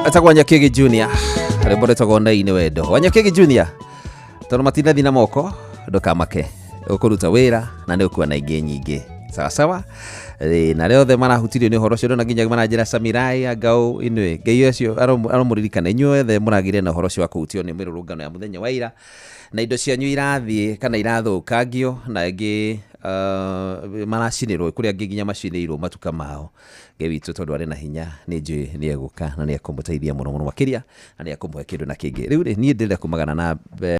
Speaker 18: atagwa Wanyakigi Junior rĩmbo rĩtagwo Ndai nĩ wendo. Wanyakigi Junior tondũ matina thina moko ndukamake ũkũruta wĩra na nĩ ũkuwa na ingĩ nyingĩ sawa sawa. Na rĩo the marahutirio nĩ ũhoro ũcio na nginya manajĩra Samirai Angau inwe ngai ũcio aromuririkana inyuĩ the mũragire na ũhoro ũcio wa kũhutio nĩ mĩrũrũngano ya mũthenya wa ira na indo cianyu irathiĩ kana irathũkangio na ingĩ maracinĩrwo kũrĩa angĩ nginya macinĩirwo matuka mao. Ngai witũ tondũ arĩ na hinya nĩ njũĩ nĩ egũka na nĩ ekũmũteithia mũno makĩria na nĩ ekũmũhe kĩndũ na kĩngĩ. Rĩu niĩ ndĩrenda kumagana na